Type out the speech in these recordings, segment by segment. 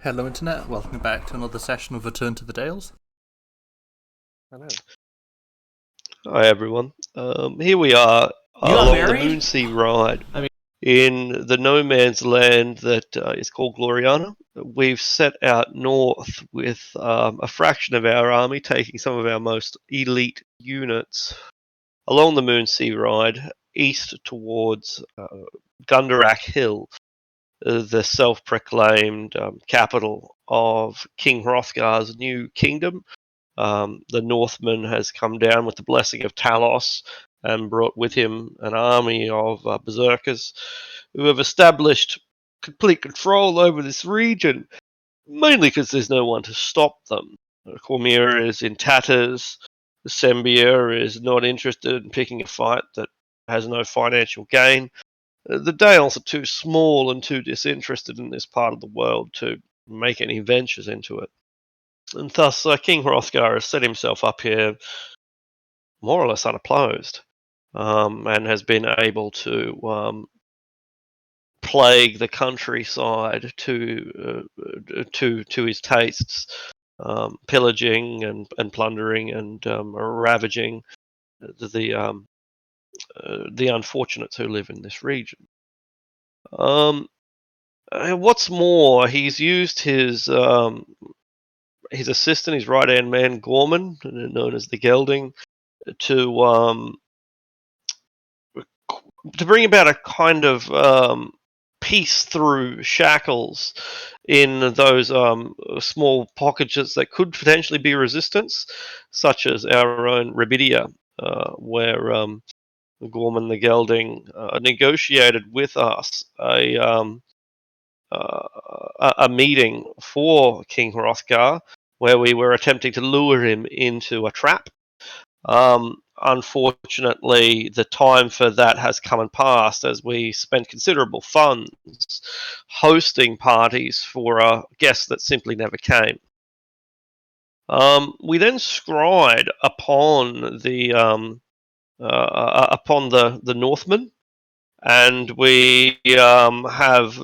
Hello Internet, welcome back to another session of Return to the Dales. Hello. Hi everyone. Here we are You got along the married? Moonsea Ride I mean- in the no man's land that is called Gloriana. We've set out north with a fraction of our army, taking some of our most elite units along the Moonsea Ride east towards Gundarak Hill, the self-proclaimed capital of King Hrothgar's new kingdom. The Northman has come down with the blessing of Talos and brought with him an army of berserkers who have established complete control over this region, mainly because there's no one to stop them. Cormyr is in tatters. Sembia is not interested in picking a fight that has no financial gain. The Dales are too small and too disinterested in this part of the world to make any ventures into it. And thus, King Hrothgar has set himself up here more or less unopposed, and has been able to plague the countryside to his tastes, pillaging and plundering and ravaging the the unfortunates who live in this region. What's more, he's used his assistant, his right hand man, Gorman, known as the Gelding, to bring about a kind of peace through shackles in those small pockets that could potentially be resistance, such as our own Rebidia, where Gorman the Gelding negotiated with us a meeting for King Hrothgar, where we were attempting to lure him into a trap. Unfortunately, the time for that has come and passed as we spent considerable funds hosting parties for guests that simply never came. We then scryed upon the Northmen, and we have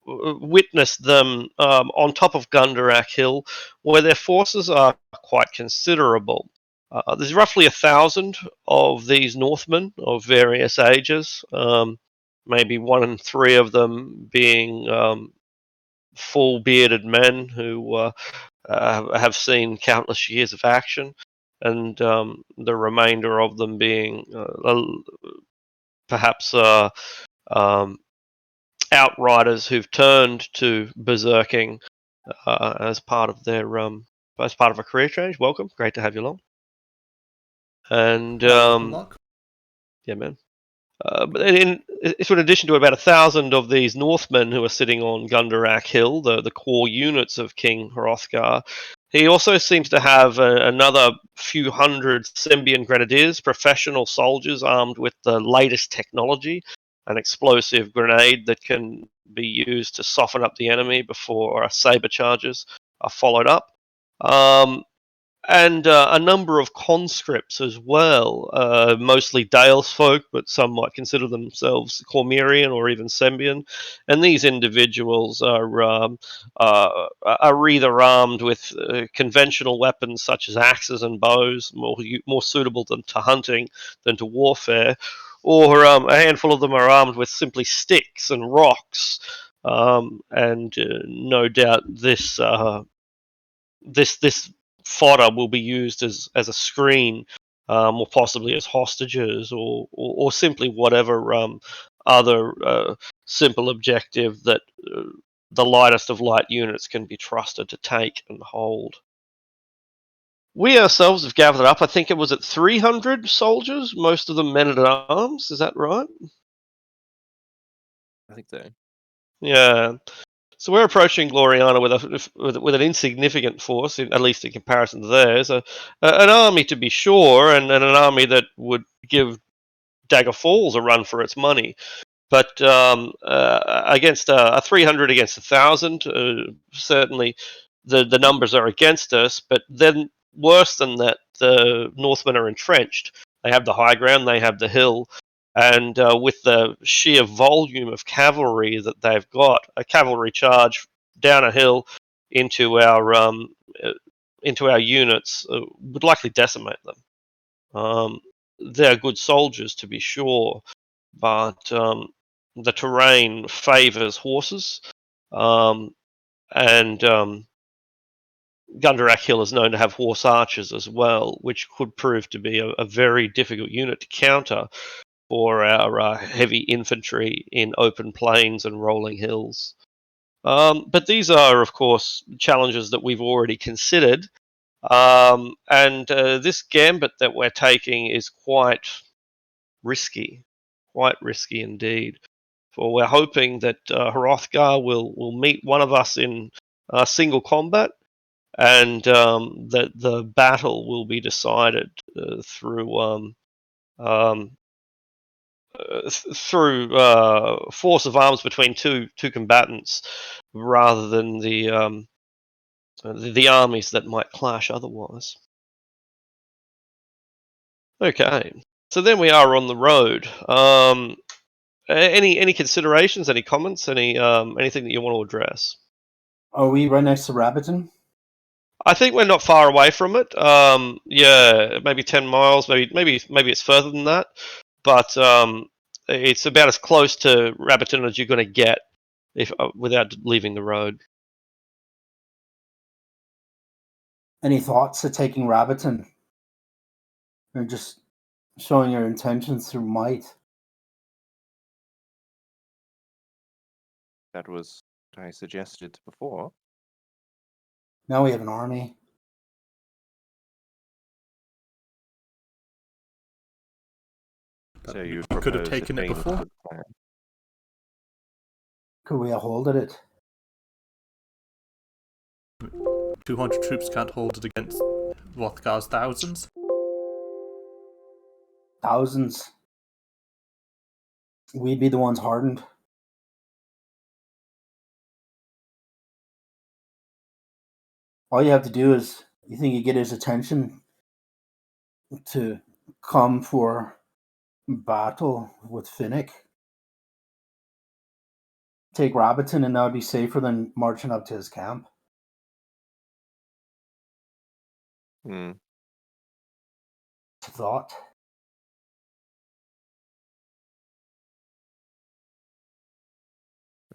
witnessed them on top of Gundarak Hill, where their forces are quite considerable. There's roughly 1,000 of these Northmen of various ages, maybe 1 in 3 of them being full bearded men who have seen countless years of action, and the remainder of them being perhaps um, outriders who've turned to berserking as part of a career change. Welcome, great to have you along. And Welcome, Locke. yeah, man. But in addition to about 1,000 of these Northmen who are sitting on Gundarak Hill, the core units of King Hrothgar, he also seems to have another few hundred Sembian grenadiers, professional soldiers armed with the latest technology, an explosive grenade that can be used to soften up the enemy before saber charges are followed up. And a number of conscripts as well, mostly Dales folk, but some might consider themselves Cormyrian or even Sembian. And these individuals are either armed with conventional weapons such as axes and bows, more suitable to hunting than to warfare, or a handful of them are armed with simply sticks and rocks. And no doubt this fodder will be used as a screen, or possibly as hostages, or simply whatever other simple objective that the lightest of light units can be trusted to take and hold. We ourselves have gathered up, I think it was at 300 soldiers, most of them men at arms. Is that right? I think so. Yeah. So we're approaching Gloriana with an insignificant force, at least in comparison to theirs. An army, to be sure, and an army that would give Dagger Falls a run for its money. But against a 300 against 1,000, certainly the numbers are against us. But then, worse than that, the Northmen are entrenched. They have the high ground, they have the hill, and with the sheer volume of cavalry that they've got, a cavalry charge down a hill into our units would likely decimate them. They're good soldiers, to be sure, but the terrain favours horses, and Gundarak Hill is known to have horse archers as well, which could prove to be a very difficult unit to counter for our heavy infantry in open plains and rolling hills. But these are, of course, challenges that we've already considered. And this gambit that we're taking is quite risky indeed. For we're hoping that Hrothgar will meet one of us in single combat, and that the battle will be decided through force of arms between two combatants, rather than the armies that might clash otherwise. Okay, so then we are on the road. Any considerations? Any comments? Anything that you want to address? Are we right next to Rabbiton? I think we're not far away from it. Yeah, maybe 10 miles. Maybe it's further than that. But it's about as close to Rabbiton as you're going to get without leaving the road. Any thoughts to taking Rabbiton? Or just showing your intentions through might? That was what I suggested before. Now we have an army. So you could have taken it before. Could we have holded it? 200 troops can't hold it against Hrothgar's thousands. Thousands. We'd be the ones hardened. All you have to do is, you think you get his attention to come for battle with Finnick? Take Rabbiton, and that would be safer than marching up to his camp. Hmm. Thought.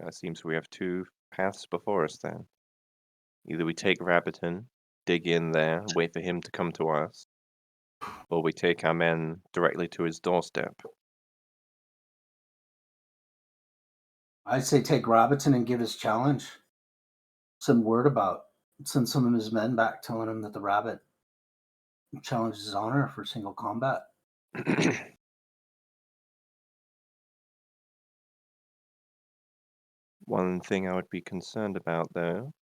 It seems we have two paths before us then. Either we take Rabbiton, dig in there, wait for him to come to us, or we take our men directly to his doorstep. I'd say take Rabbiton and give his challenge. Some word about. Send some of his men back telling him that the rabbit challenges his honor for single combat. One thing I would be concerned about, though,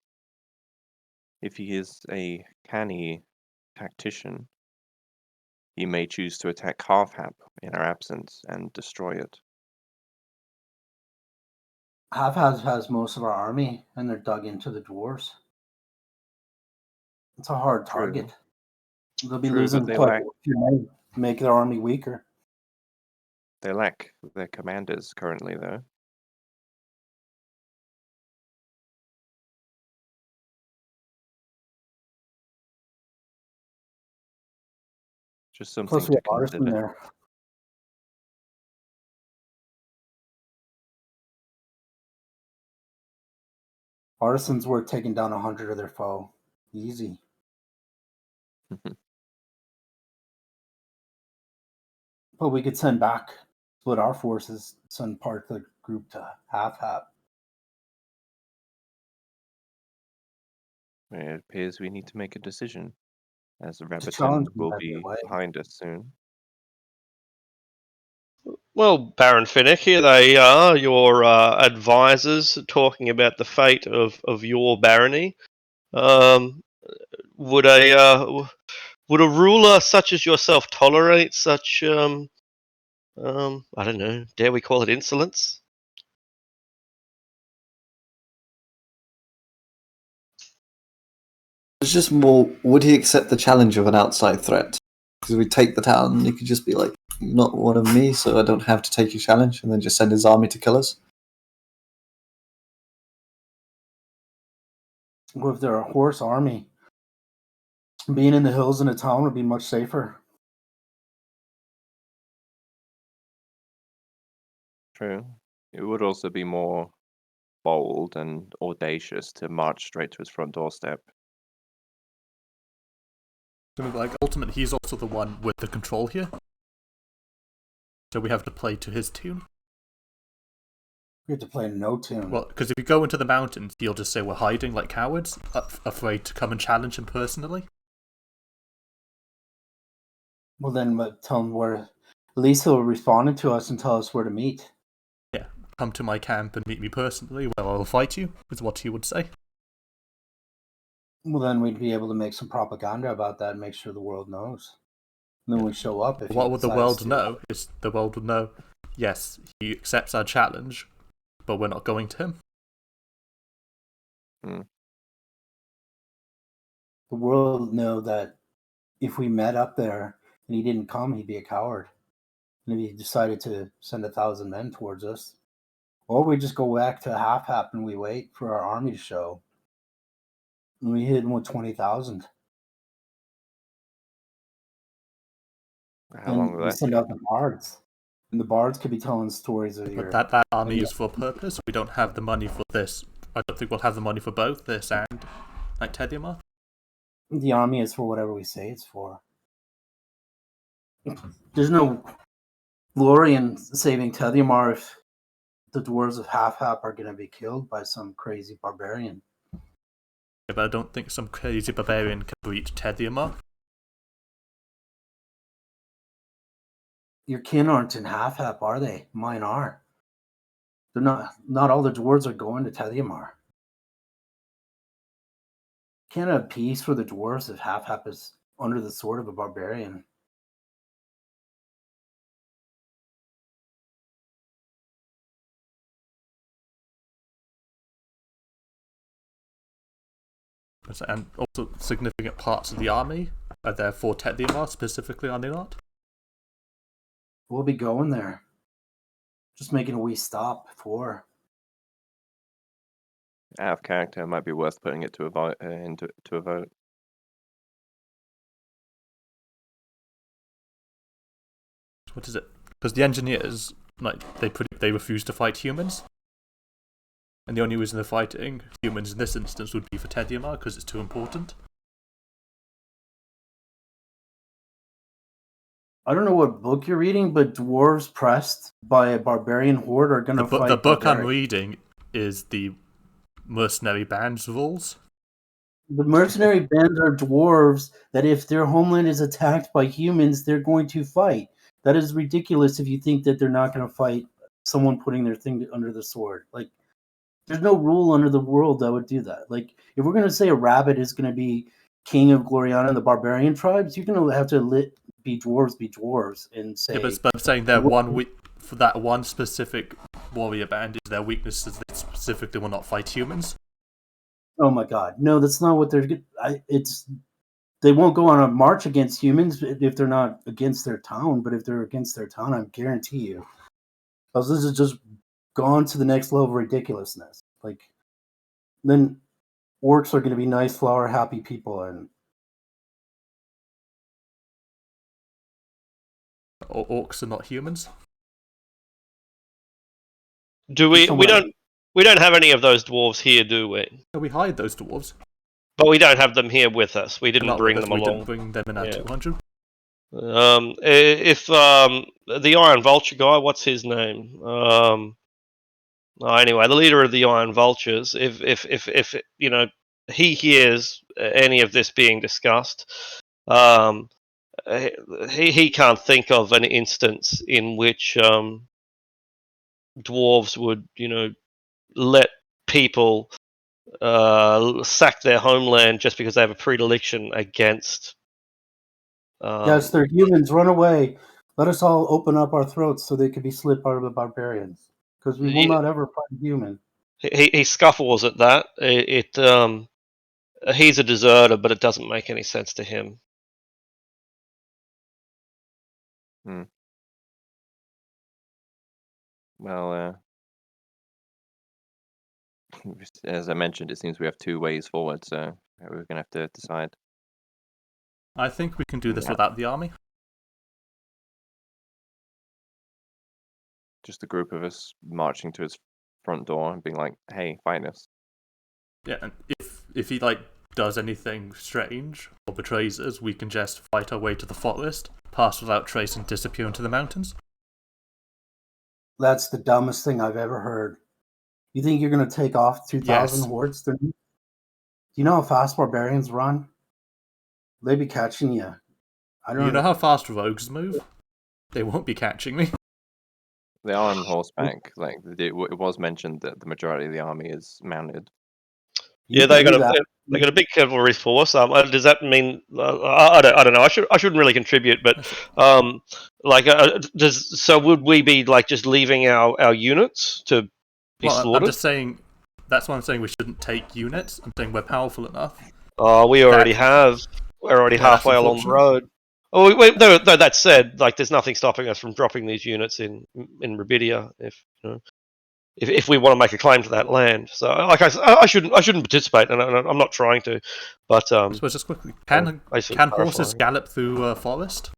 if he is a canny tactician, he may choose to attack Halfhap in our absence and destroy it. Half has most of our army, and they're dug into the dwarves. It's a hard target. They'll be True, losing but they quite lack- a few men to make their army weaker. They lack their commanders currently, though. Just something Plus, we to have artisan consider. there. Artisans worth taking down 100 of their foe. Easy. But we could send back, split our forces, send part of the group to Half. It appears we need to make a decision, as Rabbiton challenge them will that be way. behind us soon. Well, Baron Finnick, here they are, your advisors, talking about the fate of your barony. Would a ruler such as yourself tolerate such I don't know, dare we call it insolence? It's just more, would he accept the challenge of an outside threat? Because we take the town, he could just be like, you're not one of me, so I don't have to take your challenge, and then just send his army to kill us. With their horse army, being in the hills in a town would be much safer. True. It would also be more bold and audacious to march straight to his front doorstep. Like, ultimately, he's also the one with the control here. So we have to play to his tune. We have to play no tune. Well, because if you go into the mountains, he'll just say we're hiding like cowards, afraid to come and challenge him personally. Well, then tell him where. At least he'll respond to us and tell us where to meet. Yeah, come to my camp and meet me personally, where I'll fight you, is what he would say. Well, then we'd be able to make some propaganda about that and make sure the world knows. And then we show up. If What would the world know? Is the world would know, yes, he accepts our challenge, but we're not going to him. The world would know that if we met up there and he didn't come, he'd be a coward. And if he decided to send 1,000 men towards us, or we just go back to half and we wait for our army to show. And we hit him with 20,000. How long And will we that send take? out the bards. And the bards could be telling stories of your. But that army is for a purpose. We don't have the money for this. I don't think we'll have the money for both this and like Tediamar. The army is for whatever we say it's for. There's no glory in saving Tediamar if the dwarves of Half are going to be killed by some crazy barbarian. Yeah, but I don't think some crazy barbarian can breach Tediamar. Your kin aren't in Half, are they? Mine are. They're not. Not all the dwarves are going to Tediamar. Can't have peace for the dwarves if Half is under the sword of a barbarian. And also, significant parts of the army are there for Tediamar specifically, are they not? We'll be going there. Just making a wee stop before. Out of character, it might be worth putting it to a vote. To a vote. What is it? Because the engineers, like, they refuse to fight humans. And the only reason they're fighting humans in this instance would be for Tediamar, because it's too important. I don't know what book you're reading, but dwarves pressed by a barbarian horde are going to fight. The book I'm reading is the Mercenary Band's rules. The mercenary bands are dwarves that if their homeland is attacked by humans, they're going to fight. That is ridiculous if you think that they're not going to fight someone putting their thing under the sword. Like, there's no rule under the world that would do that. Like, if we're going to say a rabbit is going to be king of Gloriana and the barbarian tribes, you're going to have to be dwarves and say. Yeah, but I'm saying for that one specific warrior band is their weakness is they specifically will not fight humans. Oh my God! No, that's not what they're. They won't go on a march against humans if they're not against their town. But if they're against their town, I guarantee you, because this is just gone to the next level of ridiculousness. Like, then orcs are going to be nice, flower, happy people, and Orcs are not humans. Do we? We don't have any of those dwarves here, do we? We hide those dwarves. But we don't have them here with us. We didn't bring them we along. Didn't bring them in our 200. If the Iron Vulture guy, what's his name? Anyway, the leader of the Iron Vultures, if you know he hears any of this being discussed, he can't think of an instance in which dwarves would let people sack their homeland just because they have a predilection against. Yes, they're humans. Run away. Let us all open up our throats so they could be slit by the barbarians. Because we will not ever fight a human. He scuffles at that. He's a deserter, but it doesn't make any sense to him. Well, as I mentioned, it seems we have two ways forward, so we're gonna have to decide. I think we can do this Yeah. without the army. Just a group of us marching to his front door and being like, "Hey, fight us." Yeah, and if he like does anything strange or betrays us, we can just fight our way to the forest, pass without trace, and disappear into the mountains. That's the dumbest thing I've ever heard. You think you're going to take off 2,000 Yes. hordes? Do you know how fast barbarians run? They'd be catching you. I don't You know how fast rogues move? They won't be catching me. They are on horseback. Like it was mentioned that the majority of the army is mounted. Yeah, they got a big cavalry force. Does that mean I don't know? I shouldn't really contribute, but so would we be like just leaving our units to be Well, I'm slaughtered? just saying. That's why I'm saying we shouldn't take units. I'm saying we're powerful enough. We already have. We're already Yeah, that's halfway along the unfortunate. road. Oh wait, no. That said, like, there's nothing stopping us from dropping these units in Rabidia if we want to make a claim to that land. So, like, I shouldn't participate, and I'm not trying to. But I suppose just quickly, can horses gallop through forest?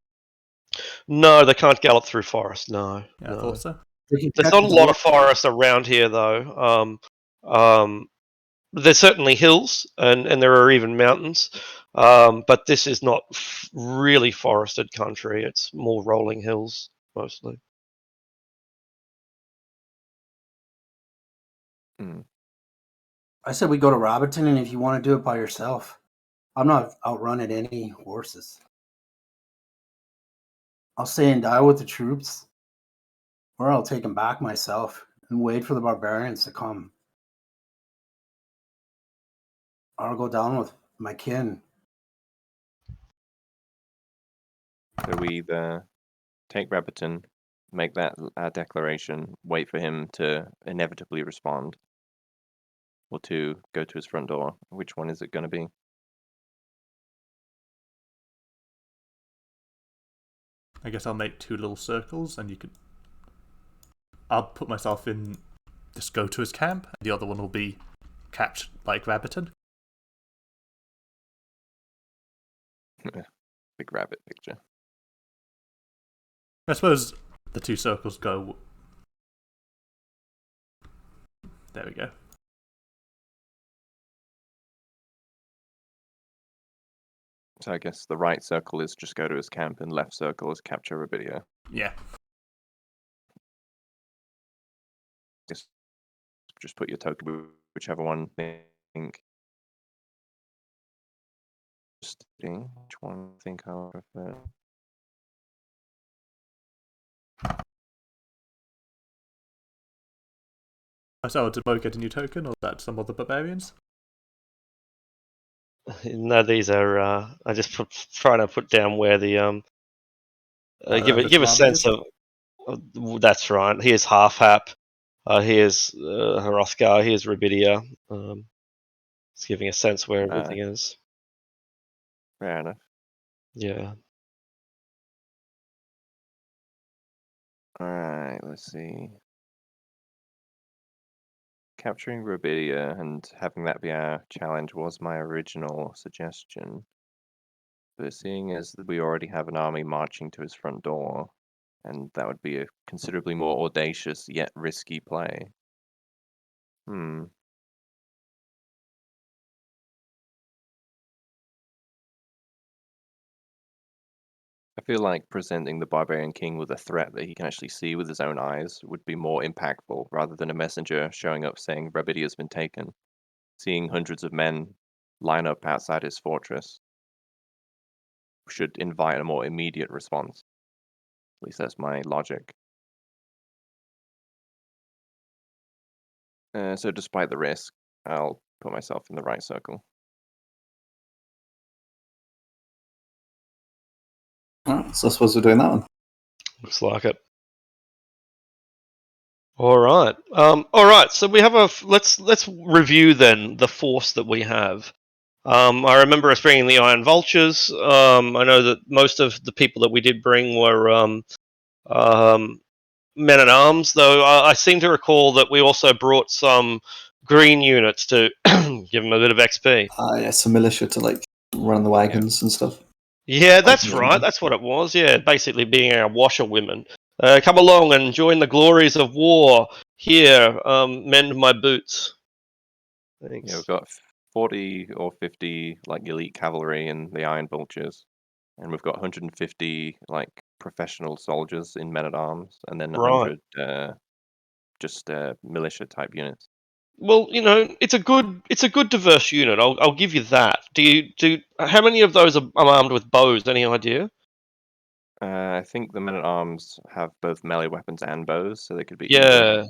No, they can't gallop through forest. No, Yeah, I thought so. There's not a lot of forest around here, though. There's certainly hills, and there are even mountains. But this is not really forested country. It's more rolling hills, mostly. I said we go to Robertson, and if you want to do it by yourself, I'm not outrunning any horses. I'll stay and die with the troops, or I'll take them back myself and wait for the barbarians to come. I'll go down with my kin. So we either take Rabbiton, make that our declaration, wait for him to inevitably respond, or two, go to his front door. Which one is it going to be? I guess I'll make two little circles, and you could. I'll put myself in. Just go to his camp, and the other one will be catch like Rabbiton. Big rabbit picture. I suppose the two circles go. There we go. So I guess the right circle is just go to his camp, and left circle is capture Rabidia. Yeah. Just put your token, whichever one you think. Just think which one I think I'll prefer. So did Mo get a new token, or is that some other barbarians? No, these are. I just trying to put down where the give a sense of. That's right. Here's Half Hap. Here's Hrothgar. Here's Rabidia. It's giving a sense where everything is. Fair enough. Yeah. All right. Let's see. Capturing Rabidia and having that be our challenge was my original suggestion. But seeing as we already have an army marching to his front door, and that would be a considerably more audacious yet risky play. I feel like presenting the Barbarian King with a threat that he can actually see with his own eyes would be more impactful rather than a messenger showing up saying Rabidia's been taken. Seeing hundreds of men line up outside his fortress should invite a more immediate response. At least that's my logic. So despite the risk, I'll put myself in the right circle. Alright, so I suppose we're doing that one. Looks like it. All right. All right. So we have let's review then the force that we have. I remember us bringing the Iron Vultures. I know that most of the people that we did bring were men at arms, though I seem to recall that we also brought some green units to give them a bit of XP. Yeah, some militia to like run the wagons and stuff. Yeah, that's Yeah. right. That's what it was. Yeah, basically being our washerwomen. Come along and join the glories of war. Here, mend my boots. Thanks. Yeah, we've got 40 or 50 like elite cavalry in the Iron Vultures, and we've got 150 like professional soldiers in men at arms, and then Right. 100 just militia type units. Well, it's a good diverse unit. I'll give you that. How many of those are armed with bows? Any idea? I think the men at arms have both melee weapons and bows, so they could be either. Yeah,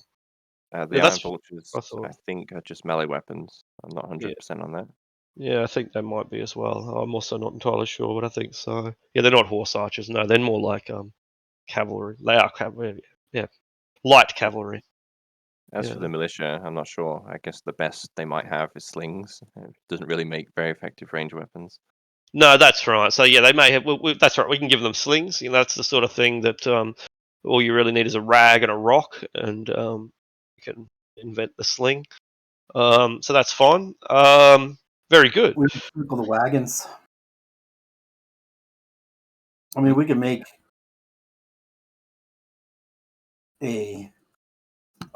The yeah, Iron that's Vultures, I I thought. think, are just melee weapons. I'm not Yeah, 100% on that. yeah, I think they might be as well. I'm also not entirely sure, but I think so. Yeah, they're not horse archers. No, they're more like cavalry. They are cavalry. Yeah, light cavalry. As for Yeah. the militia, I'm not sure. I guess the best they might have is slings. It doesn't really make very effective range weapons. No, that's right. So yeah, they may have. That's right. We can give them slings. That's the sort of thing that all you really need is a rag and a rock, and you can invent the sling. So that's fine. Very good. We circle the wagons. I mean, we could make a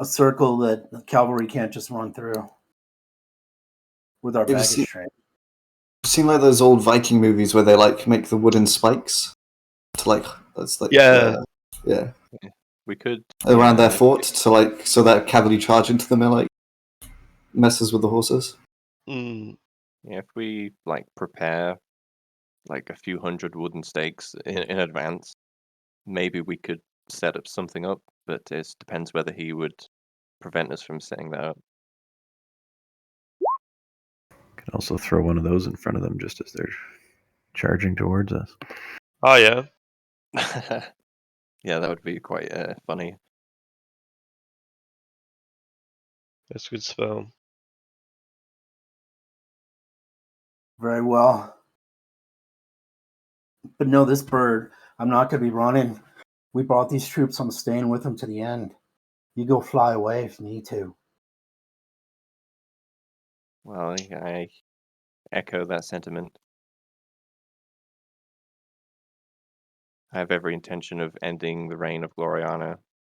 circle that the cavalry can't just run through with our Have you baggage seen, train. seen like those old Viking movies where they like make the wooden spikes to like that's like Yeah. yeah We could, around their yeah, fort to like so that cavalry charge into them and like messes with the horses. Mm. if we like prepare like a few hundred wooden stakes in advance, maybe we could set up something up, but it depends whether he would prevent us from setting that up. Can also throw one of those in front of them just as they're charging towards us. Oh yeah. Yeah, that would be quite funny. That's a good spell. Very well. But no, this bird, I'm not going to be running. We brought these troops. I'm staying with them to the end. You go fly away if you need to. Well, I echo that sentiment. I have every intention of ending the reign of Gloriana,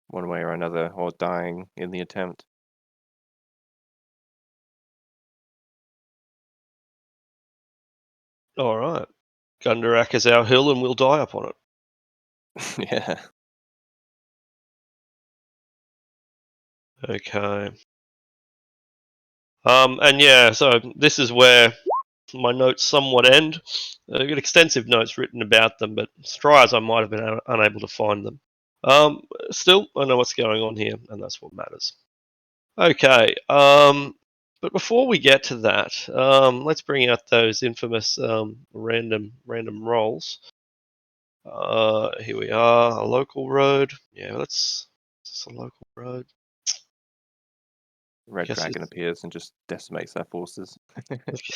one way or another, or dying in the attempt. All right. Gundarak is our hill, and we'll die upon it. Yeah. Okay. And yeah, so this is where my notes somewhat end. I've got extensive notes written about them, but as try as I might have been unable to find them. Still, I know what's going on here, and that's what matters. Okay. But before we get to that, let's bring out those infamous random rolls. Here we are, a local road. Yeah, let's. Is this a local road? Red Guess Dragon appears and just decimates their forces.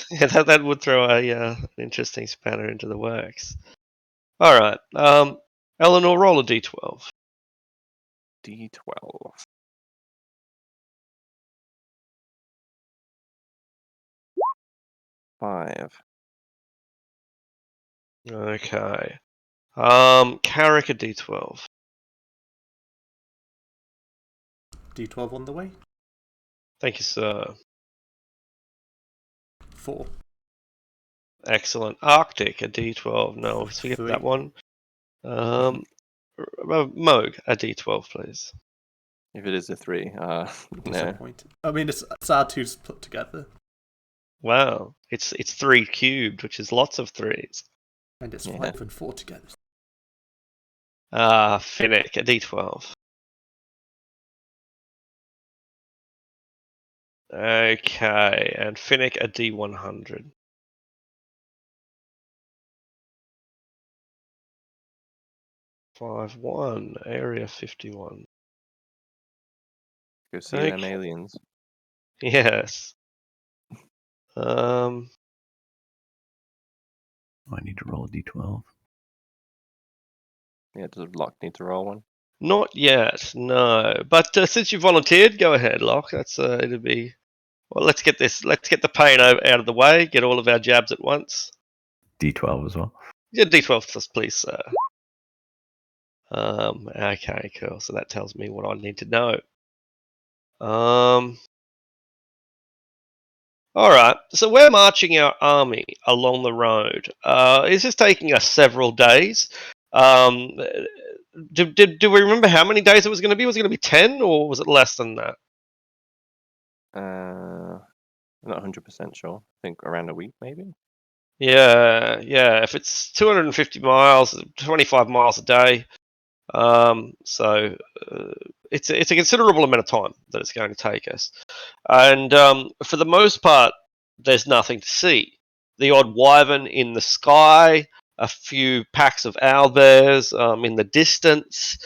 Yeah, that would throw an interesting spanner into the works. All right, Eleanor, roll a d12. D12. 5. Okay. Carrick a d12. D12 on the way. Thank you, sir. 4. Excellent. Arctic a d12. No, forget 3. that one. Moog a d12, please. If it is a 3, no. Disappointed. I mean, it's our twos put together, Wow, it's 3 cubed, which is lots of 3s. and it's Yeah. 5 and 4 together. Finnick a d12. Okay, and Finnick a d100. 5-1, Area 51. Go see Okay. them aliens. Yes. I need to roll a d12. Yeah, does Locke need to roll one? Not yet, no. But since you volunteered, go ahead, Locke. That's it'll be Well, let's get the pain out of the way. Get all of our jabs at once. D12 as well. Yeah, D12 please, sir. Okay, cool. So that tells me what I need to know. All right. So we're marching our army along the road. Is this taking us several days? Do we remember how many days it was going to be? Was it going to be 10 or was it less than that? I'm not 100% sure. I think around a week, maybe. Yeah. If it's 250 miles, 25 miles a day, so it's a considerable amount of time that it's going to take us. And for the most part, there's nothing to see. The odd wyvern in the sky, a few packs of owlbears in the distance.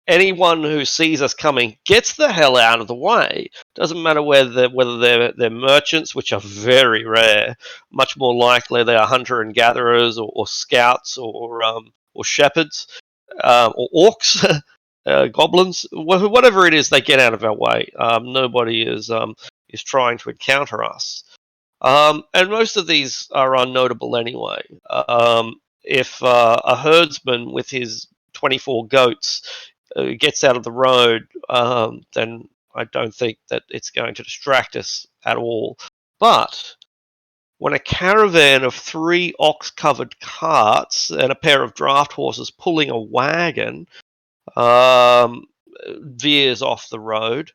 Anyone who sees us coming gets the hell out of the way. Doesn't matter whether they're merchants, which are very rare. Much more likely they are hunter and gatherers, or scouts, or shepherds, or orcs, goblins, whatever it is. They get out of our way. Nobody is trying to encounter us. And most of these are unnotable anyway. If a herdsman with his 24 goats gets out of the road, then I don't think that it's going to distract us at all. But when a caravan of 3 ox-covered carts and a pair of draft horses pulling a wagon veers off the road,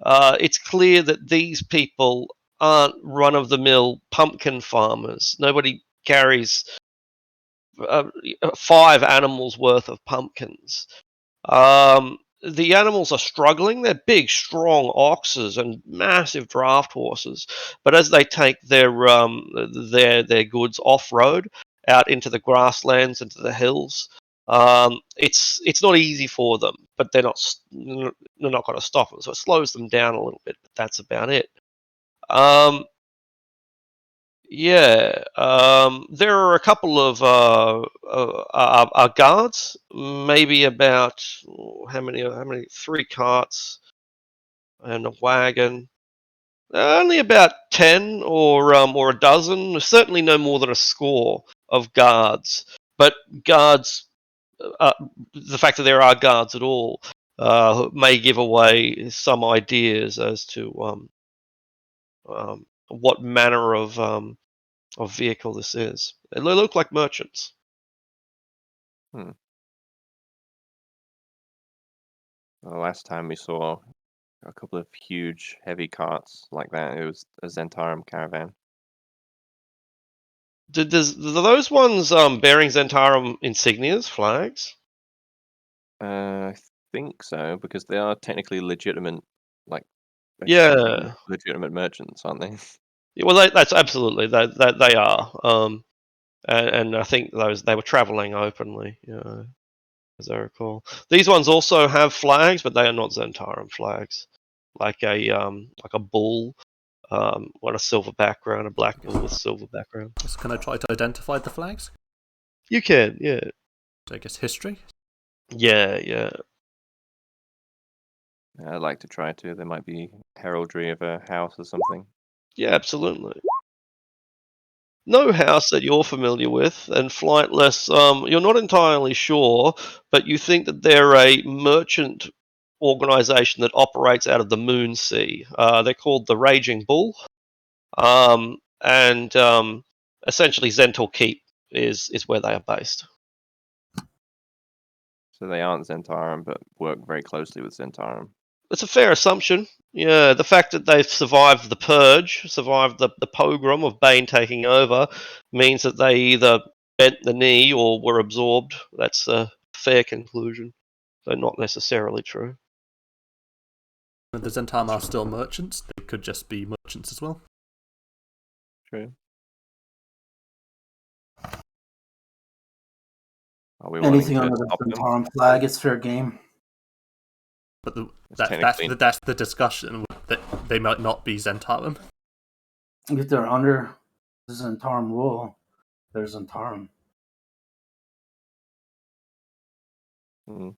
it's clear that these people aren't run-of-the-mill pumpkin farmers. Nobody carries 5 animals worth of pumpkins. The animals are struggling. They're big, strong oxes and massive draft horses. But as they take their goods off road out into the grasslands, into the hills, it's not easy for them. But they're not going to stop them. So it slows them down a little bit. But that's about it. There are a couple of guards, maybe about how many? 3 carts and a wagon. Only about 10 or a dozen. Certainly no more than a score of guards. But guards, the fact that there are guards at all, may give away some ideas as to what manner of vehicle this is. They look like merchants. The last time we saw a couple of huge, heavy carts like that, it was a Zentarum caravan. Do those ones bearing Zentarum insignias, flags? I think so, because they are technically legitimate, like Yeah. legitimate merchants, aren't they? Yeah, well, that's absolutely they are. And I think they were travelling openly, as I recall. These ones also have flags, but they are not Zentarum flags. Like a bull, on a silver background, a black bull with silver background. So can I try to identify the flags? You can, yeah. So I guess history. Yeah. I'd like to try to. There might be heraldry of a house or something. Yeah, absolutely. No house that you're familiar with, and Flightless, you're not entirely sure, but you think that they're a merchant organization that operates out of the Moon Sea. They're called the Raging Bull, and essentially Zentor Keep is where they are based. So they aren't Zentarum, but work very closely with Zentarum. It's a fair assumption. Yeah, the fact that they've survived the purge, survived the pogrom of Bane taking over, means that they either bent the knee or were absorbed. That's a fair conclusion, though not necessarily true. And the Zentarum are still merchants. They could just be merchants as well. True. Are we Anything wanting under to the stop them? Zentarum flag, it's fair game. But technically- that's the discussion. That they might not be Zentarum. If they're under the Zentarum rule, they're Zentarum. Mhm.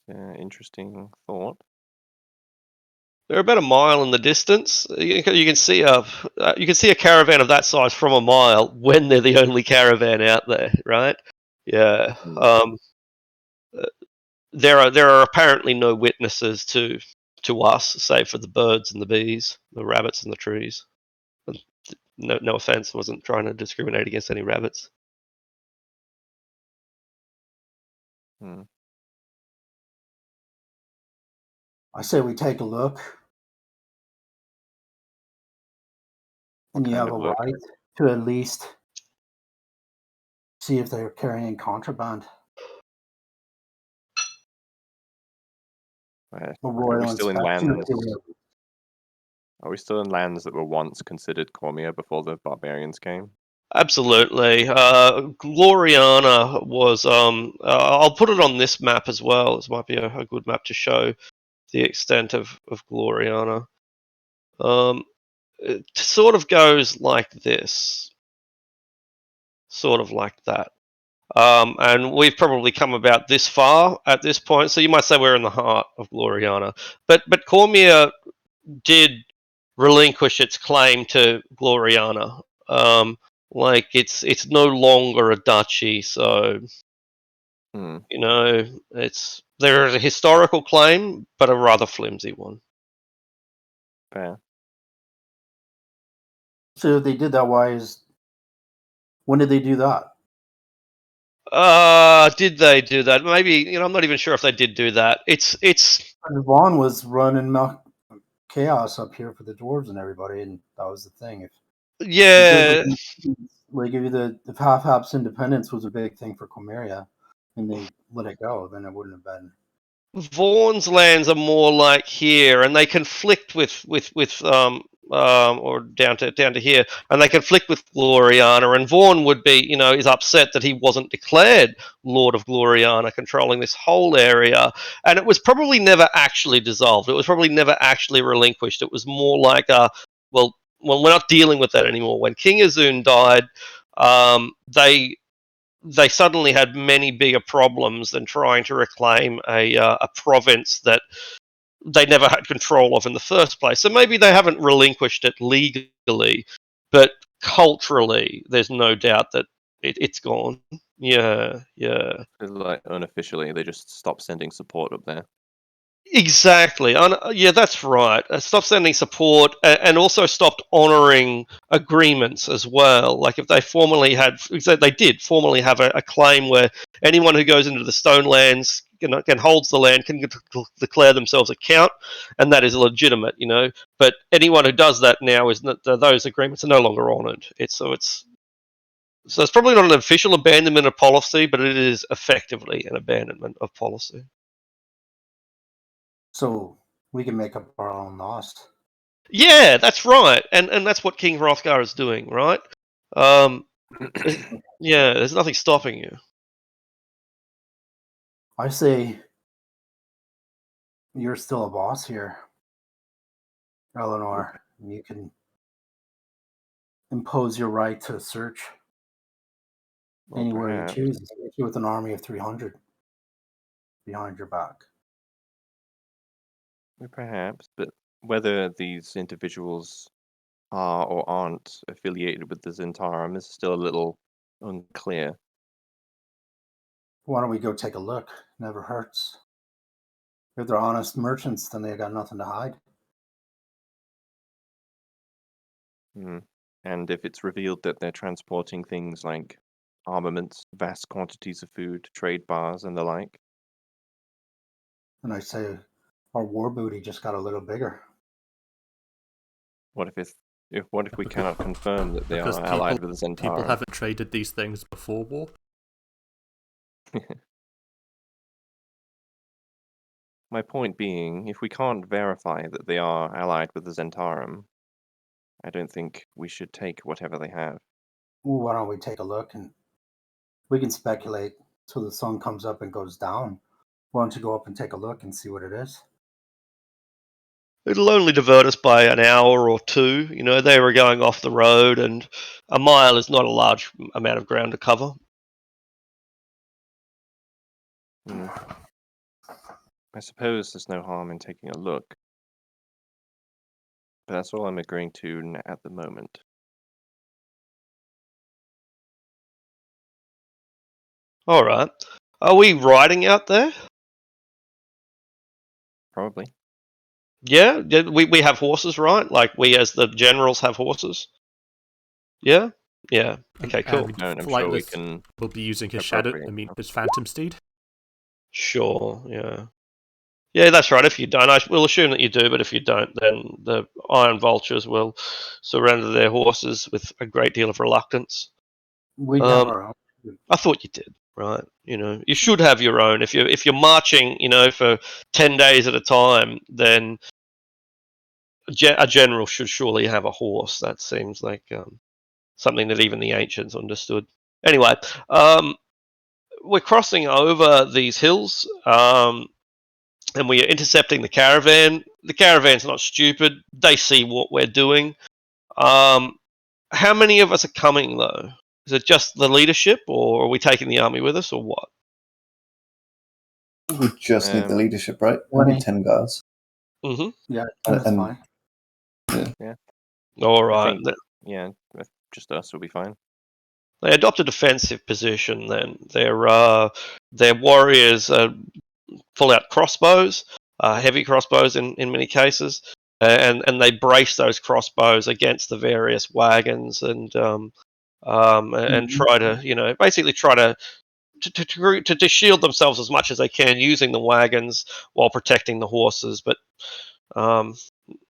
Interesting thought. They're about a mile in the distance. You can see a caravan of that size from a mile when they're the only caravan out there, right? Yeah. There are apparently no witnesses to us, save for the birds and the bees, the rabbits and the trees. No offense, wasn't trying to discriminate against any rabbits. Hmm. I say we take a look. And you kind have a of look? right to at least see if they're carrying contraband. A Are royal we still in inspection. lands? Are we still in lands that were once considered Cormia before the barbarians came? Absolutely. Gloriana was. I'll put it on this map as well. This might be a good map to show the extent of Gloriana. It sort of goes like this, sort of like that. And we've probably come about this far at this point, so you might say we're in the heart of Gloriana. But Cormia did relinquish its claim to Gloriana. Like it's no longer a duchy, so Hmm. there is a historical claim, but a rather flimsy one. Fair. So they did that. When did they do that? Did they do that? Maybe, I'm not even sure if they did do that. It's Vaughn was running chaos up here for the dwarves and everybody, and that was the thing. If yeah. if half-half's independence was a big thing for Comeria, and they let it go, then it wouldn't have been. Vaughn's lands are more like here, and they conflict with or down to here, and they conflict with Gloriana. And Vaughan would be, is upset that he wasn't declared Lord of Gloriana, controlling this whole area. And it was probably never actually dissolved. It was probably never actually relinquished. It was more like well, we're not dealing with that anymore. When King Azun died, they suddenly had many bigger problems than trying to reclaim a province that they never had control of in the first place. So maybe they haven't relinquished it legally, but culturally, there's no doubt that it's gone. Yeah. Like unofficially, they just stopped sending support up there. Exactly. Yeah, that's right. Stopped sending support and also stopped honouring agreements as well. Like if they they did formally have a claim where anyone who goes into the Stonelands can holds the land can declare themselves a count, and that is legitimate, But anyone who does that now is not, those agreements are no longer honoured. So it's probably not an official abandonment of policy, but it is effectively an abandonment of policy. So we can make up our own loss. Yeah, that's right, and that's what King Hrothgar is doing, right? There's nothing stopping you. I say you're still a boss here, Eleanor. You can impose your right to search anywhere perhaps. you choose, especially with an army of 300 behind your back. Perhaps, but whether these individuals are or aren't affiliated with the Zentarum is still a little unclear. Why don't we go take a look? Never hurts. If they're honest merchants, then they got nothing to hide. And if it's revealed that they're transporting things like armaments, vast quantities of food, trade bars, and the like. And I say our war booty just got a little bigger. What if we cannot confirm that they Because are allied with the people Zentarum? haven't traded these things before war. My point being, if we can't verify that they are allied with the Zentarum, I don't think we should take whatever they have. Well, why don't we take a look and we can speculate till the sun comes up and goes down. Why don't you go up and take a look and see what it is? It'll only divert us by an hour or two. They were going off the road, and a mile is not a large amount of ground to cover. I suppose there's no harm in taking a look. But that's all I'm agreeing to at the moment. All right. Are we riding out there? Probably. Yeah, we have horses, right? Like we as the generals have horses. Yeah? Yeah. Okay, cool. No, I'm sure we Flightless can. will be using his shadow. appropriate I mean, stuff. his phantom steed. Sure, yeah. Yeah, that's right. If you don't, we'll assume that you do, but if you don't, then the Iron Vultures will surrender their horses with a great deal of reluctance. We'd have our own. I thought you did, right? You know, you should have your own. If you're marching, for 10 days at a time, then a general should surely have a horse. That seems like something that even the ancients understood. Anyway, we're crossing over these hills, and we are intercepting the caravan. The caravan's not stupid. They see what we're doing. How many of us are coming, though? Is it just the leadership, or are we taking the army with us, or what? We just need the leadership, right? We need 10 guards. Mm-hmm. Yeah, that's And- fine. All I right. think, yeah, just us will be fine. They adopt a defensive position. Then their warriors pull out crossbows, heavy crossbows in many cases, and they brace those crossbows against the various wagons and try to basically try to shield themselves as much as they can using the wagons while protecting the horses. But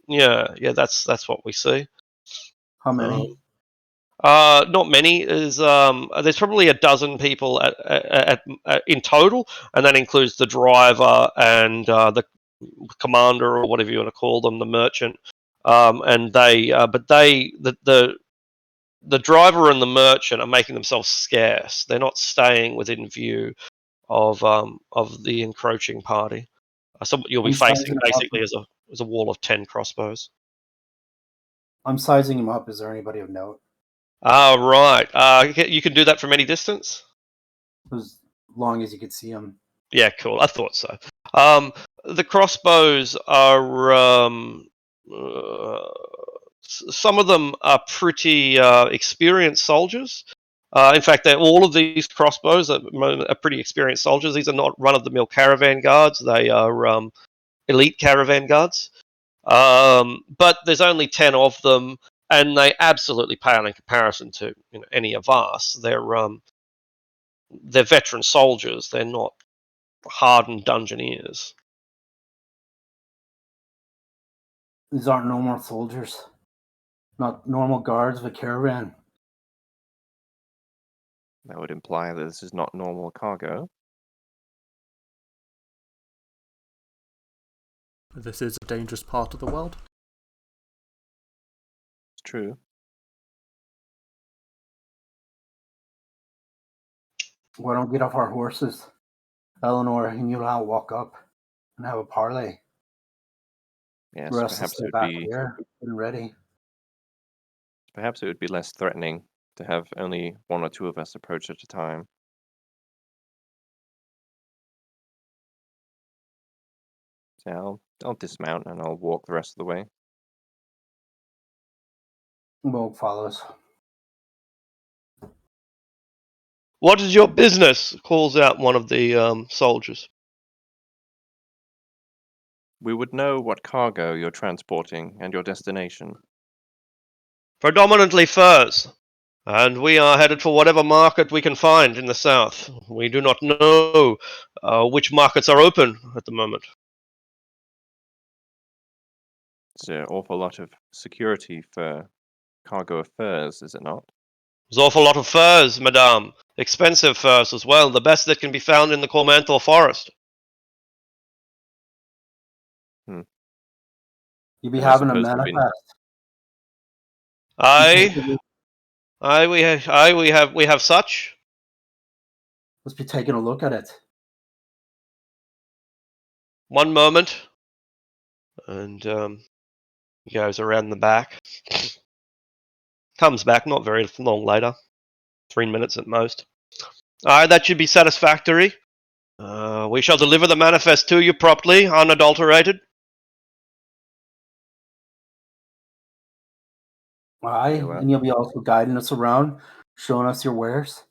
that's what we see. How many? Not many. There's probably a dozen people at in total, and that includes the driver and the commander or whatever you want to call them, the merchant. And the driver and the merchant are making themselves scarce. They're not staying within view of the encroaching party. So you'll be I'm facing sizing 'em up. basically as a wall of 10 crossbows. I'm sizing him up. Is there anybody of note? Right. You can do that from any distance? As long as you could see him. Yeah, cool. I thought so. The crossbows are some of them are pretty experienced soldiers. In fact, all of these crossbows are pretty experienced soldiers. These are not run-of-the-mill caravan guards. They are elite caravan guards. But there's only 10 of them, and they absolutely pale in comparison to any of us. They're veteran soldiers. They're not hardened dungeoneers. These aren't normal soldiers. Not normal guards of a caravan. That would imply that this is not normal cargo. This is a dangerous part of the world. It's true. Why don't we get off our horses? Eleanor and you and I'll walk up and have a parley. Yes, The rest will perhaps it stay would back be here and ready. perhaps it would be less threatening to have only one or two of us approach at a time. So I'll dismount and I'll walk the rest of the way. Will follows. What is your business? Calls out one of the soldiers. We would know what cargo you're transporting and your destination. Predominantly furs, and we are headed for whatever market we can find in the south. We do not know which markets are open at the moment. It's an awful lot of security for cargo of furs, is it not? There's an awful lot of furs, madame. Expensive furs as well, the best that can be found in the Cormantor forest. You be And I having a suppose there'll be- manifest. We have such. Let's be taking a look at it. One moment, and goes around the back. Comes back not very long later, 3 minutes at most. All right, that should be satisfactory. We shall deliver the manifest to you promptly, unadulterated. Aye, Very well. and you'll be also guiding us around, showing us your wares.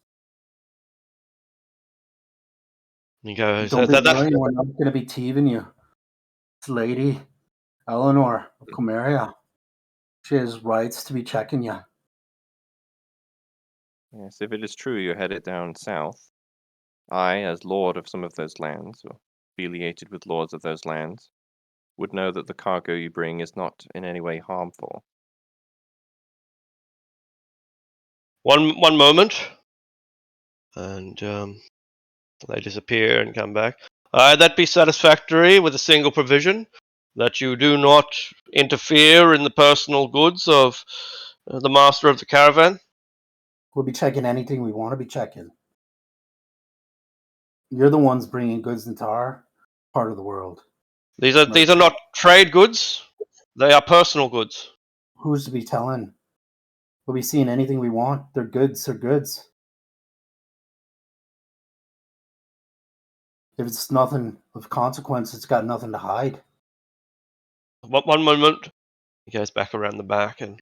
He goes, Don't be worrying, we're not going to be teasing you. It's Lady Eleanor of Comeria. She has rights to be checking you. Yes, if it is true you're headed down south, I, as lord of some of those lands, or affiliated with lords of those lands, would know that the cargo you bring is not in any way harmful. One moment, and they disappear and come back. That be satisfactory with a single provision that you do not interfere in the personal goods of the master of the caravan. We'll be checking anything we want to be checking. You're the ones bringing goods into our part of the world. These are not trade goods; they are personal goods. Who's to be telling? We'll be seeing anything we want. They're goods. They're goods. If it's nothing of consequence, it's got nothing to hide. One moment. He goes back around the back and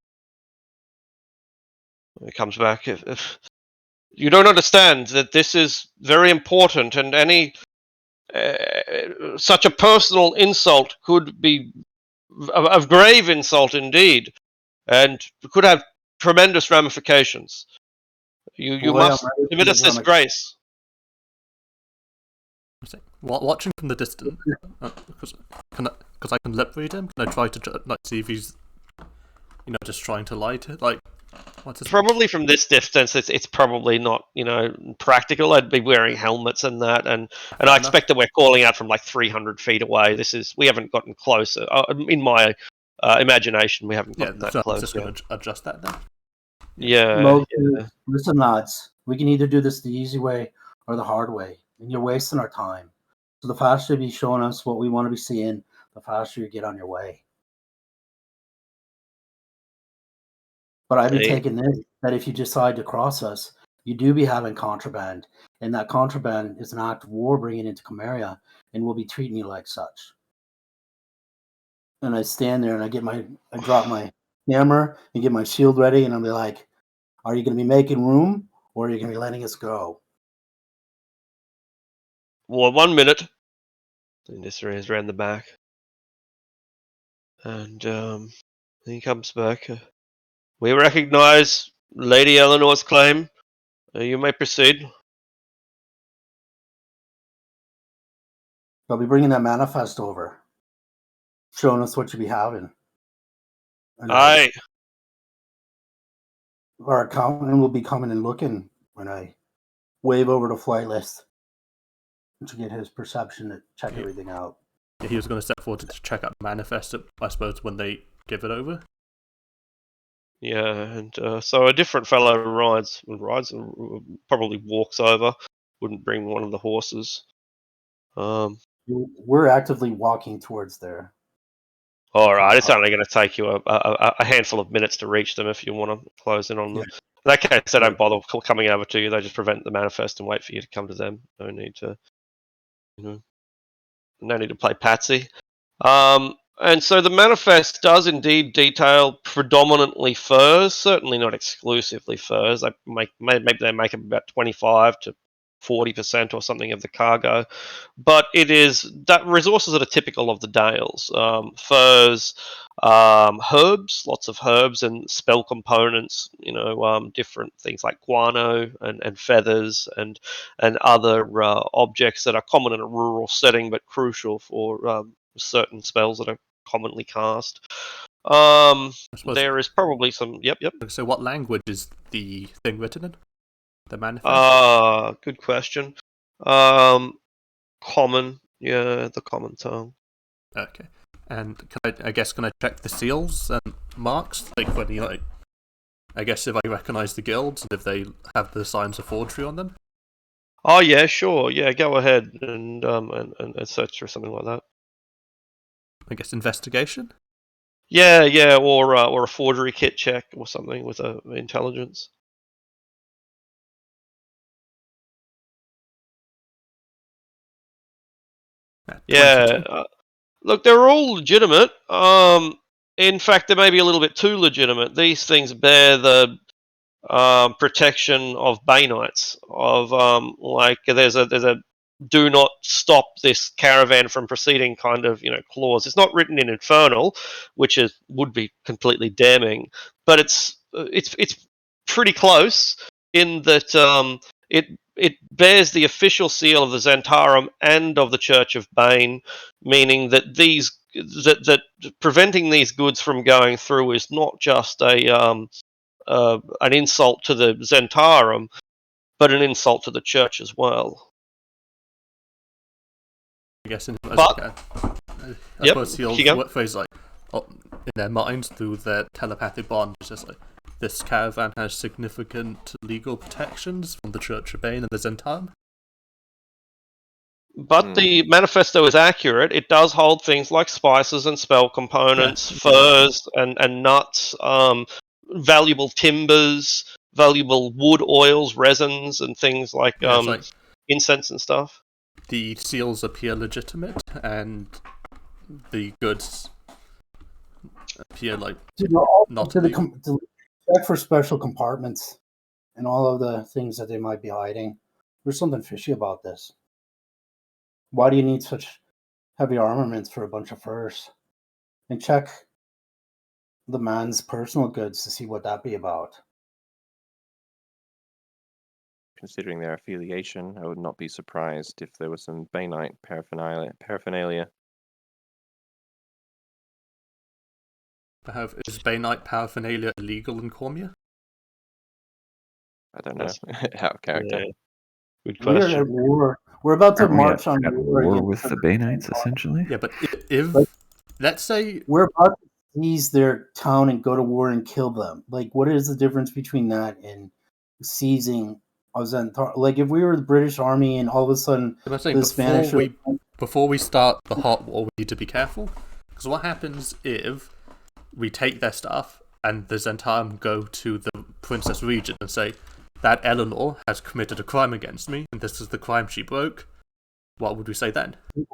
he comes back. If you don't understand that this is very important, and any such a personal insult could be of grave insult indeed, and could have tremendous ramifications. You Boy, I'm must ready for commit us these this grace. Watching from the distance, because I can lip read him. Can I try to like see if he's, just trying to lie to like? What's his Probably from this distance, it's probably not practical. I'd be wearing helmets and that, and I expect that we're calling out from like 300 feet away. We haven't gotten closer. In my imagination, we haven't gotten that so close. I'm just going to adjust that then. Yeah. Listen, lads, we can either do this the easy way or the hard way, and you're wasting our time. So the faster you be showing us what we want to be seeing, the faster you get on your way. But I'd be taking this that if you decide to cross us, you do be having contraband, and that contraband is an act of war bringing into Comeria, and we'll be treating you like such. And I stand there and I drop my hammer and get my shield ready, and I'll be like, "Are you going to be making room, or are you going to be letting us go?" Well, 1 minute. And this is around the back, and he comes back. We recognize Lady Eleanor's claim. You may proceed. I'll be bringing that manifest over, showing us what you be having. And Aye. our accountant will be coming and looking when I wave over the flight list to get his perception to check everything out. Yeah, he was going to step forward to check out the manifest, I suppose, when they give it over. Yeah, and so a different fellow rides and probably walks over. Wouldn't bring one of the horses. We're actively walking towards there. All right, it's only going to take you a handful of minutes to reach them if you want to close in on them. In that case, they don't bother coming over to you. They just prevent the manifest and wait for you to come to them. No need to, no need to play patsy. And so the manifest does indeed detail predominantly furs, certainly not exclusively furs. Maybe they make up about 25 to 40% or something of the cargo, but it is that resources that are typical of the Dales: furs, herbs, lots of herbs and spell components. Different things like guano and feathers and other objects that are common in a rural setting but crucial for certain spells that are commonly cast. There is probably some. Yep. So, what language is the thing written in? The manifest? Good question. Common. Yeah, the common tongue. Okay. And can I check the seals and marks? Like, I guess if I recognize the guilds and if they have the signs of forgery on them? Oh, yeah, sure. Yeah, go ahead and search for something like that. I guess investigation? Yeah, or a forgery kit check or something with intelligence. Yeah. 22. Look, they're all legitimate. In fact, they may be a little bit too legitimate. These things bear the protection of Bay Knights. Of like, there's a do not stop this caravan from proceeding kind of clause. It's not written in Infernal, which would be completely damning, but it's pretty close in that it bears the official seal of the Zentarum and of the Church of Bane, meaning that that preventing these goods from going through is not just an insult to the Zentarum, but an insult to the Church as well. I guess I But suppose you he'll go. phrase like in their minds through their telepathic bond. It's just like this caravan has significant legal protections from the Church of Bane and the Zentarum. But the manifesto is accurate. It does hold things like spices and spell components, furs and nuts, valuable timbers, valuable wood oils, resins, and things like like incense and stuff. the seals appear legitimate, and the goods appear like not to illegal. to check for special compartments and all of the things that they might be hiding. There's something fishy about this. Why do you need such heavy armaments for a bunch of furs? And check the man's personal goods to see what that be about. Considering their affiliation, I would not be surprised if there was some Bay Knight paraphernalia. Is Bay Knight paraphernalia illegal in Cormia? I don't know. Out of character. Yeah. Good We're question. at war. We're about to Aren't we march at on war against with the Bay Knights, essentially? Yeah, but if let's say We're about to seize their town and go to war and kill them. Like, what is the difference between that and seizing Zentar? Like, if we were the British Army and all of a sudden I'm saying the Spanish before we start the hot war, we need to be careful, because what happens if we take their stuff and the Zentarum go to the Princess Regent and say that Eleanor has committed a crime against me and this is the crime she broke? What would we say then? Who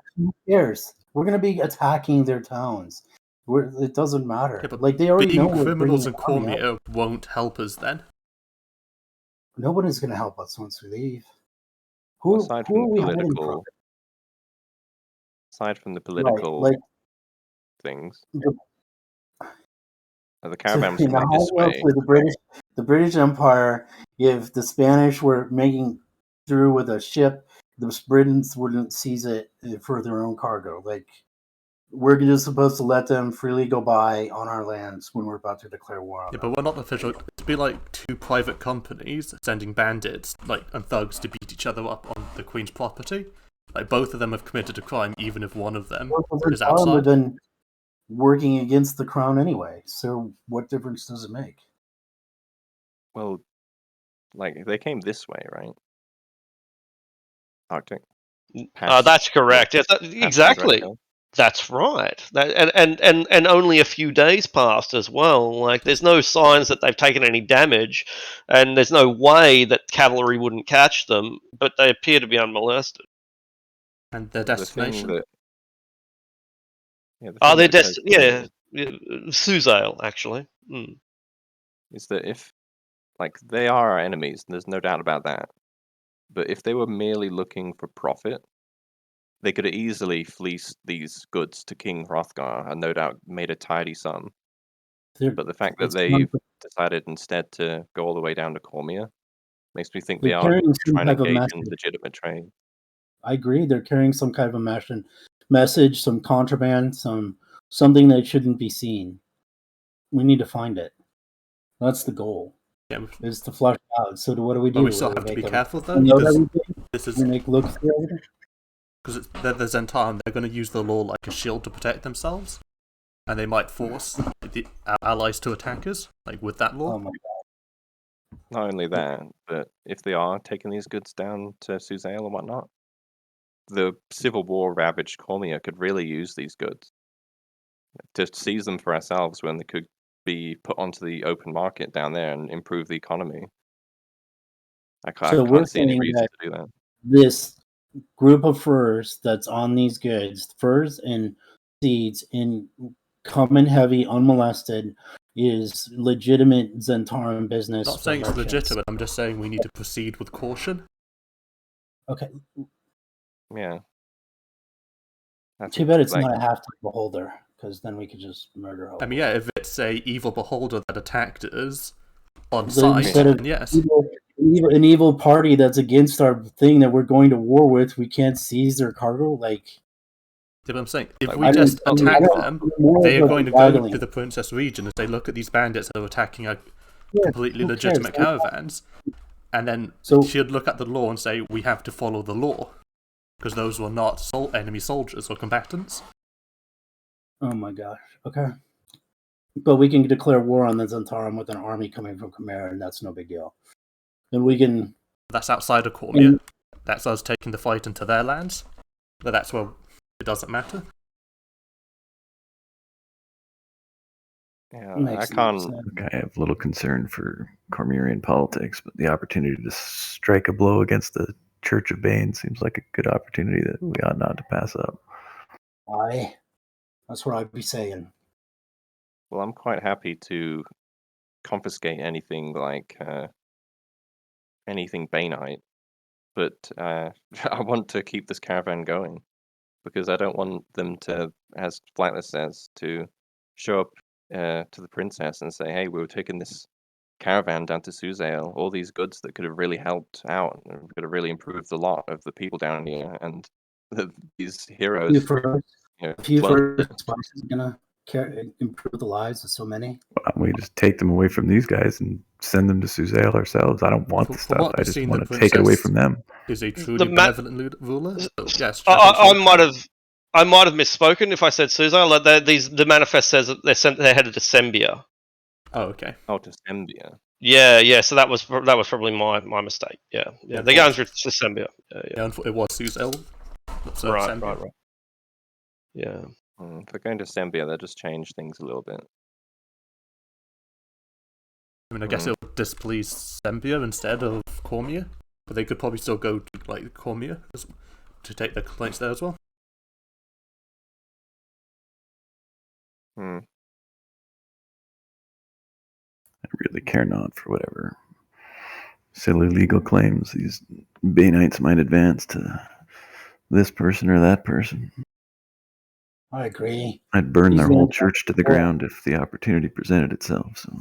cares? We're going to be attacking their towns. It doesn't matter. Yeah, but like, they already know being we're criminals in bringing an army up. Cormia won't help us then. Nobody's going to help us once we leave. Well, Who are we hiding from? aside from the political Right, like, things, the caravan was coming this way. For the British Empire, if the Spanish were making through with a ship, the Britons wouldn't seize it for their own cargo. Like, we're just supposed to let them freely go by on our lands when we're about to declare war on Yeah, them. but we're not official. It'd be like two private companies sending bandits and thugs to beat each other up on the Queen's property. Like, both of them have committed a crime, even if one of them is outside. Then working against the crown anyway. So what difference does it make? Well, like, they came this way, right? Arctic. That's correct. Yes, exactly. That's right. And only a few days passed as well. Like, there's no signs that they've taken any damage, and there's no way that cavalry wouldn't catch them. But they appear to be unmolested. And their destination? Their destination? Yeah, Suzale, actually. Is that if, like, they are our enemies, and there's no doubt about that. But if they were merely looking for profit, they could have easily fleeced these goods to King Hrothgar and no doubt made a tidy sum. But the fact that they decided instead to go all the way down to Cormia makes me think they are trying to engage in legitimate trade. I agree. They're carrying some kind of a message, some contraband, something that shouldn't be seen. We need to find it. That's the goal. Yeah. Is to flush it out. So what do we do? But we still have to be careful, though. This is look through everything. Because they're the Zentarum, they're going to use the law like a shield to protect themselves, and they might force our allies to attack us, like with that law. Oh my god! Not only that, but if they are taking these goods down to Suzale and whatnot, the civil war ravaged Cormia could really use these goods to seize them for ourselves when they could be put onto the open market down there and improve the economy. I can't see any reason to do that. This group of furs that's on these goods, furs and seeds, in common heavy, unmolested, is legitimate Zentaran business. Not for saying it's merchants. legitimate, I'm just saying we need to proceed with caution. Okay. Yeah. Too bad it's not a half-time beholder, because then we could just murder. I mean, yeah, if it's a evil beholder that attacked us on So sight, instead of then yes. an evil party that's against our thing that we're going to war with, we can't seize their cargo. Like, See what I'm saying? If Like, we I just don't- I mean, attack I don't- them, more they are of going to a go waggling. to the Princess region and say, look at these bandits that are attacking our Yeah, completely who legitimate cares? caravans. And then So- she'd look at the law and say, we have to follow the law. Because those were not enemy soldiers or combatants. Oh my gosh. Okay. But we can declare war on the Zentarum with an army coming from Chimera, and that's no big deal. And we can. That's outside of Cormia. That's us taking the fight into their lands. But that's where it doesn't matter. Yeah, I Makes can't. sense. Look, I have little concern for Cormyrian politics, but the opportunity to strike a blow against the Church of Bane seems like a good opportunity that we ought not to pass up. Aye. That's what I'd be saying. Well, I'm quite happy to confiscate anything like anything Baneite, but I want to keep this caravan going because I don't want them to, as Flightless says, to show up to the princess and say, "Hey, we were taking this caravan down to Suzail, all these goods that could have really helped out and could have really improved the lot of the people down here, and these heroes." A few first spices gonna improve the lives of so many. Why don't we just take them away from these guys and send them to Suzail ourselves? I don't want the From stuff. what I we've just seen, want the to take it away princess from them. is a truly benevolent ruler. So, yes, I might have misspoken if I said Suzail. Like the manifest says that they're headed to Sembia. Oh, okay. Oh, to Sembia. Yeah. So that was probably my mistake. Yeah. They're going through to Sembia. Yeah, it was Suzail. So Right. Yeah. If they're going to Sembia, they'll just change things a little bit. I mean, I guess it'll displease Sembia instead of Cormia, but they could probably still go to Cormia to take their complaints there as well. I really care not for whatever silly legal claims these Baneites might advance to this person or that person. I agree. I'd burn their whole church to the ground if the opportunity presented itself, so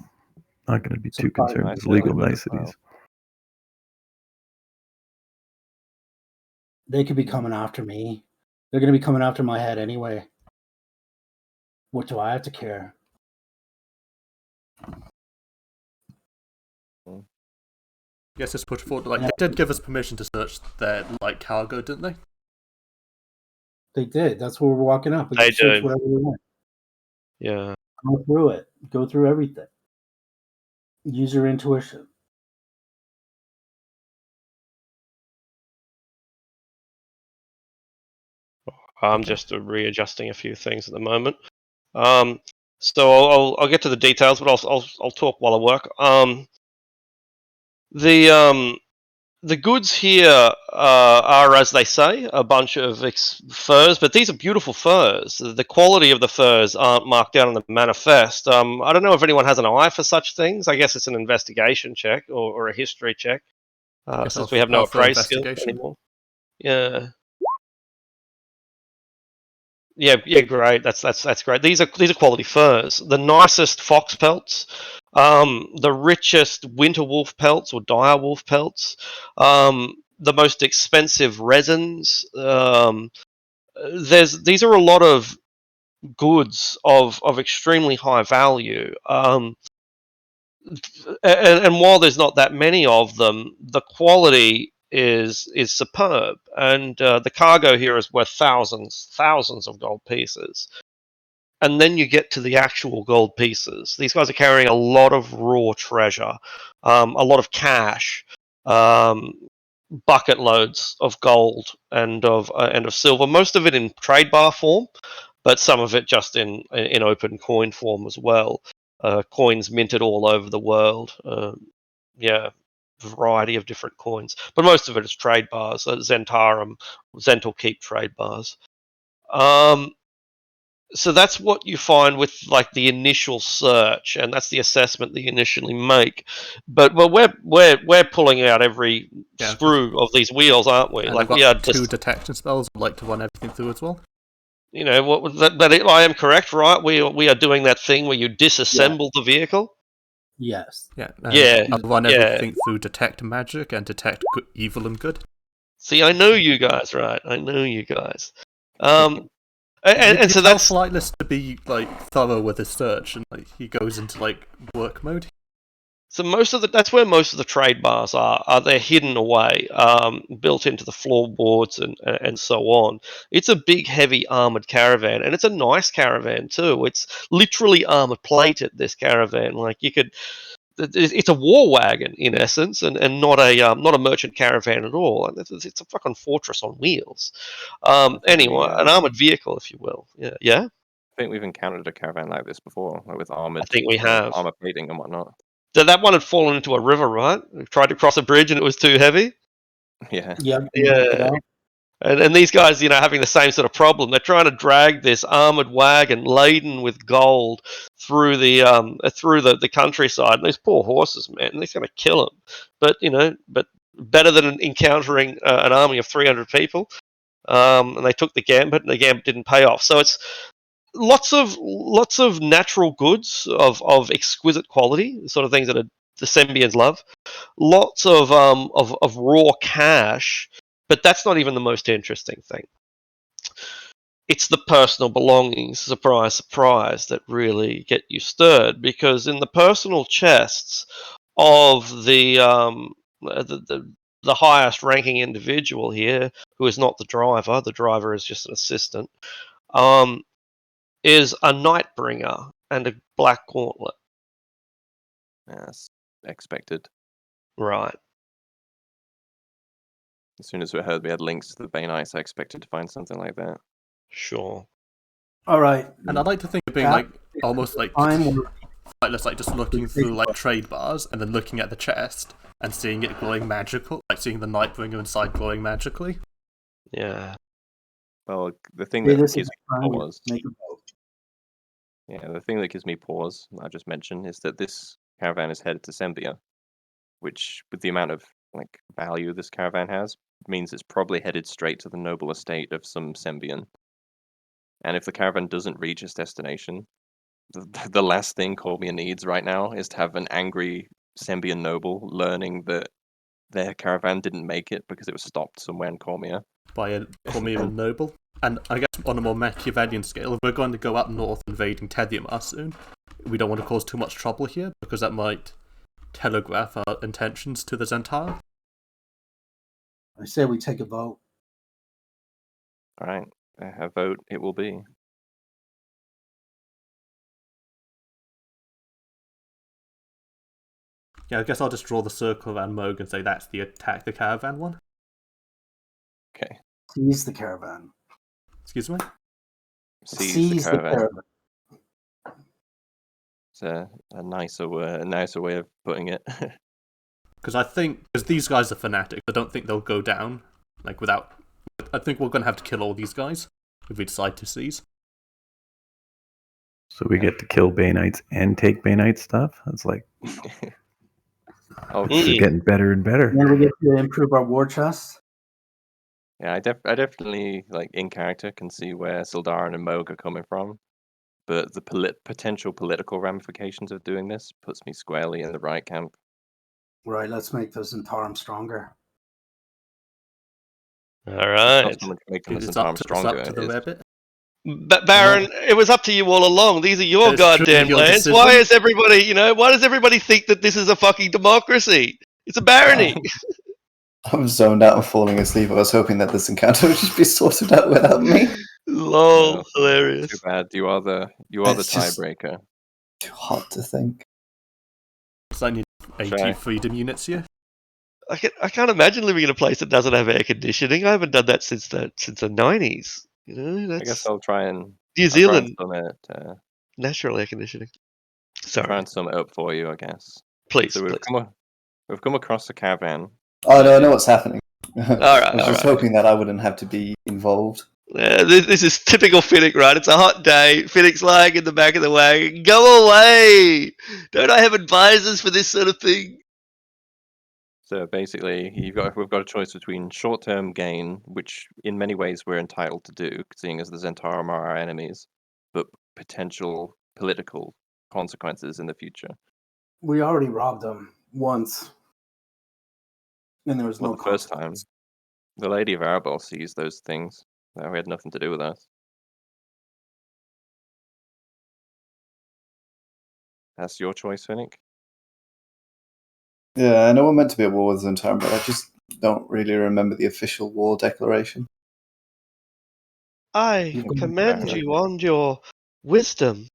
not going to be too concerned with legal niceties. They could be coming after me. They're going to be coming after my head anyway. What do I have to care? Yes, it's put forward. They did give us permission to search their cargo, didn't they? They did. That's where we're walking up. We They can search did. whatever we want. Yeah. Go through it. Go through everything. Use your intuition. I'm just readjusting a few things at the moment. So I'll get to the details, but I'll talk while I work. The goods here are, as they say, a bunch of furs, but these are beautiful furs. The quality of the furs aren't marked down in the manifest. I don't know if anyone has an eye for such things. I guess it's an investigation check or a history check, since we have no appraise skill anymore. Yeah. Yeah, great. That's great. These are quality furs. The nicest fox pelts, the richest winter wolf pelts or dire wolf pelts, the most expensive resins. These are a lot of goods of extremely high value. And while there's not that many of them, the quality is superb, and the cargo here is worth thousands of gold pieces. And then you get to the actual gold pieces. These guys are carrying a lot of raw treasure, a lot of cash, bucket loads of gold and of silver. Most of it in trade bar form, but some of it just in open coin form as well. Coins minted all over the world. Yeah. variety of different coins, but most of it is trade bars, Zentarum, Zental Keep trade bars. So that's what you find with like the initial search, and that's the assessment that you initially make. But we're pulling out every screw of these wheels, aren't we? And Like I've we are got 2 just, detection spells. I'd like to run everything through as well. you know, I am correct, right? We are doing that thing where you disassemble the vehicle. Yes. Yeah, Yeah, I'll run yeah. everything through detect magic and detect evil and good. See, I know you guys, right? I know you guys. You And so tell that's Flightless to be like thorough with his search, and like he goes into like work mode. so that's where most of the trade bars are they're hidden away, built into the floorboards and so on. It's a big, heavy armored caravan, and it's a nice caravan too. It's literally armor plated. This caravan, like it's a war wagon in essence, and not a merchant caravan at all. And it's a fucking fortress on wheels. Anyway, an armored vehicle, if you will. Yeah. I think we've encountered a caravan like this before, like with armored, I think we have. armor plating and whatnot. That one had fallen into a river, right? We tried to cross a bridge and it was too heavy. Yeah. Yep. Yeah. And these guys, having the same sort of problem. They're trying to drag this armored wagon laden with gold through the countryside. And these poor horses, man, they're going to kill them. But better than encountering an army of 300 people. And they took the gambit, and the gambit didn't pay off. So it's lots of natural goods of exquisite quality, the sort of things that the Sembians love. Lots of raw cash. But that's not even the most interesting thing. It's the personal belongings, surprise, surprise, that really get you stirred. Because in the personal chests of the highest ranking individual here, who is not the driver is just an assistant, is a Nightbringer and a Black Gauntlet. That's expected. Right. As soon as we heard we had links to the Baneites, I expected to find something like that. Sure. All right. And I'd like to think of being like almost like Flightless, like just looking through like trade bars and then looking at the chest and seeing it glowing magical, like seeing the Nightbringer inside glowing magically. Yeah. Well, the thing that gives me pause. Make a vote. Yeah, the thing that gives me pause, I just mentioned, is that this caravan is headed to Sembia, which, with the amount of like value this caravan has, means it's probably headed straight to the noble estate of some Sembian. And if the caravan doesn't reach its destination, the last thing Cormia needs right now is to have an angry Sembian noble learning that their caravan didn't make it because it was stopped somewhere in Cormia. By a Cormian noble. And I guess on a more Machiavellian scale, if we're going to go up north invading Tediamar soon, we don't want to cause too much trouble here, because that might telegraph our intentions to the Zentile. I say we take a vote. All right, a vote it will be. Yeah, I guess I'll just draw the circle around Moog and say that's the attack the caravan one. Okay. Seize the caravan. Excuse me? Seize the caravan. It's a nicer way of putting it. Because these guys are fanatics, I don't think they'll go down like without. I think we're going to have to kill all these guys if we decide to seize. So we get to kill Baneites and take Banite stuff? That's like... Oh, this is getting better and better. And then we get to improve our war chest. Yeah, I definitely, like, in character, can see where Sildarin and Moog are coming from. But the potential political ramifications of doing this puts me squarely in the right camp. Right, let's make those Zentarum stronger. All right. It's up to the rabbit. Baron, it was up to you all along. These are your goddamn lands. Decision. Why is everybody, why does everybody think that this is a fucking democracy? It's a barony. I'm zoned out and falling asleep. I was hoping that this encounter would just be sorted out without me. Lol, No, hilarious. Too bad. You are the tiebreaker. Too hard to think. So I need 80 freedom units here. I can't imagine living in a place that doesn't have air conditioning. I haven't done that since the 90s. I guess I'll try and New Zealand it, natural air conditioning. Sorry, try and sum it up for you. I guess. Please, So we've please. We've come across a caravan. Oh no, I know what's happening. Alright, I was just alright. hoping that I wouldn't have to be involved. This is typical Finnick, right? It's a hot day. Finnick's lying in the back of the wagon. Go away! Don't I have advisors for this sort of thing? So basically, we've got a choice between short-term gain, which in many ways we're entitled to do, seeing as the Zentarum are our enemies, but potential political consequences in the future. We already robbed them once, and there was Well, no the first time, consequence. the Lady of Arabel sees those things. That had nothing to do with us. That's your choice, Finnick. Yeah, I know we're meant to be at war with Zentarum, but I just don't really remember the official war declaration. I You've got commend you on your wisdom.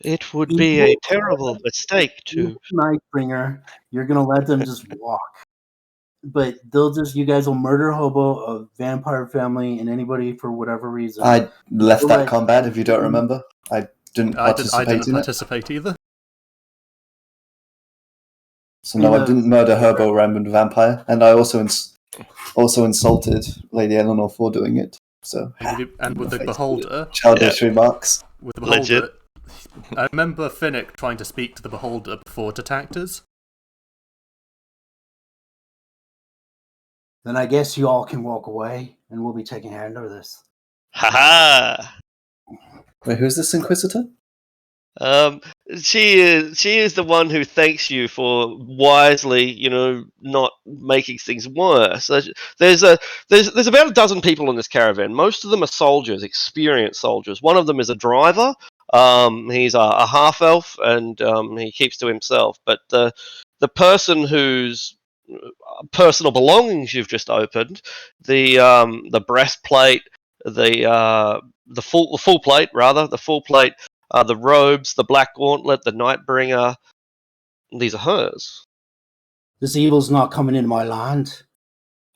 It would be evil, a terrible mistake to. Nightbringer. You're gonna let them just walk, but you guys will murder hobo, a vampire family, and anybody for whatever reason. I left that Right. combat, if you don't remember. I didn't I participate didn't in it. participate either. So no, I In a- didn't murder Herbo Raymond Vampire, and I also insulted Lady Eleanor for doing it. So And with the face beholder, childish remarks. with the Legit. beholder, I remember Finnick trying to speak to the beholder before it attacked us. Then I guess you all can walk away, and we'll be taking hand over this. Haha! Wait, who's this Inquisitor? Um, she is the one who thanks you for wisely, not making things worse. There's about a dozen people in this caravan. Most of them are soldiers, experienced soldiers. One of them is a driver. He's a half elf, and he keeps to himself. But the person whose personal belongings you've just opened, the breastplate, the full plate rather, the full plate. The robes, the black gauntlet, the Nightbringer, these are hers. This evil's not coming into my land.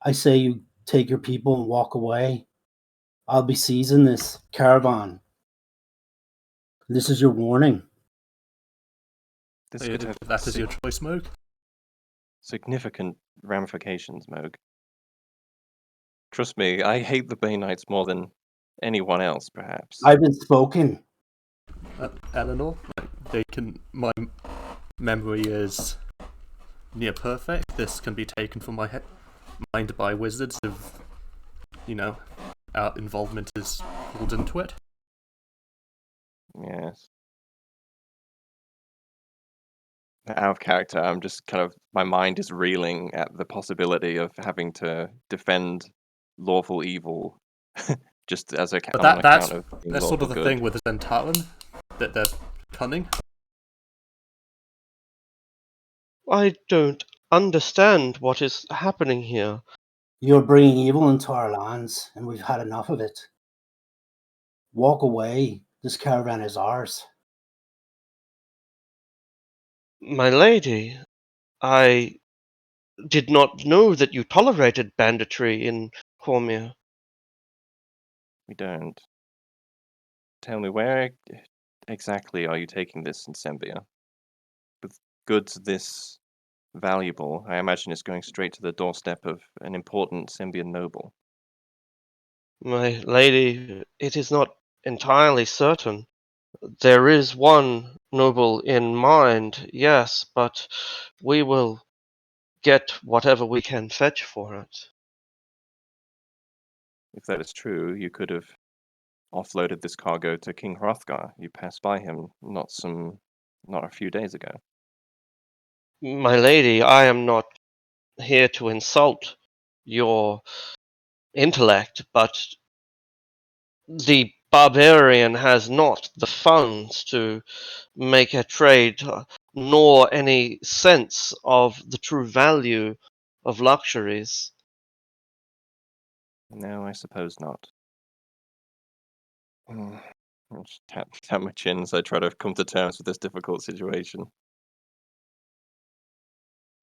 I say you take your people and walk away. I'll be seizing this caravan. This is your warning. This could have That is your choice, Moog. significant ramifications, Moog. Trust me, I hate the Bay Knights more than anyone else, perhaps. I've been spoken. Eleanor, my memory is near perfect. This can be taken from my mind by wizards if, our involvement is pulled into it. Yes. Out of character, I'm just my mind is reeling at the possibility of having to defend lawful evil just as on account That's of being sort lawful of the good. thing with the Zentarum, that they're cunning. I don't understand what is happening here. You're bringing evil into our lands, and we've had enough of it. Walk away. This caravan is ours. My lady, I did not know that you tolerated banditry in Cormier. We don't. Tell me, where exactly are you taking this in Sembia? With goods this valuable, I imagine it's going straight to the doorstep of an important Sembian noble. My lady, it is not entirely certain. There is one noble in mind, yes, but we will get whatever we can fetch for it. If that is true, you could have offloaded this cargo to King Hrothgar. You passed by him not a few days ago. My lady, I am not here to insult your intellect, but the barbarian has not the funds to make a trade, nor any sense of the true value of luxuries. No, I suppose not. I'll just tap my chin as I try to come to terms with this difficult situation.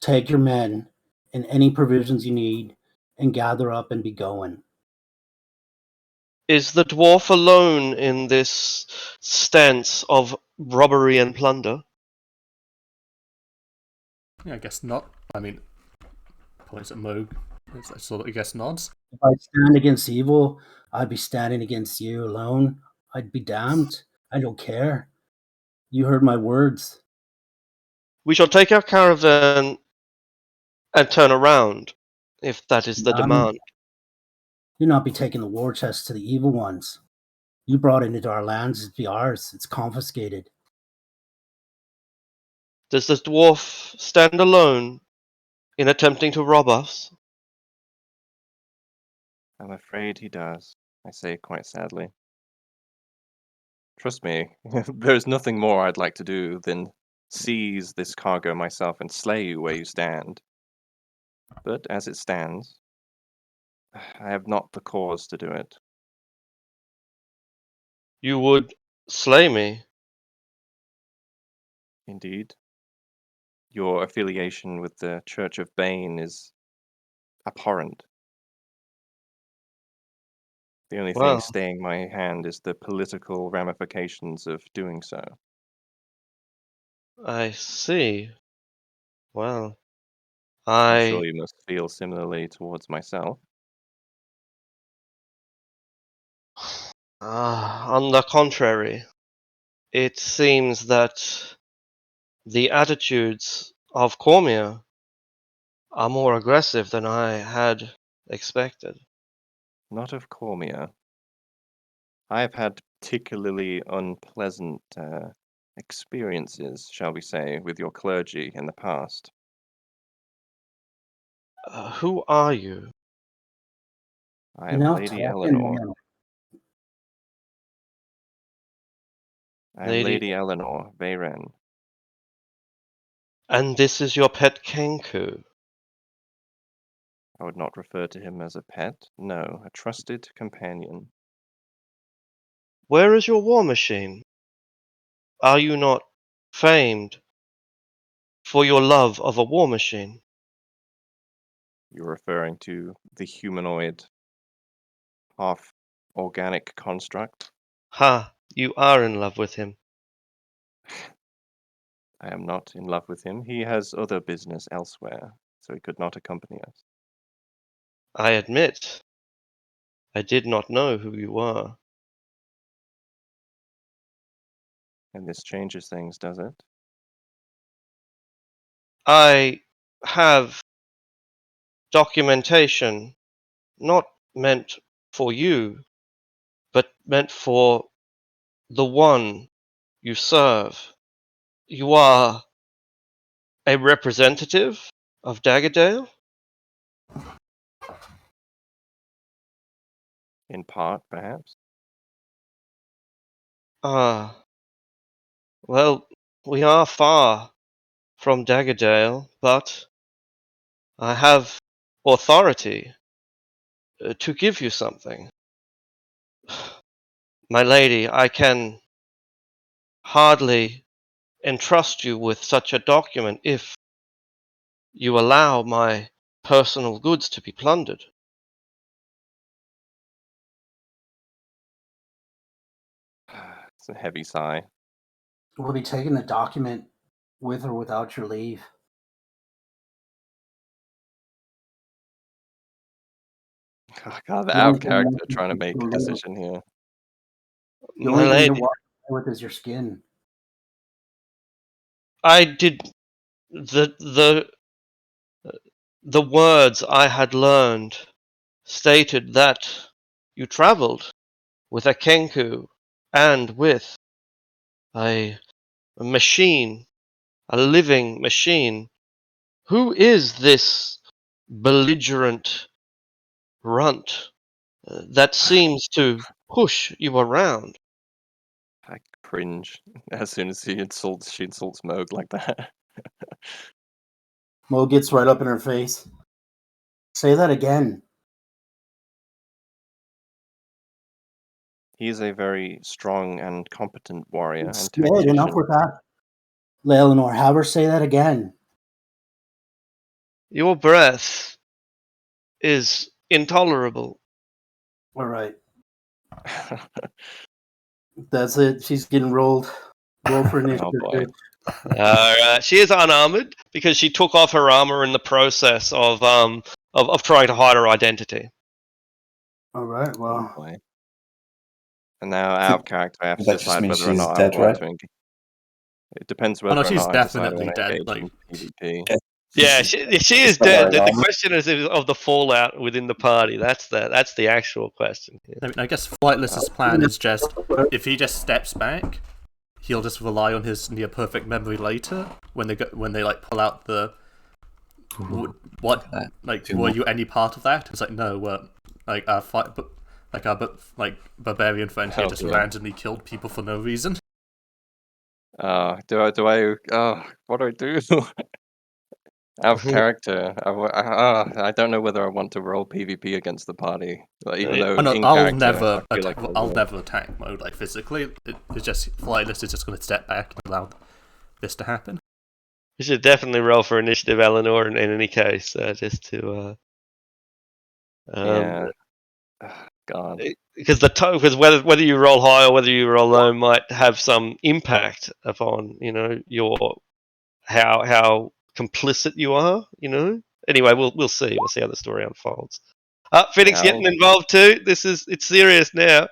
Take your men and any provisions you need and gather up and be going. Is the dwarf alone in this stance of robbery and plunder? Yeah, I guess not. I mean, points at Moog. I sort of, I guess, nods. If I stand against evil, I'd be standing against you alone. I'd be damned. I don't care. You heard my words. We shall take our caravan and turn around, if that is the demand. You'll not be taking the war chest to the evil ones. You brought it into our lands. It'd be ours. It's confiscated. Does the dwarf stand alone in attempting to rob us? I'm afraid he does. I say quite sadly. Trust me, there's nothing more I'd like to do than seize this cargo myself and slay you where you stand. But as it stands, I have not the cause to do it. You would slay me? Indeed. Your affiliation with the Church of Bane is abhorrent. The only thing Well, staying my hand is the political ramifications of doing so. I see. Well, I'm sure you must feel similarly towards myself. On the contrary, it seems that the attitudes of Cormier are more aggressive than I had expected. Not of Cormier. I have had particularly unpleasant experiences, shall we say, with your clergy in the past. Who are you? I am Enough Lady talking, Eleanor. man. I am Lady? Lady Eleanor Veyren. And this is your pet Kenku? I would not refer to him as a pet. No, a trusted companion. Where is your war machine? Are you not famed for your love of a war machine? You're referring to the humanoid, half organic construct? Ha, you are in love with him. I am not in love with him. He has other business elsewhere, so he could not accompany us. I admit, I did not know who you were. And this changes things, does it? I have documentation not meant for you, but meant for the one you serve. You are a representative of Daggerdale? In part, perhaps. Ah, well, we are far from Daggerdale, but I have authority to give you something. My lady, I can hardly entrust you with such a document if you allow my personal goods to be plundered. It's a heavy sigh. We'll be taking the document with or without your leave. God, The out only of thing character left trying to is make a your leave. decision here. The My only thing you're lady, walking with is your skin. I did the the words I had learned stated that you traveled with a Kenku and with a machine, a living machine. Who is this belligerent runt that seems to push you around? I cringe as soon as she insults Moog like that. Mo gets right up in her face. Say that again. He is a very strong and competent warrior and Yeah, enough tactician. with that. Eleanor, have her say that again. Your breath is intolerable. All right. That's it. She's getting rolled. Roll for Oh boy. initiative. She is unarmored because she took off her armor in the process of trying to hide her identity. All right. Oh Well, boy. And now, out of character, I have to That just decide means whether or she's not dead, I want right? to engage. It depends Oh whether no, or she's not I decide I definitely want to dead. engage Like, in PvP. Yeah, she is not dead. wearing The armor. question is of the fallout within the party. That's the actual question. I mean, I guess Flightless's plan is just if he just steps back, he'll just rely on his near perfect memory later when they like pull out the what like Two were more. you any part of that? It's like no, like our fight, but like our barbarian friend here Oh, just dear. randomly killed people for no reason. What do I do? Out of character, I don't know whether I want to roll PvP against the party. Like, even though Oh no, in I'll character, I never feel like I'll never attack mode like physically. It's just Flightless is just going to step back and allow this to happen. You should definitely roll for initiative, Eleanor. In any case, just to Yeah. God. because because whether you roll high or whether you roll low might have some impact upon your how complicit you are. Anyway, we'll see. We'll see how the story unfolds. Phoenix Yeah, getting involved too. It's serious now.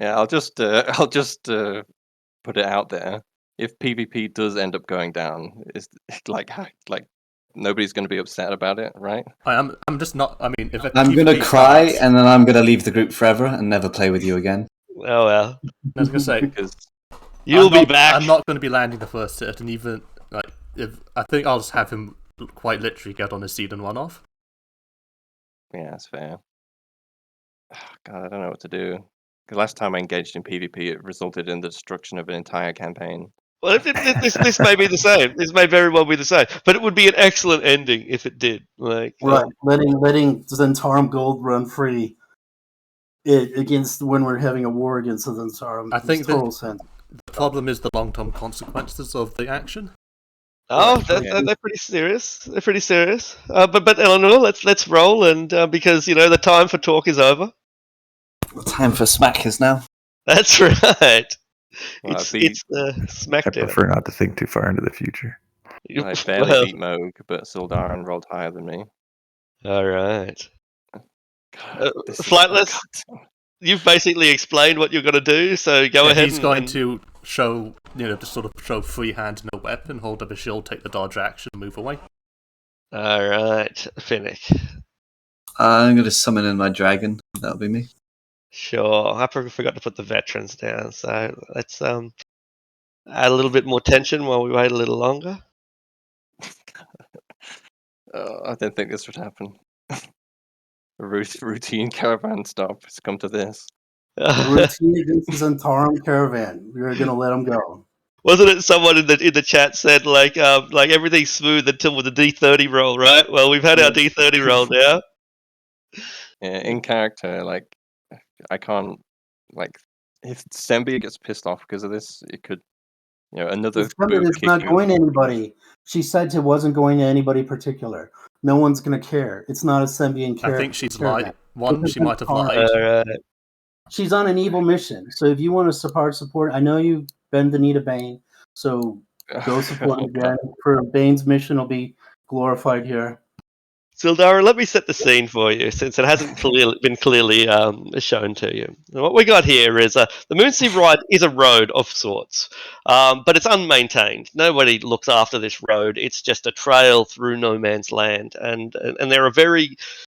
I'll just put it out there. If PvP does end up going down, it's like nobody's going to be upset about it, right? I'm just not. I mean, if a I'm gonna PvP cry starts, and then I'm gonna leave the group forever and never play with you again. Oh well, I was gonna say Because you'll be back. I'm not going to be landing the first hit, and even like if I think I'll just have him quite literally get on his seat and run off. yeah, that's fair. God, I don't know what to do. The last time I engaged in PvP, it resulted in the destruction of an entire campaign. Well, this may be the same. This may very well be the same, but it would be an excellent ending if it did. Like, right. Letting Zentarum Gold run free against when we're having a war against the Zentarum I think makes total sense. The problem is the long-term consequences of the action. oh, Yeah. they're pretty serious. They're pretty serious. But Eleanor, let's roll, and because the time for talk is over. The time for smackers now. That's right. Well, It's I SmackDown. prefer not to think too far into the future. I barely beat Moog, but Sildarin rolled higher than me. All right. God, this is Flightless, you've basically explained what you're going to do, so go ahead. He's going to show, just sort of show free hand, no weapon, hold up a shield, take the dodge action, move away. All right, Finnick. I'm gonna summon in my dragon. That'll be me. Sure. I forgot to put the veterans down, so let's add a little bit more tension while we wait a little longer. I didn't think this would happen. A routine caravan stop. It's come to this. Routine against the Zentarum caravan. We're gonna let them go. Wasn't it someone in the chat said like everything's smooth until with the D30 roll, right? Well, we've had our D30 roll now. Yeah, in character, like I can't if Sembia gets pissed off because of this, it could another boob It's kick not you. going to anybody. She said it wasn't going to anybody particular. No one's gonna care. It's not a Symbian caravan. I think she's lied. One, she might have lied. All right. She's on an evil mission. So if you want to support, I know you bend the knee to Bane. So go support him again. For Bane's mission will be glorified here. Sildara, let me set the scene for you, since it hasn't been clearly shown to you. And what we got here is the Moonsea Ride is a road of sorts, but it's unmaintained. Nobody looks after this road. It's just a trail through no man's land, and there are very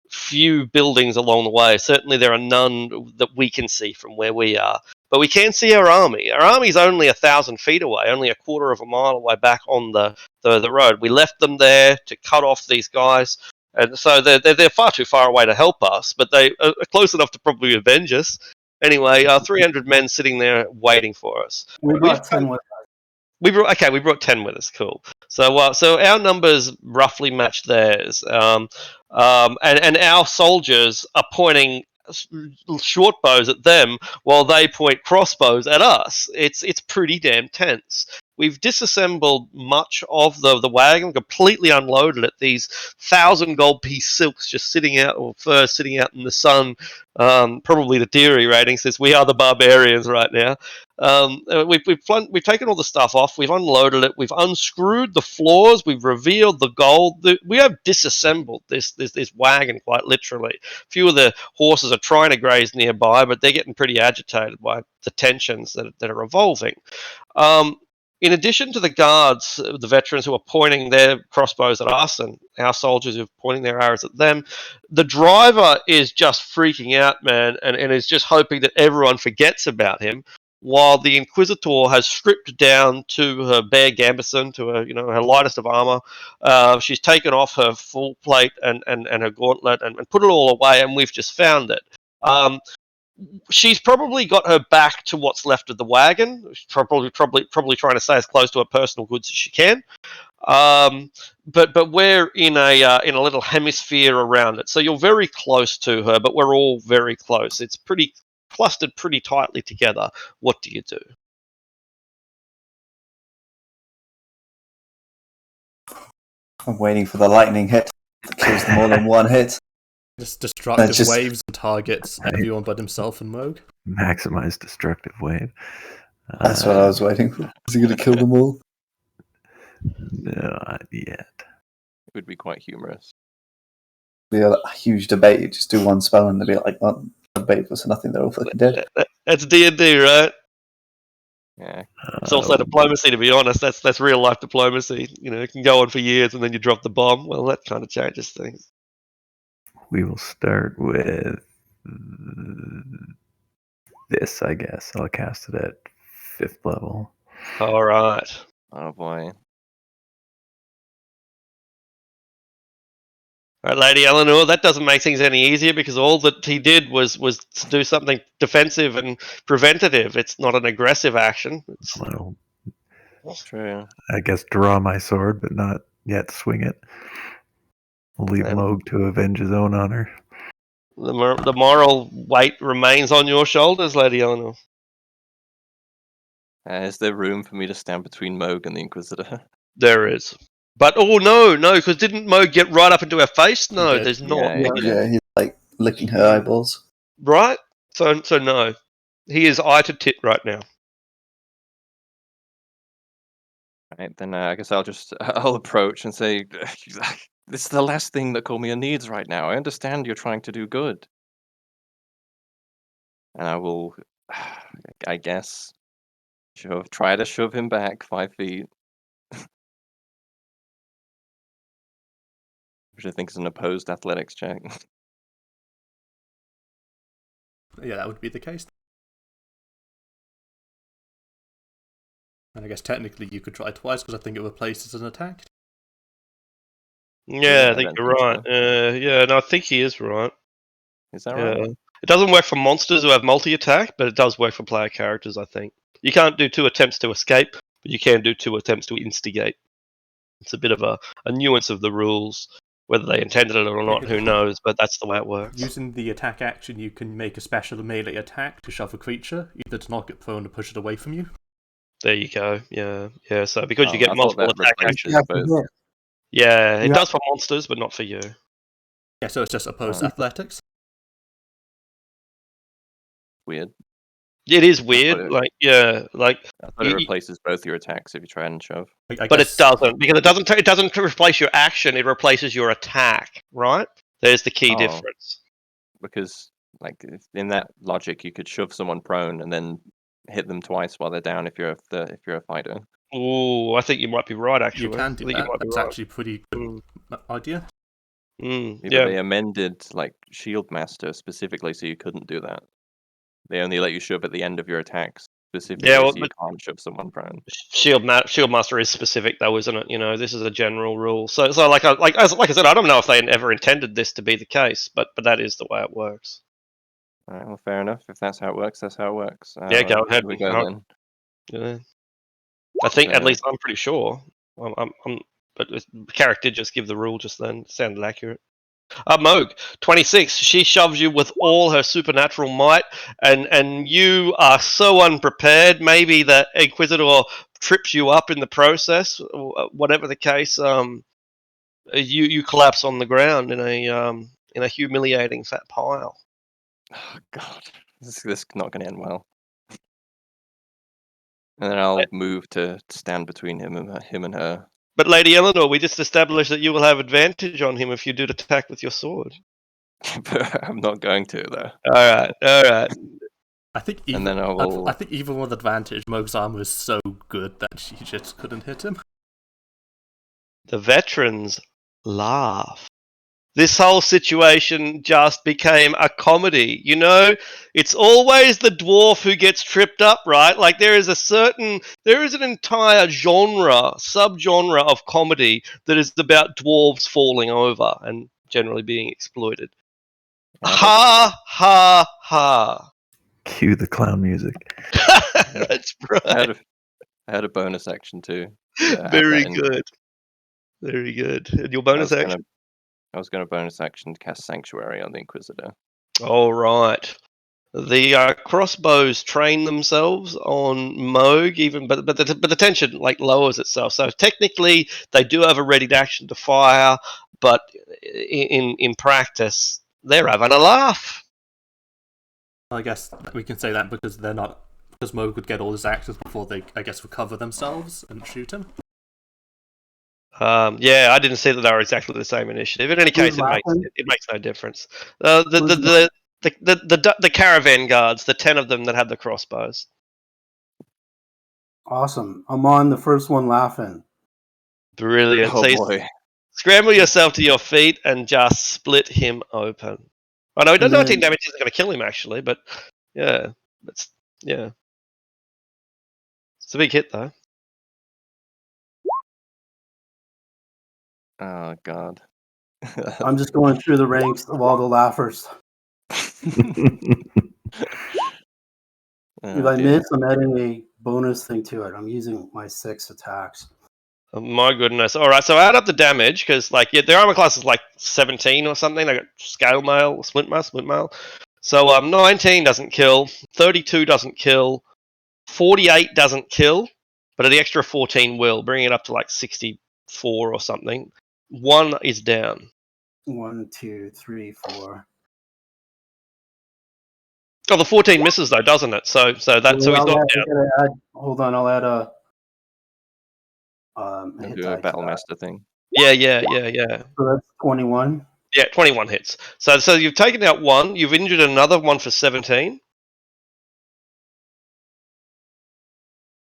few buildings along the way. Certainly, there are none that we can see from where we are. But we can see our army. Our army is only 1,000 feet away, only a quarter of a mile away back on the road. We left them there to cut off these guys. And so they're far too far away to help us, but they are close enough to probably avenge us. Anyway, 300 men sitting there waiting for us. We brought 10 with us. We brought 10 with us. Cool. So so our numbers roughly match theirs, and our soldiers are pointing short bows at them while they point crossbows at us. It's pretty damn tense. we've disassembled much of the wagon, completely unloaded it. These 1,000 gold piece silks just sitting out, or furs sitting out in the sun. Probably the Deary rating says we are the barbarians right now. We've taken all the stuff off. We've unloaded it. We've unscrewed the floors. We've revealed the gold. We have disassembled this wagon quite literally. A few of the horses are trying to graze nearby, but they're getting pretty agitated by the tensions that are evolving. In addition to the guards, the veterans who are pointing their crossbows at us and our soldiers who are pointing their arrows at them, the driver is just freaking out, man, and is just hoping that everyone forgets about him, while the Inquisitor has stripped down to her bare gambeson, to her lightest of armor. She's taken off her full plate and her gauntlet and put it all away, and we've just found it. She's probably got her back to what's left of the wagon. She's probably trying to stay as close to her personal goods as she can. But we're in a little hemisphere around it, so you're very close to her. But we're all very close. It's pretty clustered pretty tightly together. What do you do? I'm waiting for the lightning hit that kills them all in one hit. Just destructive just- waves and targets everyone but himself and Moog. Maximize destructive wave. That's what I was waiting for. Is he going to kill them all? No, not yet. It would be quite humorous. Be a huge debate. You just do one spell and they'll be like, "Oh, debate was nothing. They're all fucking dead." That's D&D, right? Yeah. It's also diplomacy, to be honest. That's real life diplomacy. It can go on for years and then you drop the bomb. Well, that kind of changes things. We will start with this, I guess. I'll cast it at 5th level. All right. Oh boy. All right, Lady Eleanor, that doesn't make things any easier because all that he did was to do something defensive and preventative. It's not an aggressive action. Well, True. I guess draw my sword, but not yet swing it. I'll leave Moog to avenge his own honor. The moral weight remains on your shoulders, Lady Eleanor. Is there room for me to stand between Moog and the Inquisitor? There is. But, no, because didn't Moog get right up into her face? No, there's not. Yeah. He's like licking her eyeballs. Right? So no. He is eye to tit right now. Right, then I guess I'll approach and say, this is the last thing that Cormier needs right now. I understand you're trying to do good. And I will, I guess, try to shove him back 5 feet. Which I think is an opposed athletics check. Yeah, that would be the case. And I guess technically you could try twice because I think it replaces an attack. Yeah, I think you're right. I think he is right. Is that right? It doesn't work for monsters who have multi-attack, but it does work for player characters, I think. You can't do 2 attempts to escape, but you can do 2 attempts to instigate. It's a bit of a nuance of the rules. Whether they intended it or not, who knows, but that's the way it works. Using the attack action, you can make a special melee attack to shove a creature, either to knock it prone or push it away from you. There you go. Yeah. So because you get multiple attack actions, it does for monsters, but not for you. Yeah, so it's just opposed athletics. Weird. It is weird. I thought it replaces both your attacks if you try and shove. But it doesn't, because it doesn't replace your action. It replaces your attack. Right? There's the key difference. Because, in that logic, you could shove someone prone and then hit them twice while they're down if you're a fighter. Ooh, I think you might be right. Actually, You can do that. That's actually a pretty good idea. But they amended Shield Master specifically so you couldn't do that. They only let you shove at the end of your attacks specifically, so you can't shove someone prone. Shield Master is specific though, isn't it? This is a general rule. So like I said, I don't know if they ever intended this to be the case, but that is the way it works. All right, well, fair enough. If that's how it works, that's how it works. Go ahead. We go then. Yeah. I think at least I'm pretty sure. But the character just give the rule just then. It sounded accurate. Moog, 26. She shoves you with all her supernatural might, and you are so unprepared. Maybe the Inquisitor trips you up in the process. Whatever the case, you collapse on the ground in a humiliating fat pile. Oh God, this is not going to end well. And then I'll move to stand between him and her. But Lady Eleanor, we just established that you will have advantage on him if you do attack with your sword. But I'm not going to though. All right. I think even, And then I will. I think even with advantage, Moog's armor is so good that she just couldn't hit him. The veterans laugh. This whole situation just became a comedy. You know, it's always the dwarf who gets tripped up, right? Like there is an entire subgenre of comedy that is about dwarves falling over and generally being exploited. Ha ha ha. Cue the clown music. That's right. I had a bonus action too. Very good. Very good. And your bonus action? I was going to bonus action to cast Sanctuary on the Inquisitor. All right. The crossbows train themselves on Moog, but the tension like lowers itself. So technically, they do have a ready action to fire, but in practice, they're having a laugh. I guess we can say that because Moog would get all his actions before they, I guess, recover themselves and shoot him. Yeah, I didn't see that they were exactly the same initiative. In any case, it makes no difference. The caravan guards, the 10 of them that had the crossbows. Awesome. I'm on the first one laughing. Brilliant. Oh So boy. Scramble yourself to your feet and just split him open. Oh no, 19 damage isn't going to kill him actually, but yeah, it's a big hit though. Oh God. I'm just going through the ranks of all the laughers. If I miss, I'm adding a bonus thing to it. I'm using my 6 attacks. Oh, my goodness. All right, so add up the damage because their armor class is like 17 or something. They got scale mail, splint mail. So 19 doesn't kill, 32 doesn't kill, 48 doesn't kill, but the extra 14 will, bring it up to like 64 or something. 1 is down. 1, 2, 3, 4. Oh, the 14 misses though, doesn't it? So he's not down. Hold on, I'll add a hit do a die battle to that. master thing. Yeah. So that's 21. Yeah, 21 hits. So you've taken out 1. You've injured another one for 17.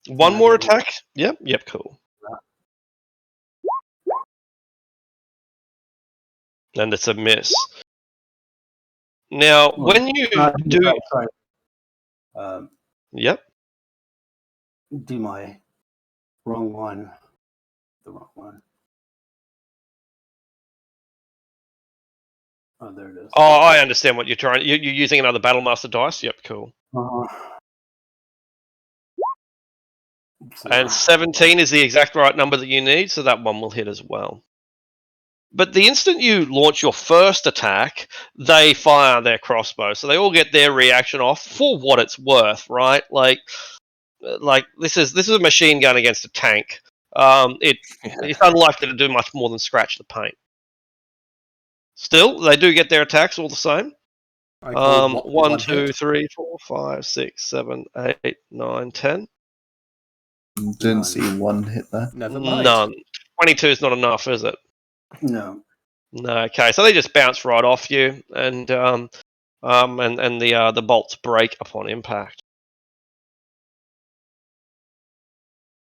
One more attack. Yep, cool. And it's a miss. Now, when you do... Yep. Do my wrong one. The wrong one. Oh, there it is. Oh, I understand what you're trying... You're using another Battlemaster dice? Yep, cool. And 17 is the exact right number that you need, so that one will hit as well. But the instant you launch your first attack, they fire their crossbow. So they all get their reaction off for what it's worth, right? Like this is a machine gun against a tank. It's unlikely to do much more than scratch the paint. Still, they do get their attacks all the same. 1, 2, 3, 4, 5, 6, 7, 8, 9, 10. Didn't see 1 hit there. Never mind. None. 22 is not enough, is it? No. No. Okay, so they just bounce right off you, and the bolts break upon impact.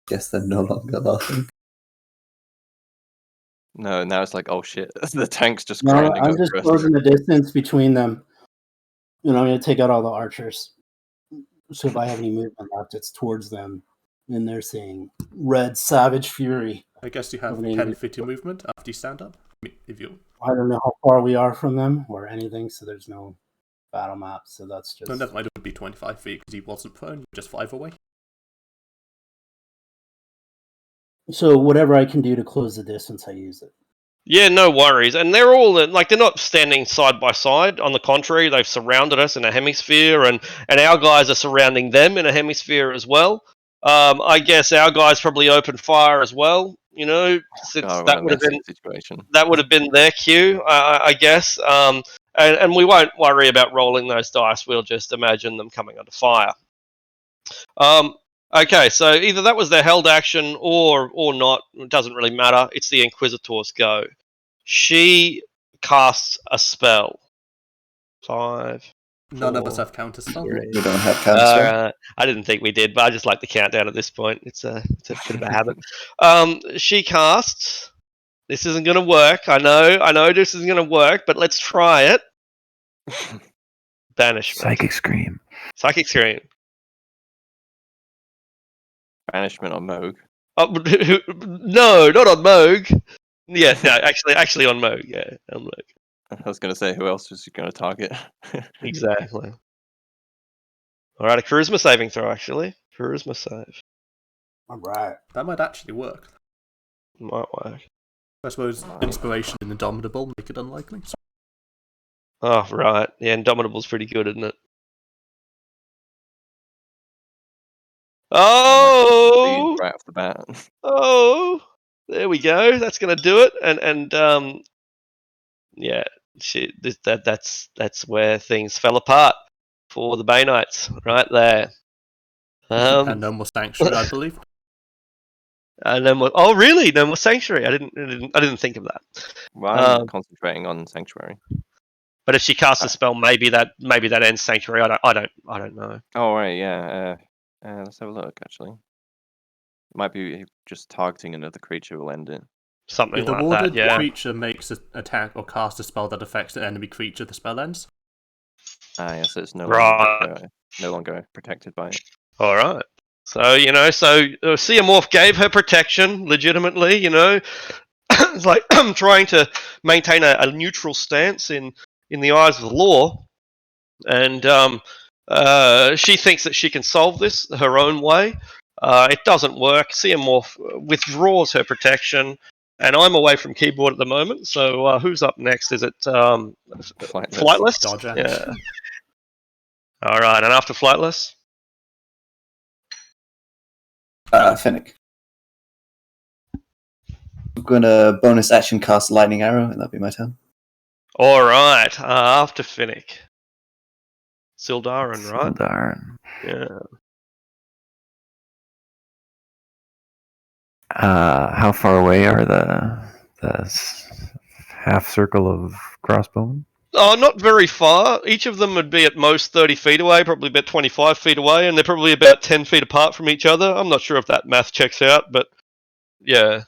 Guess they're no longer laughing. No, now it's like, oh shit, the tank's just No, grinding. I'm just closing the distance between them. I'm going to take out all the archers. So if I have any movement left, it's towards them. And they're seeing red savage fury. I guess you have 10 feet of movement after you stand up. I don't know how far we are from them or anything, so there's no battle map. So that's just... No, never mind. It would be 25 feet because he wasn't prone. Just 5 away. So whatever I can do to close the distance, I use it. Yeah, no worries. And they're all like they're not standing side by side. On the contrary, they've surrounded us in a hemisphere, and our guys are surrounding them in a hemisphere as well. I guess our guys probably opened fire as well. You know, since Oh, that what a would have messy been situation. their cue, I guess. And we won't worry about rolling those dice. We'll just imagine them coming under fire. Okay, so either that was their held action or not. It doesn't really matter. It's the Inquisitor's go. She casts a spell. 5. None of us 4, have counter spell. 3. We don't have counter. I didn't think we did, but I just like the countdown at this point. It's a bit of a habit. She casts. This isn't going to work. I know this isn't going to work, but let's try it. Banishment. Psychic Scream. Psychic Scream. Banishment on Moog. Oh, no, not on Moog. Yeah, no, actually on Moog. Yeah, on Moog. I was going to say, who else was you going to target? Exactly. All right, a charisma saving throw. Actually, charisma save All right. That might actually work. might work. I suppose inspiration and Indomitable make it unlikely. Oh, right. Yeah, Indomitable's pretty good, isn't it? Oh, Right off the bat. oh, there we go. That's gonna do it. And yeah, that's where things fell apart for the Bay Knights, right there. And no more Sanctuary, I believe. And then oh really? No more Sanctuary. I didn't think of that. Well, I'm concentrating on Sanctuary. But if she casts a spell, maybe that ends Sanctuary. I don't know. Oh right, yeah. Let's have a look. Actually, it might be just targeting another creature will end it. Something If the like warded that. Yeah. creature makes an attack or casts a spell that affects an enemy creature, the spell ends. Yeah, so it's no Right. longer protected by it. All right. So Seamorph gave her protection legitimately. It's like trying to maintain a neutral stance in the eyes of the law, and she thinks that she can solve this her own way. It doesn't work. Seamorph withdraws her protection, and I'm away from keyboard at the moment. So who's up next? Is it Flightless? Dodge action. Yeah. All right, and after Flightless. Finnick. I'm gonna bonus action cast Lightning Arrow, and that'll be my turn. All right, after Finnick. Sildarin, right? Sildarin. Yeah. How far away are the half circle of crossbowmen? Oh, not very far. Each of them would be at most 30 feet away, probably about 25 feet away, and they're probably about 10 feet apart from each other. I'm not sure if that math checks out, but yeah.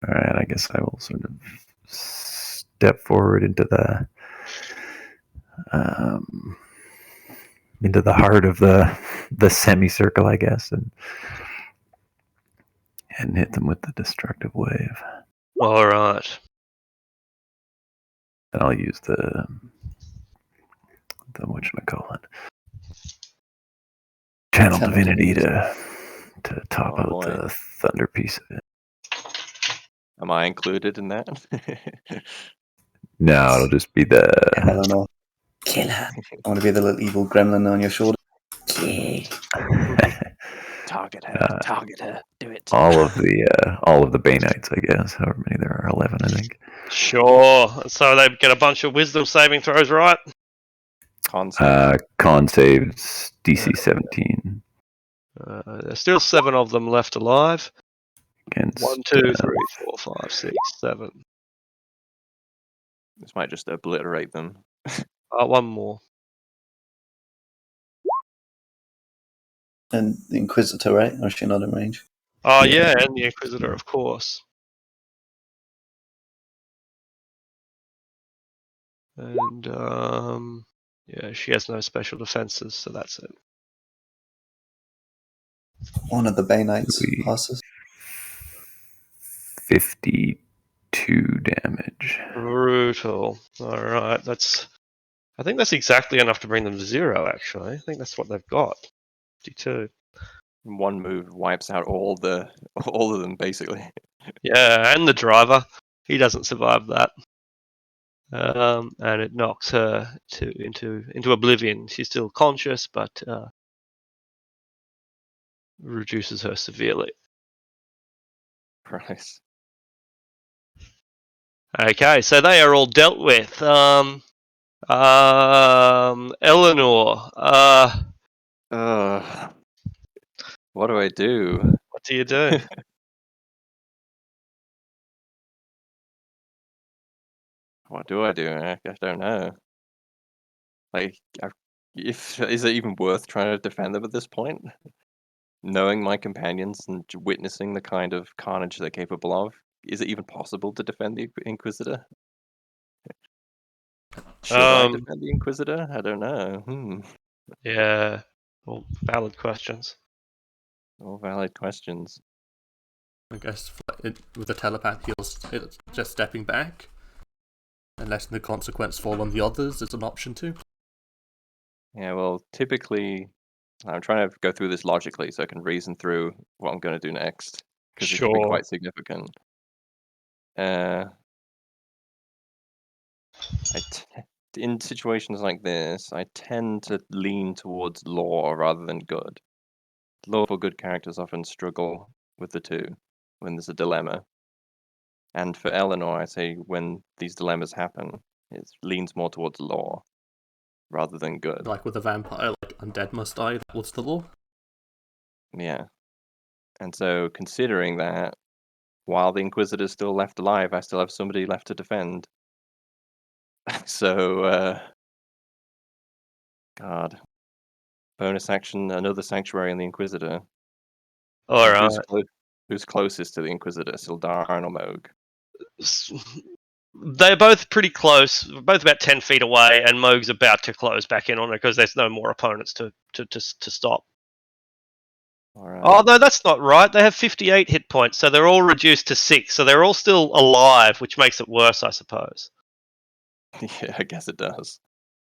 All right, I guess I will sort of step forward into the heart of the semicircle, I guess, and hit them with the destructive wave. All right. And I'll use the whatchamacallit, Channel Divinity to top out the thunder piece of it. Am I included in that? No, it'll just be the. I don't know. Kill her. I want to be the little evil gremlin on your shoulder. Yeah. Target her. Target her. Do it. all of the Bay Knights, I guess. However many there are, 11, I think. Sure. So they get a bunch of wisdom saving throws, right? Con save. Con saves DC 17. There's still 7 of them left alive. Against 1, 2, 3, 4, 5, 6, 7. This might just obliterate them. One more. And the Inquisitor, right? Or is she not in range? Oh yeah, and the Inquisitor, of course. And yeah, she has no special defenses, so that's it. One of the Bay Knights passes. 52 damage. Brutal. All right, I think that's exactly enough to bring them to 0. Actually, I think that's what they've got. 52. One move wipes out all of them basically. Yeah, and the driver. He doesn't survive that. And it knocks her into oblivion. She's still conscious, but reduces her severely. Price. Okay, so they are all dealt with. Eleanor, What do I do? what do you do? What do I do? I don't know. Like, is it even worth trying to defend them at this point? Knowing my companions and witnessing the kind of carnage they're capable of, is it even possible to defend the Inquisitor? Should I defend the Inquisitor? I don't know. Yeah, all valid questions. All valid questions. I guess with the telepath, it's just stepping back and letting the consequence fall on the others is an option too. Yeah, well, typically, I'm trying to go through this logically so I can reason through what I'm going to do next, because it could be Sure. quite significant. In situations like this, I tend to lean towards law rather than good. Lawful good characters often struggle with the two when there's a dilemma. And for Eleanor, I say when these dilemmas happen, it leans more towards law rather than good. Like with a vampire, like undead must die. What's the law? Yeah. And so, considering that, while the Inquisitor's still left alive, I still have somebody left to defend. So, God. Bonus action, another Sanctuary on the Inquisitor. All right. Who's closest to the Inquisitor, Sildar or Moog? They're both pretty close, both about 10 feet away, and Moog's about to close back in on it because there's no more opponents to stop. Right. Oh, no, that's not right. They have 58 hit points, so they're all reduced to 6, so they're all still alive, which makes it worse, I suppose. Yeah, I guess it does.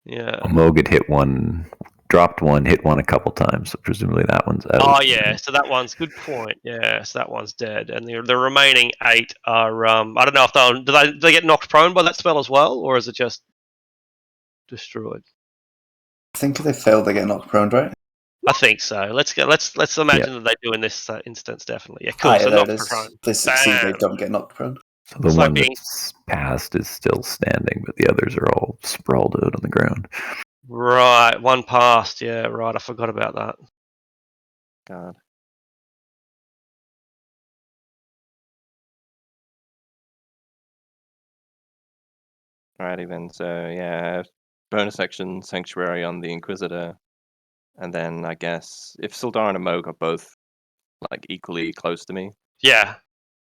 Yeah. Moog had dropped one, hit one a couple times, so presumably that one's out. Oh, yeah, so that one's good point. Yeah, so that one's dead. And the remaining 8 are, I don't know if do they get knocked prone by that spell as well, or is it just destroyed? I think if they fail, they get knocked prone, right? I think so. Let's imagine that they do in this instance, definitely. Yeah, cool. Ah, so yeah, there knocked it is. prone. They succeed, they Bam. don't get knocked prone. So the It's one like being- that's passed is still standing, but the others are all sprawled out on the ground. Right, one passed. Yeah, right. I forgot about that. God. Alrighty then. So yeah, bonus action Sanctuary on the Inquisitor, and then I guess if Sildar and Moog are both like equally close to me, Yeah,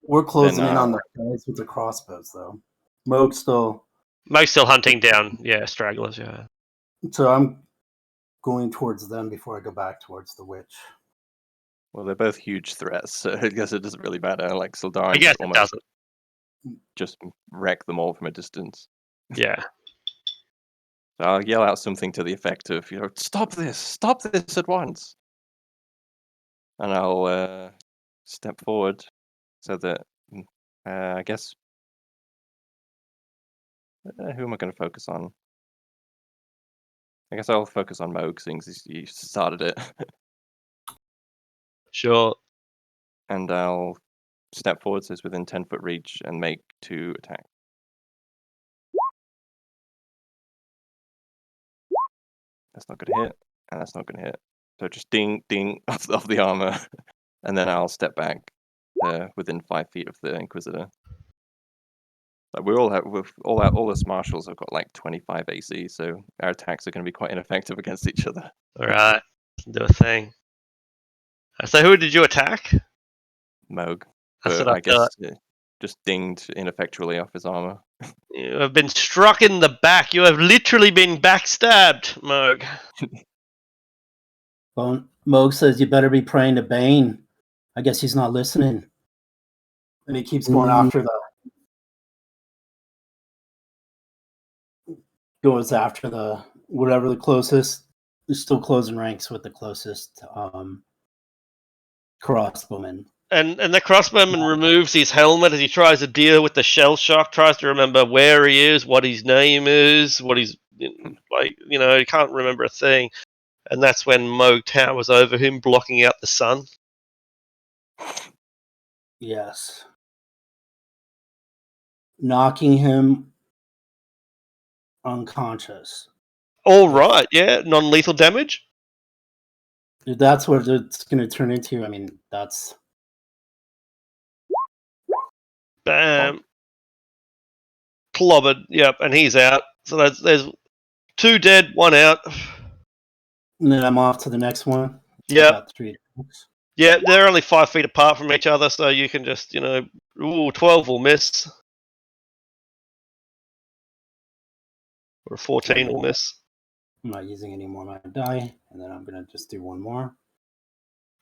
We're closing Then, in on the guys with the crossbows, though. Moog's still. Moog's still hunting down. Yeah, stragglers. Yeah. So I'm going towards them before I go back towards the witch. well, they're both huge threats, so I guess it doesn't really matter. Like Sildar I and guess just it almost doesn't. just wreck them all from a distance. Yeah. So I'll yell out something to the effect of, stop this at once. And I'll step forward so that I guess who am I going to focus on? I guess I'll focus on Moog, since he started it. Sure. And I'll step forward so it's within 10-foot reach and make 2 attacks. That's not going to hit, and that's not going to hit. So just ding, ding off the armor, and then I'll step back within 5 feet of the Inquisitor. Like all us marshals have got like 25 AC, so our attacks are going to be quite ineffective against each other. All right. Do a thing. So who did you attack? Moog, That's but what I I guess thought. just dinged ineffectually off his armor. You have been struck in the back. You have literally been backstabbed, Moog. Moog says, "You better be praying to Bane." I guess he's not listening, and he keeps going after the whatever the closest. He's still closing ranks with the closest crossbowman. And the crossbowman removes his helmet as he tries to deal with the shell shock, tries to remember where he is, what his name is, what he's like, he can't remember a thing. And that's when Moog towers over him, blocking out the sun. Yes. Knocking him unconscious. All right, yeah, non-lethal damage. If that's what it's going to turn into, I mean, that's... Bam. Clobbered, yep, and he's out. So there's 2 dead, 1 out. And then I'm off to the next one. Yep. I got 3 attacks. Yeah, they're only 5 feet apart from each other, so you can just, 12 will miss. Or a 14 will miss. I'm not using any more of my die, and then I'm going to just do one more.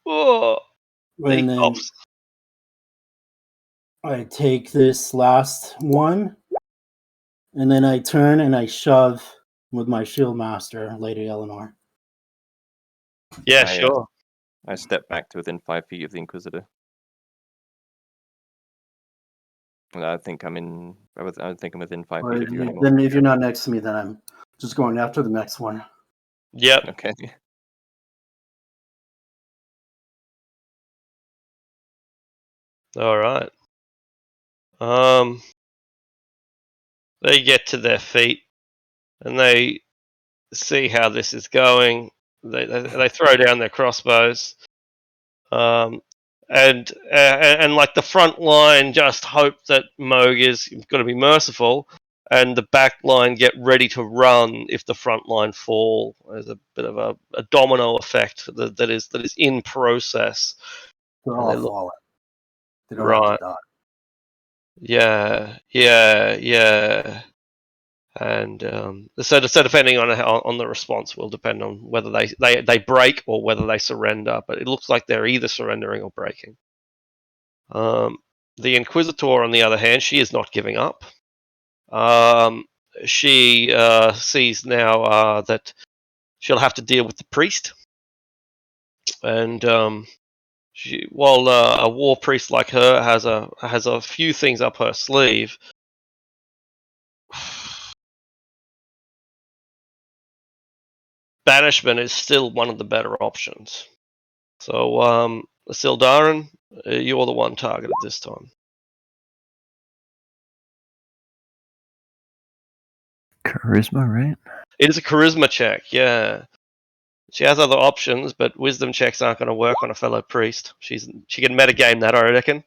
Oh, And then I take this last one, and then I turn and I shove with my shield master, Lady Eleanor. Yeah, sure. I step back to within 5 feet of the Inquisitor. And I think I'm within 5 feet of you anymore. Then if you're not next to me, then I'm just going after the next one. Yep. Okay. All right. They get to their feet and they see how this is going. They throw down their crossbows, and like the front line just hope that Moog is going to be merciful, and the back line get ready to run if the front line fall. There's a bit of a domino effect that is in process. They're And all they look- falling. They don't Right. have to die. Yeah. And so depending on the response will depend on whether they break or whether they surrender. But it looks like they're either surrendering or breaking. The Inquisitor, on the other hand, she is not giving up. She sees now that she'll have to deal with the priest, and while a war priest like her has a few things up her sleeve. Banishment is still one of the better options. So, Sildarin, you're the one targeted this time. Charisma, right? It is a charisma check, yeah. She has other options, but wisdom checks aren't going to work on a fellow priest. She can metagame that, I reckon.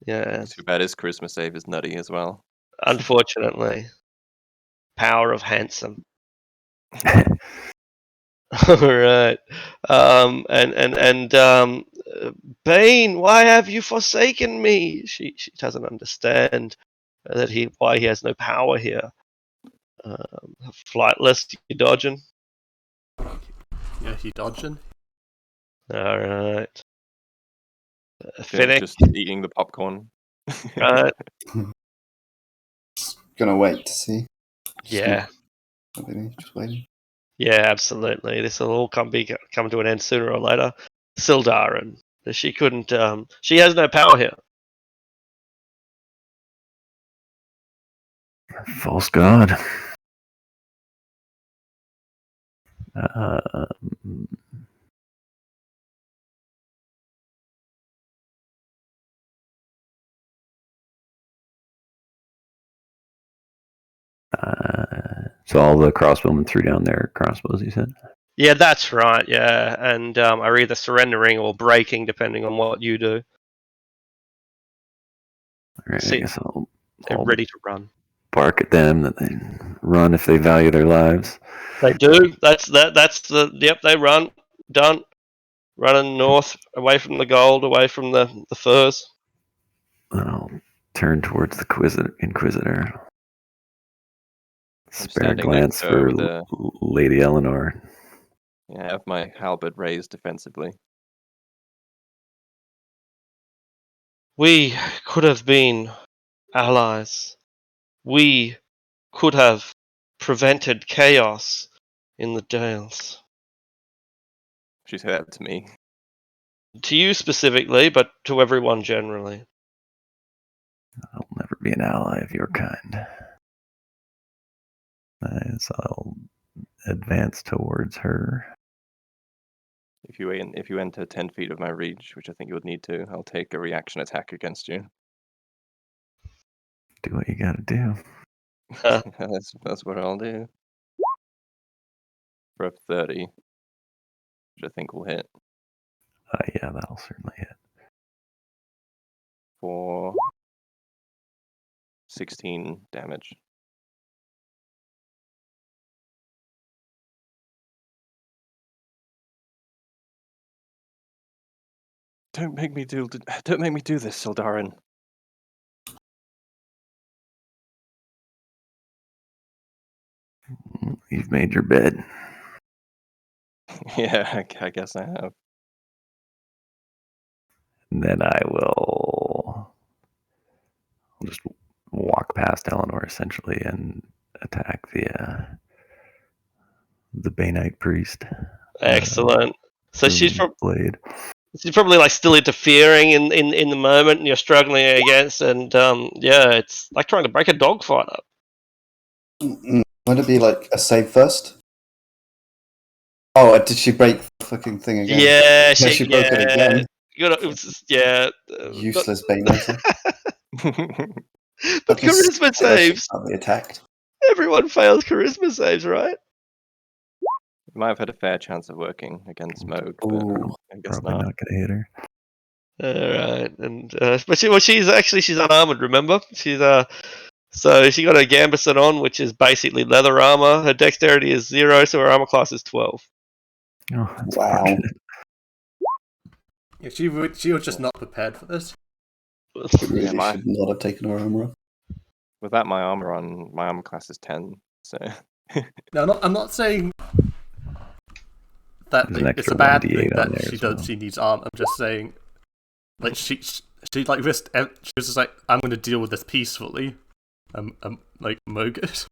Yeah, Too bad his charisma save is nutty as well. unfortunately. Power of handsome. All right. Bane, why have you forsaken me? She doesn't understand why he has no power here. Flightless, you dodging? Yeah, he dodging. All right. Finnick, Just eating the popcorn. right? Gonna wait to see. Yeah. Just waiting. Yeah, absolutely. This will all come to an end sooner or later. Sildarin. She couldn't. She has no power here. False god. Uh, so all the crossbowmen threw down their crossbows, you said? Yeah, that's right. Yeah, and are either surrendering or breaking, depending on what you do. Alright, I See, guess they're I'll ready to run. bark at them that they run if they value their lives. They do. That's the. Yep, they run. Done. Running north, away from the gold, away from the furs. And I'll turn towards the Inquisitor. I'm Spare a standing next glance to her for with a... Lady Eleanor. Yeah, I have my halberd raised defensively. We could have been allies. We could have prevented chaos in the Dales. She said that to me. To you specifically, but to everyone generally. I'll never be an ally of your kind. As I'll advance towards her. If you enter 10 feet of my reach, which I think you would need to, I'll take a reaction attack against you. Do what you gotta do. That's what I'll do. For a 30, which I think will hit. Yeah, that'll certainly hit. For 16 damage. Don't make me do this, Sildarin. You've made your bed. Yeah, I guess I have. And then I'll just walk past Eleanor essentially and attack the Bainite priest. Excellent. So she's blade. probably like still interfering in the moment, and you're struggling against, and it's like trying to break a dogfight up. Would it be like a save first? Oh, did she break the fucking thing again? Yeah, she broke it again. It was just, Useless Bainite. But charisma saves. Be attacked. Everyone fails charisma saves, right? Might have had a fair chance of working against Moog, but Ooh, I guess Probably not gonna hit her. Alright, and but she's unarmored, remember? So she got her gambeson on, which is basically leather armor. Her dexterity is 0, so her armor class is 12. Oh, that's wow. fortunate. Yeah, she was just not prepared for this. She really should not have taken her armor off. Without my armor on, my armor class is 10, so... No, I'm not saying that it's a bad thing that she needs armor. I'm just saying, like, she like risked. She was just like, I'm going to deal with this peacefully. Like Mogut.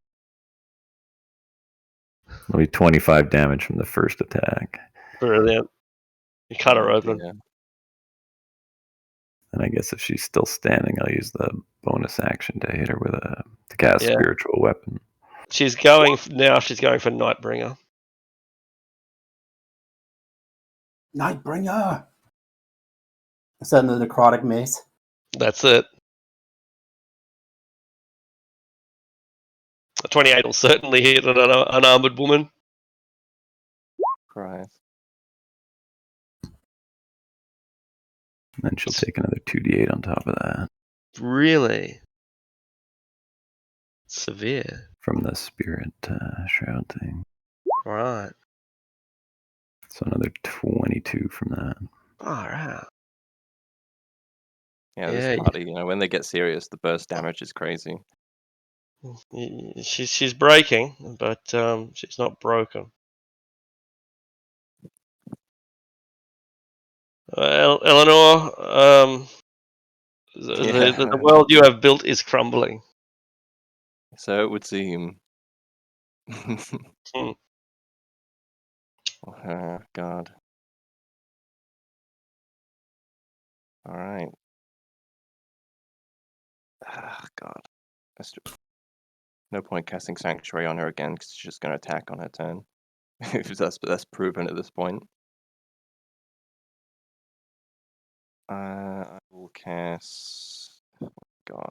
It'll be 25 damage from the first attack. Brilliant. You cut her open. Yeah. And I guess if she's still standing, I'll use the bonus action to hit her with to cast spiritual weapon. She's going for Nightbringer. Nightbringer! Is that the necrotic mace? That's it. A 28 will certainly hit an unarmored woman. Christ. And then she'll take another 2d8 on top of that. Really? Severe. From the spirit shroud thing. Right. So another 22 from that. Alright. Yeah, this party, when they get serious, the burst damage is crazy. She's breaking, but she's not broken. Eleanor, the world you have built is crumbling. So it would seem. Oh, God. Alright. Ah, God. No point casting Sanctuary on her again, because she's just going to attack on her turn. that's proven at this point. I will cast... Oh, God.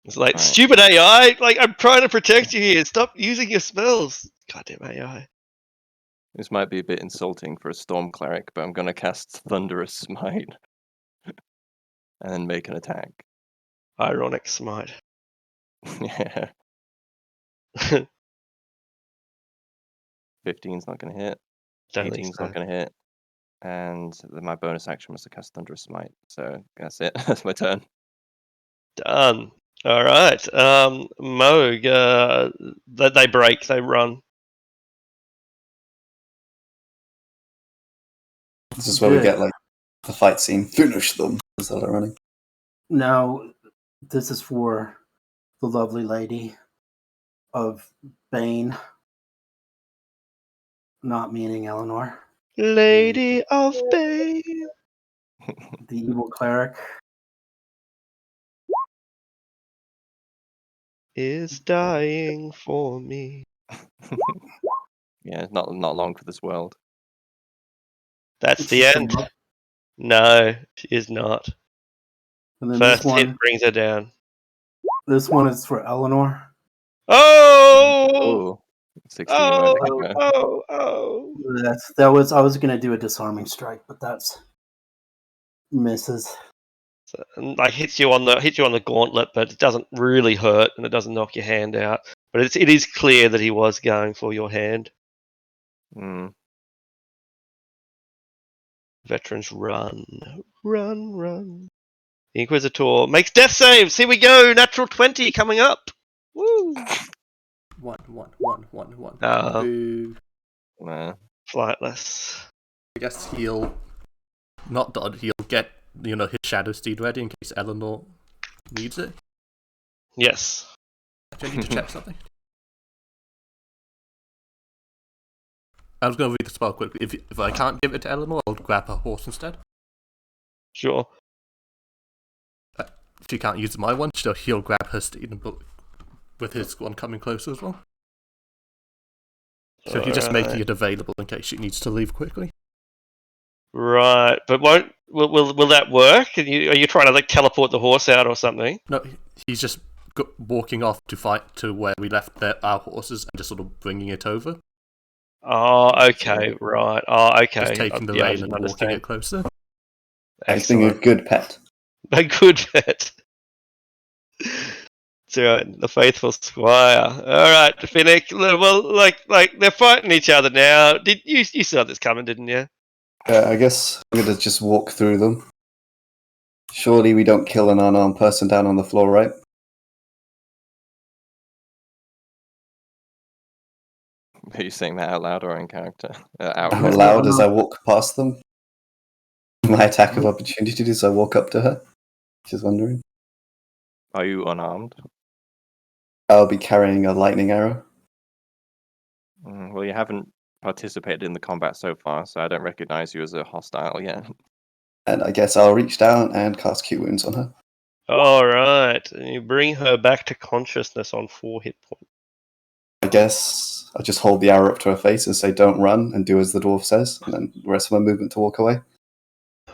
It's like, stupid AI! Like, I'm trying to protect you here. Stop using your spells. Goddamn AI. This might be a bit insulting for a Storm Cleric, but I'm going to cast Thunderous Smite. And then make an attack. Ironic Smite. Yeah. 15's not going to hit. 18's not going to hit. And my bonus action was to cast Thunderous Smite. So that's it. That's my turn. Done. All right. Moog, they break, they run. This is where we get like the fight scene. Finish them. Is that running? No, this is for the lovely lady of Bane. not meaning Eleanor, Lady of Bay the evil cleric. is dying for me. Yeah, it's not long for this world. That's It's the just end. a- No, she is not. And then First hit brings her down. this one is for Eleanor. Oh! Oh, 16 Oh! won't hit her. Oh! That was I was gonna do a disarming strike, but that's misses. And, like hits you on the gauntlet, but it doesn't really hurt, and it doesn't knock your hand out. But it is clear that he was going for your hand. Mm. Veterans run. The Inquisitor makes death saves. Here we go. Natural 20 coming up. Woo! 1. Uh, Boo. Nah. Flightless. I guess he'll not dodge. He'll get his Shadow Steed ready in case Eleanor needs it. Yes. Do I need to check something? I was going to read the spell quickly. If I can't give it to Eleanor, I'll grab her horse instead. Sure. If she can't use my one, he'll grab her steed with his one coming closer as well. So he's just making it available in case she needs to leave quickly. Right, but will that work? Are you trying to like teleport the horse out or something? No, he's just walking off to fight to where we left our horses and just sort of bringing it over. Oh, okay, right. Oh, okay. Just taking the I rein didn't and walking it closer. He's being a Excellent. good pet. A good pet. That's right, the faithful squire. All right, Finnick. Well, like they're fighting each other now. Did you saw this coming, didn't you? I guess I'm gonna just walk through them. Surely we don't kill an unarmed person down on the floor, right? Are you saying that out loud or in character? Out Out. loud as I walk past them. My attack of opportunity as I walk up to her. Just wondering. Are you unarmed? I'll be carrying a lightning arrow. Well, you haven't participated in the combat so far, so I don't recognize you as a hostile yet. And I guess I'll reach down and cast Cure Wounds on her. All right, and you bring her back to consciousness on 4 hit points. I guess I'll just hold the arrow up to her face and say, "Don't run," and do as the dwarf says, and then the rest of my movement to walk away.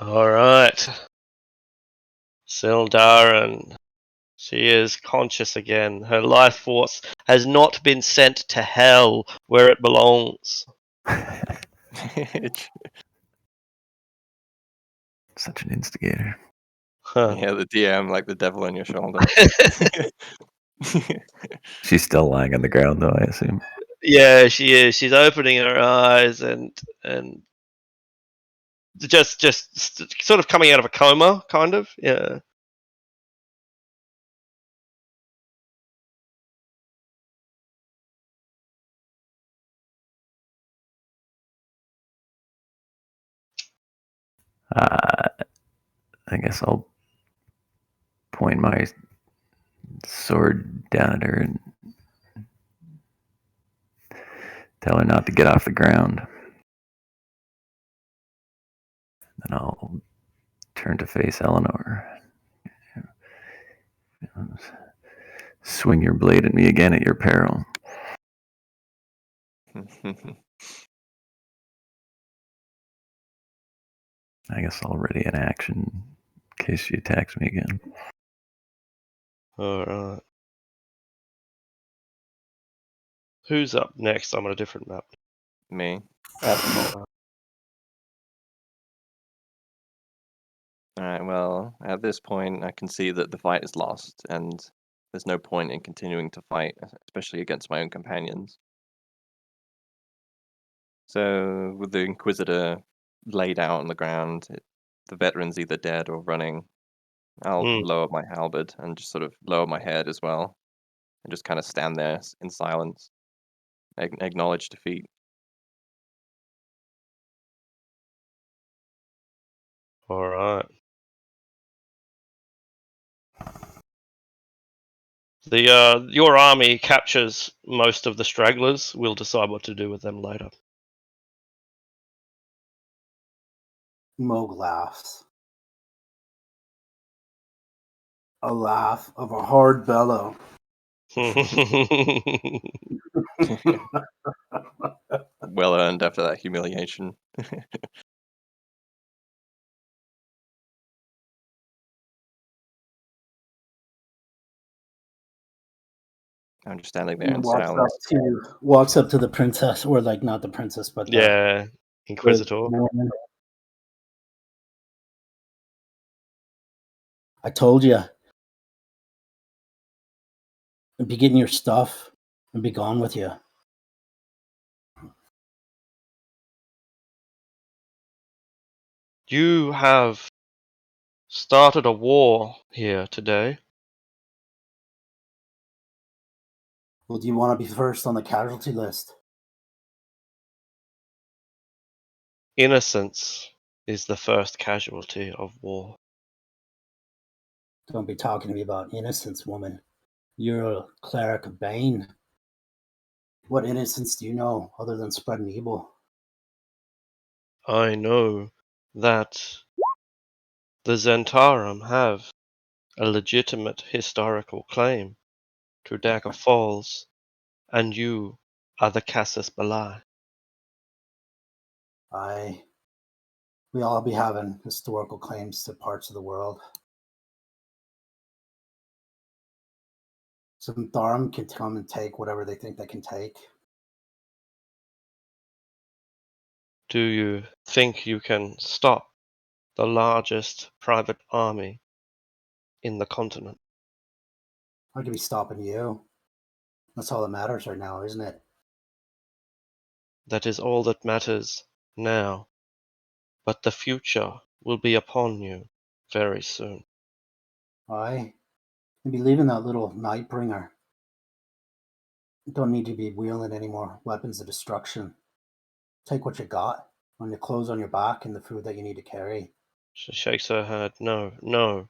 All right, Sildaren. She is conscious again. Her life force has not been sent to hell where it belongs. Such an instigator. Huh. Yeah, the DM, like the devil on your shoulder. She's still lying on the ground, though, I assume. Yeah, she is. She's opening her eyes and just sort of coming out of a coma, kind of. Yeah. I guess I'll point my sword down at her and tell her not to get off the ground. Then I'll turn to face Eleanor. Swing your blade at me again at your peril. I guess I'll ready an action in case she attacks me again. All right. Who's up next? I'm on a different map. Me. Alright, well, at this point, I can see that the fight is lost, and there's no point in continuing to fight, especially against my own companions. So, with the Inquisitor laid out on the ground, the veteran's either dead or running, I'll lower my halberd and just sort of lower my head as well, and just kind of stand there in silence, acknowledge defeat. All right. Your army captures most of the stragglers. We'll decide what to do with them later. Moog laughs. A laugh of a hard bellow. Well earned after that humiliation. I'm just standing there in silence. Walks up to the princess, or like not the princess, but the Yeah, Inquisitor. woman. I told you. Be getting your stuff and be gone with you. You have started a war here today. Well, do you want to be first on the casualty list? Innocence is the first casualty of war. Don't be talking to me about innocence, woman. You're a cleric of Bane. What innocence do you know other than spreading evil? I know that the Zentarum have a legitimate historical claim to Dagger Falls, and you are the Casus Belli. We all be having historical claims to parts of the world. Some Tharum can come and take whatever they think they can take. Do you think you can stop the largest private army in the continent? I could be stopping you. That's all that matters right now, isn't it? That is all that matters now, but the future will be upon you very soon. I be leaving that little Nightbringer. Don't need to be wielding any more weapons of destruction. Take what you got, on your clothes on your back and the food that you need to carry. She shakes her head. No, no.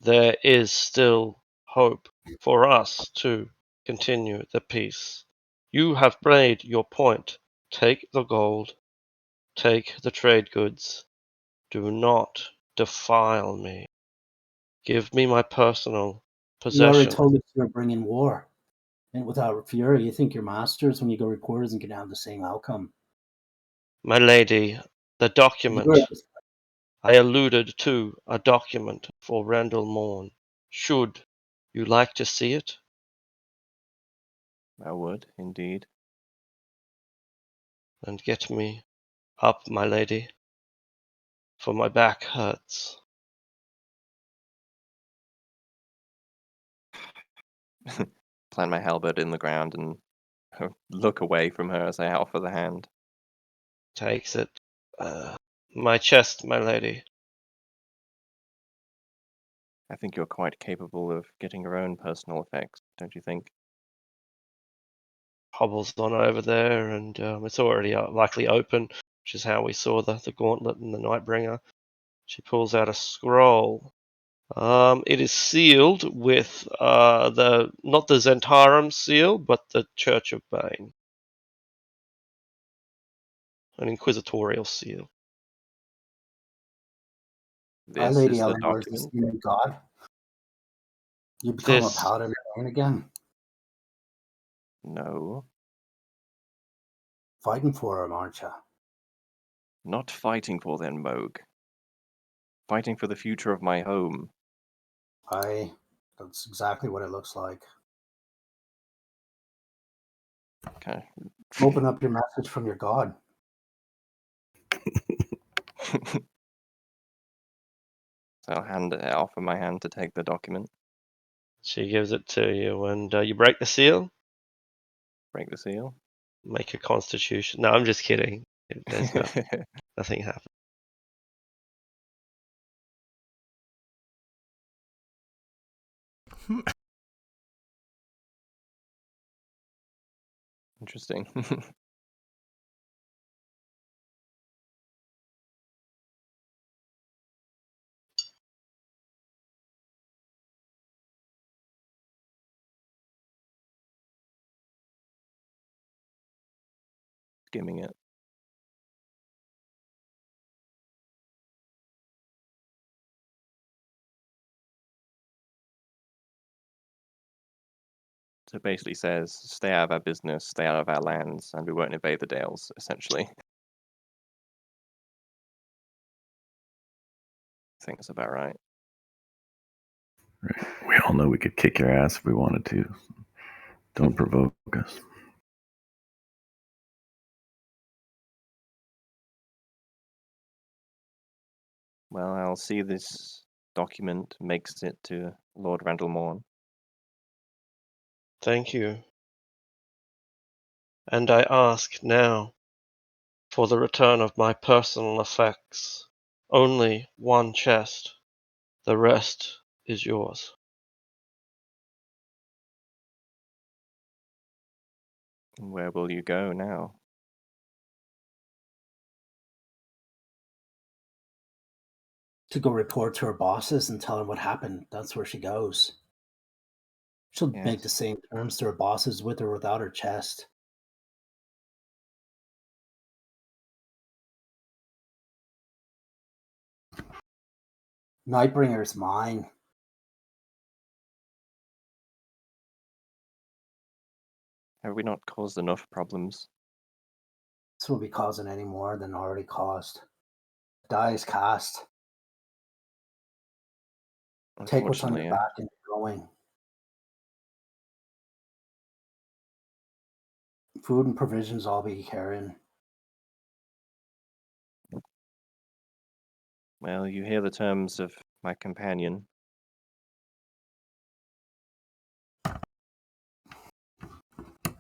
There is still hope for us to continue the peace. You have played your point. Take the gold. Take the trade goods. Do not defile me. Give me my personal You already possession. told us you're bringing war. And without fury, you think your masters, when you go report, isn't going to have the same outcome. My lady, the document. You're- I alluded to a document for Randall Morn. Should you like to see it? I would, indeed. And get me up, my lady, for my back hurts. Plant my halberd in the ground and look away from her as I offer the hand. Takes it. My chest, my lady. I think you're quite capable of getting your own personal effects, don't you think? Hobbles on over there, and it's already likely open, which is how we saw the gauntlet and the Nightbringer. She pulls out a scroll. It is sealed with not the Zentarum seal, but the Church of Bane, an inquisitorial seal. Our This Lady is the Eleanor is the document. same God. You become a This paladin again, No, fighting for him, aren't you? not fighting for them, Moog. Fighting for the future of my home. That's exactly what it looks like. Okay. Open up your message from your God. So I'll offer my hand to take the document. She gives it to you, and you break the seal. Break the seal. Make a Constitution. No, I'm just kidding. There's nothing happens. Interesting. Skimming it. So it basically says, stay out of our business, stay out of our lands, and we won't invade the Dales, essentially. I think that's about right. Right. We all know we could kick your ass if we wanted to. Don't provoke us. Well, I'll see this document makes it to Lord Randall Thank you. And I ask now for the return of my personal effects. Only one chest. The rest is yours. Where will you go now? To go report to her bosses and tell them what happened. That's where she goes. She'll make the Yes. same terms to her bosses with or without her chest. Nightbringer's mine. Have we not caused enough problems? This won't be causing any more than already caused. Die is cast. Take what's on your Unfortunately, back and you're going. Food and provisions I'll be carrying. well, you hear the terms of my companion.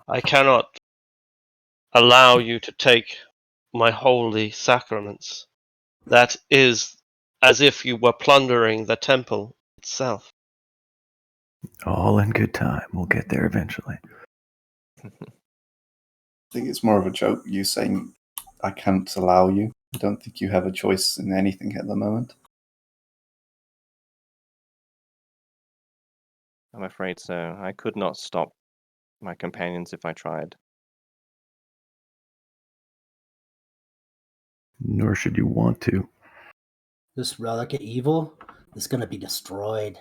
I cannot allow you to take my holy sacraments. That is as if you were plundering the temple itself. All in good time. We'll get there eventually. I think it's more of a joke, you saying, I can't allow you. I don't think you have a choice in anything at the moment. I'm afraid so. I could not stop my companions if I tried. Nor should you want to. This relic of evil is going to be destroyed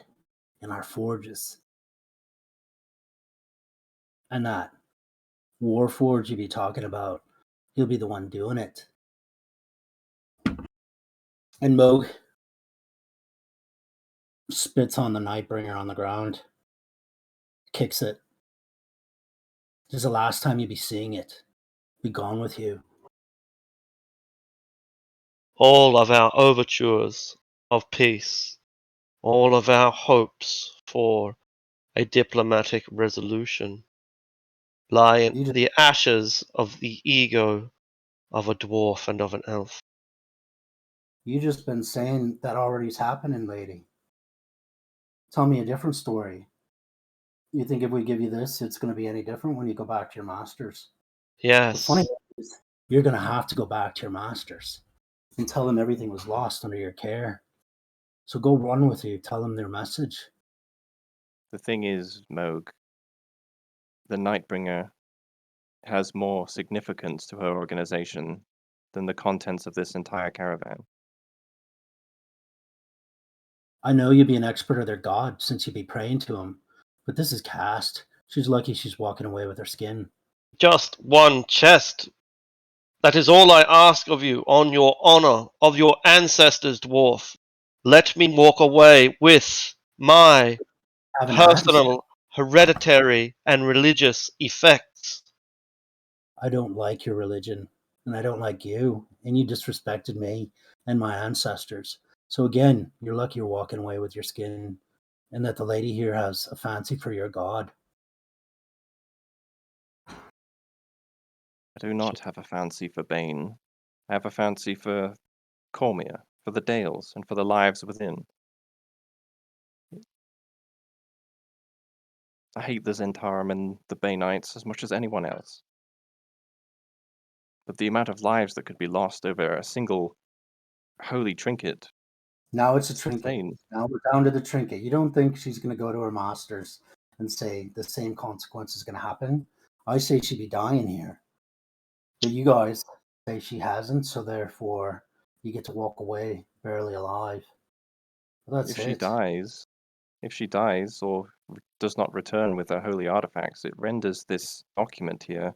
in our forges. And that war forge you be talking about, he'll be the one doing it. And Moog spits on the Nightbringer on the ground, kicks it. This is the last time you'll be seeing it. Be gone with you. All of our overtures of peace, all of our hopes for a diplomatic resolution lie in the ashes of the ego of a dwarf and of an elf. You just been saying that already's happening, lady. Tell me a different story. You think if we give you this, it's going to be any different when you go back to your masters? The funny Yes, thing is, you're going to have to go back to your masters and tell them everything was lost under your care. So go run with you. Tell them their message. The thing is, Moog, the Nightbringer has more significance to her organization than the contents of this entire caravan. I know you be an expert of their god since you be praying to him, but this is cast. She's lucky she's walking away with her skin. just one chest. That is all I ask of you on your honor of your ancestors, dwarf. Let me walk away with my Have an axe. personal, hereditary, and religious effects. I don't like your religion, and I don't like you, and you disrespected me and my ancestors. So again, you're lucky you're walking away with your skin, and that the lady here has a fancy for your god. I do not have a fancy for Bane. I have a fancy for Cormia, for the Dales, and for the lives within. I hate the Zentarum and the Baneites as much as anyone else. But the amount of lives that could be lost over a single holy trinket Now it's a is trinket. insane. Now we're down to the trinket. You don't think she's going to go to her masters and say the same consequence is going to happen? I say she'd be dying here. But you guys say she hasn't, so therefore you get to walk away barely alive. But that's If she it. dies, or does not return with her holy artifacts, it renders this document here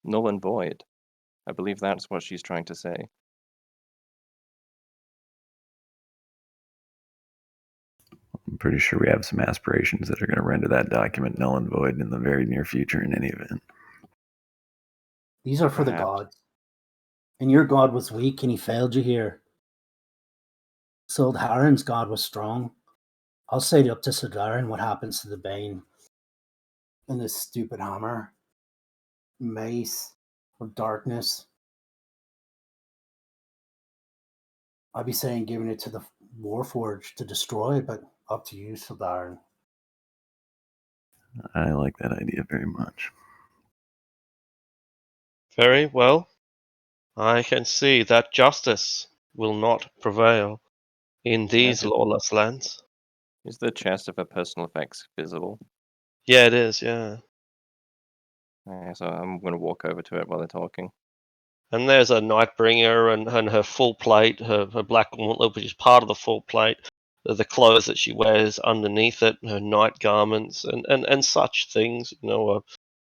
null and void. I believe that's what she's trying to say. I'm pretty sure we have some aspirations that are going to render that document null and void in the very near future in any event. These are for the Perhaps. gods. And your god was weak and he failed you here. Sildarin's god was strong. I'll say up to Sildarin what happens to the Bane and this stupid hammer, mace, or darkness. I'd be saying giving it to the Warforged to destroy it, but up to you, Sildarin. I like that idea very much. Very well. I can see that justice will not prevail in these Yes. lawless lands. Is the chest of her personal effects visible? Yeah, it is, yeah. So I'm going to walk over to it while they're talking. And there's a Nightbringer and her full plate, her black gauntlet, which is part of the full plate, the clothes that she wears underneath it, her night garments, and such things. You know,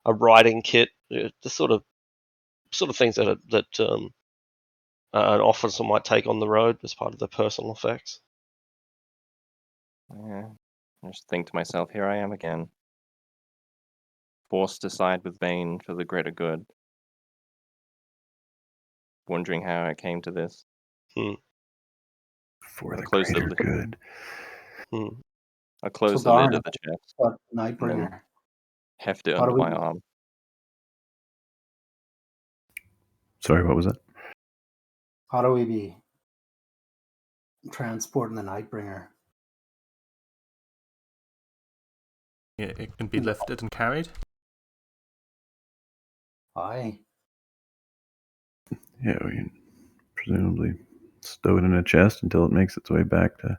a riding kit, the sort of things that an officer might take on the road as part of their personal effects. Yeah. I just think to myself, here I am again. Forced to side with Bane for the greater good. Wondering how I came to this. For the close the greater lid. good. I close the Sildarin, lid of the chest, Nightbringer. heft it How do under we- my arm. Sorry, what was that? How do we be transporting the Nightbringer? It can be lifted and carried. Aye. Yeah, we can presumably stow it in a chest until it makes its way back to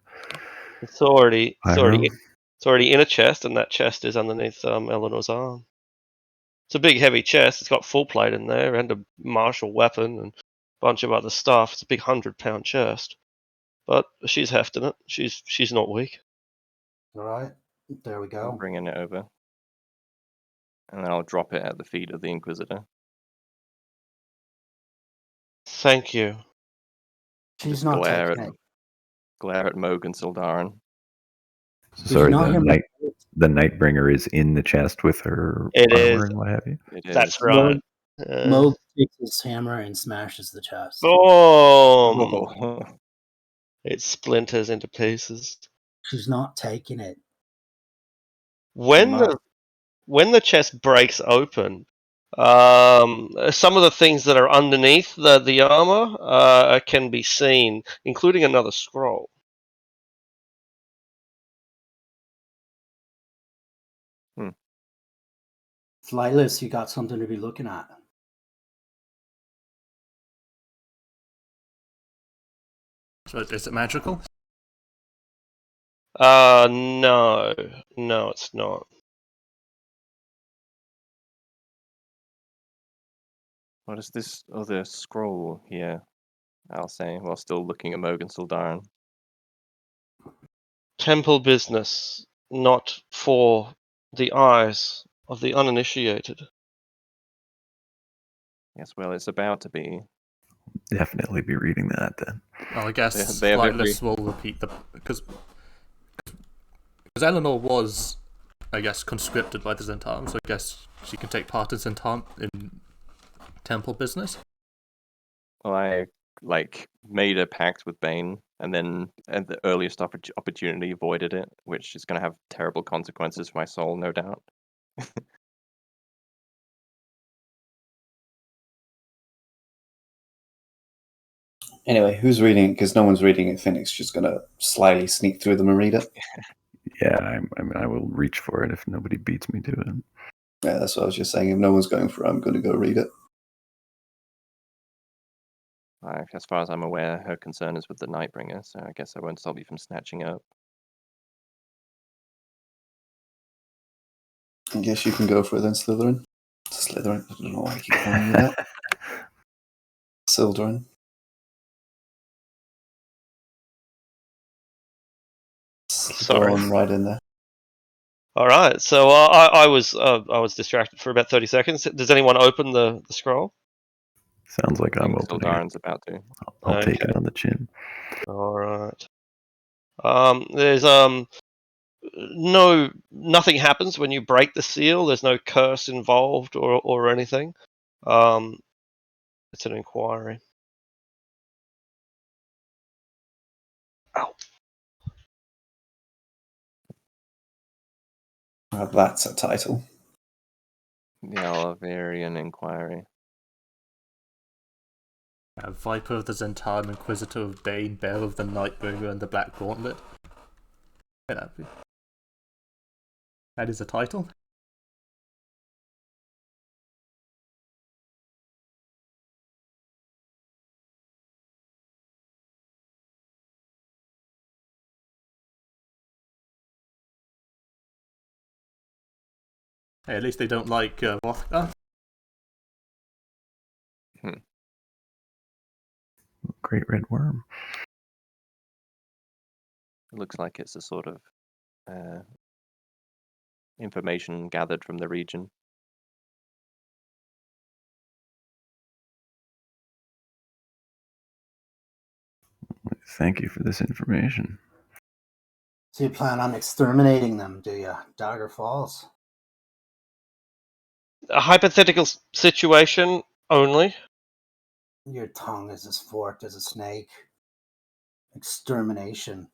It's already Pyro. in a chest, and that chest is underneath Eleanor's arm. It's a big, heavy chest. It's got full plate in there and a martial weapon and a bunch of other stuff. It's a big 100-pound chest, but she's hefting it. She's not weak. All right. There we I'm go. bringing it over. And then I'll drop it at the feet of the Inquisitor. Thank you. She's Just not glare taking at it. Glare at Moog and Sildarin. Sorry, not hear the Nightbringer is in the chest with her It armor is. and what have you. It is. That's right. Moog takes his hammer and smashes the chest. Boom! Oh. It splinters into pieces. She's not taking it. When the chest breaks open, some of the things that are underneath the armor can be seen, including another scroll. Lilas, you got something to be looking at. So is it magical? No, it's not. What is this other scroll here? I'll say, while still looking at Moog and Sildarin. Temple business, not for the eyes of the uninitiated. Yes, well, it's about to be. Definitely be reading that then. Well, I guess They have Flightless will repeat the because Eleanor was, I guess, conscripted by the Zentarum, so I guess she can take part in temple business. Well, I made a pact with Bane, and then at the earliest opportunity avoided it, which is going to have terrible consequences for my soul, no doubt. Anyway, who's reading it? Because no one's reading it. Phoenix just gonna slyly sneak through them and read it. Yeah, I mean, I will reach for it if nobody beats me to it. Yeah, that's what I was just saying. If no one's going for it, I'm going to go read it. As far as I'm aware, her concern is with the Nightbringer, so I guess I won't stop you from snatching up. I guess you can go for it then, Slytherin. Slytherin? I don't know why I keep calling you that. Slytherin. Sorry. Going right in there. All right. So I was distracted for about 30 seconds. Does anyone open the scroll? Sounds like I I'm think opening it. Sildarin's about to. I'll take it on the chin. All right. There's nothing happens when you break the seal. There's no curse involved or anything. It's an inquiry. Ow. That's a title. The Oliverian Inquiry. Viper of the Zentarum, Inquisitor of Bane, Bear of the Nightbringer, and the Black Gauntlet. Yeah, that is a title. Hey, at least they don't like Rothgar. Great red worm. It looks like it's a sort of information gathered from the region. Thank you for this information. So you plan on exterminating them, do you? Dagger Falls. A hypothetical situation only. Your tongue is as forked as a snake. Extermination.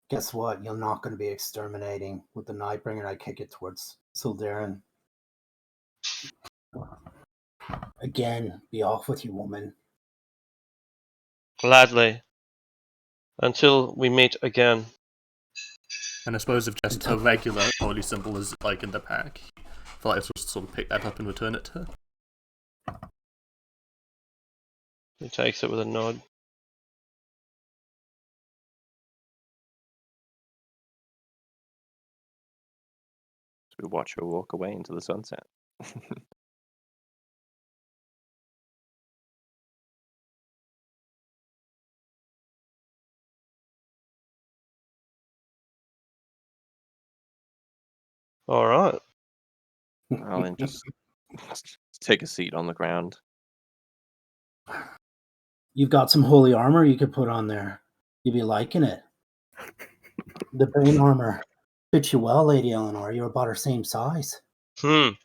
Guess what? You're not going to be exterminating. With the Nightbringer, I kick it towards Sildarin. Again, be off with you, woman. Gladly. Until we meet again. And I suppose if just a regular holy symbol is like in the pack, I feel like I should sort of pick that up and return it to her. He takes it with a nod. So we watch her walk away into the sunset. All right. I'll then just take a seat on the ground. You've got some holy armor you could put on there. You'd be liking it. The Bane armor fits you well, Lady Eleanor. You're about her same size. Perhaps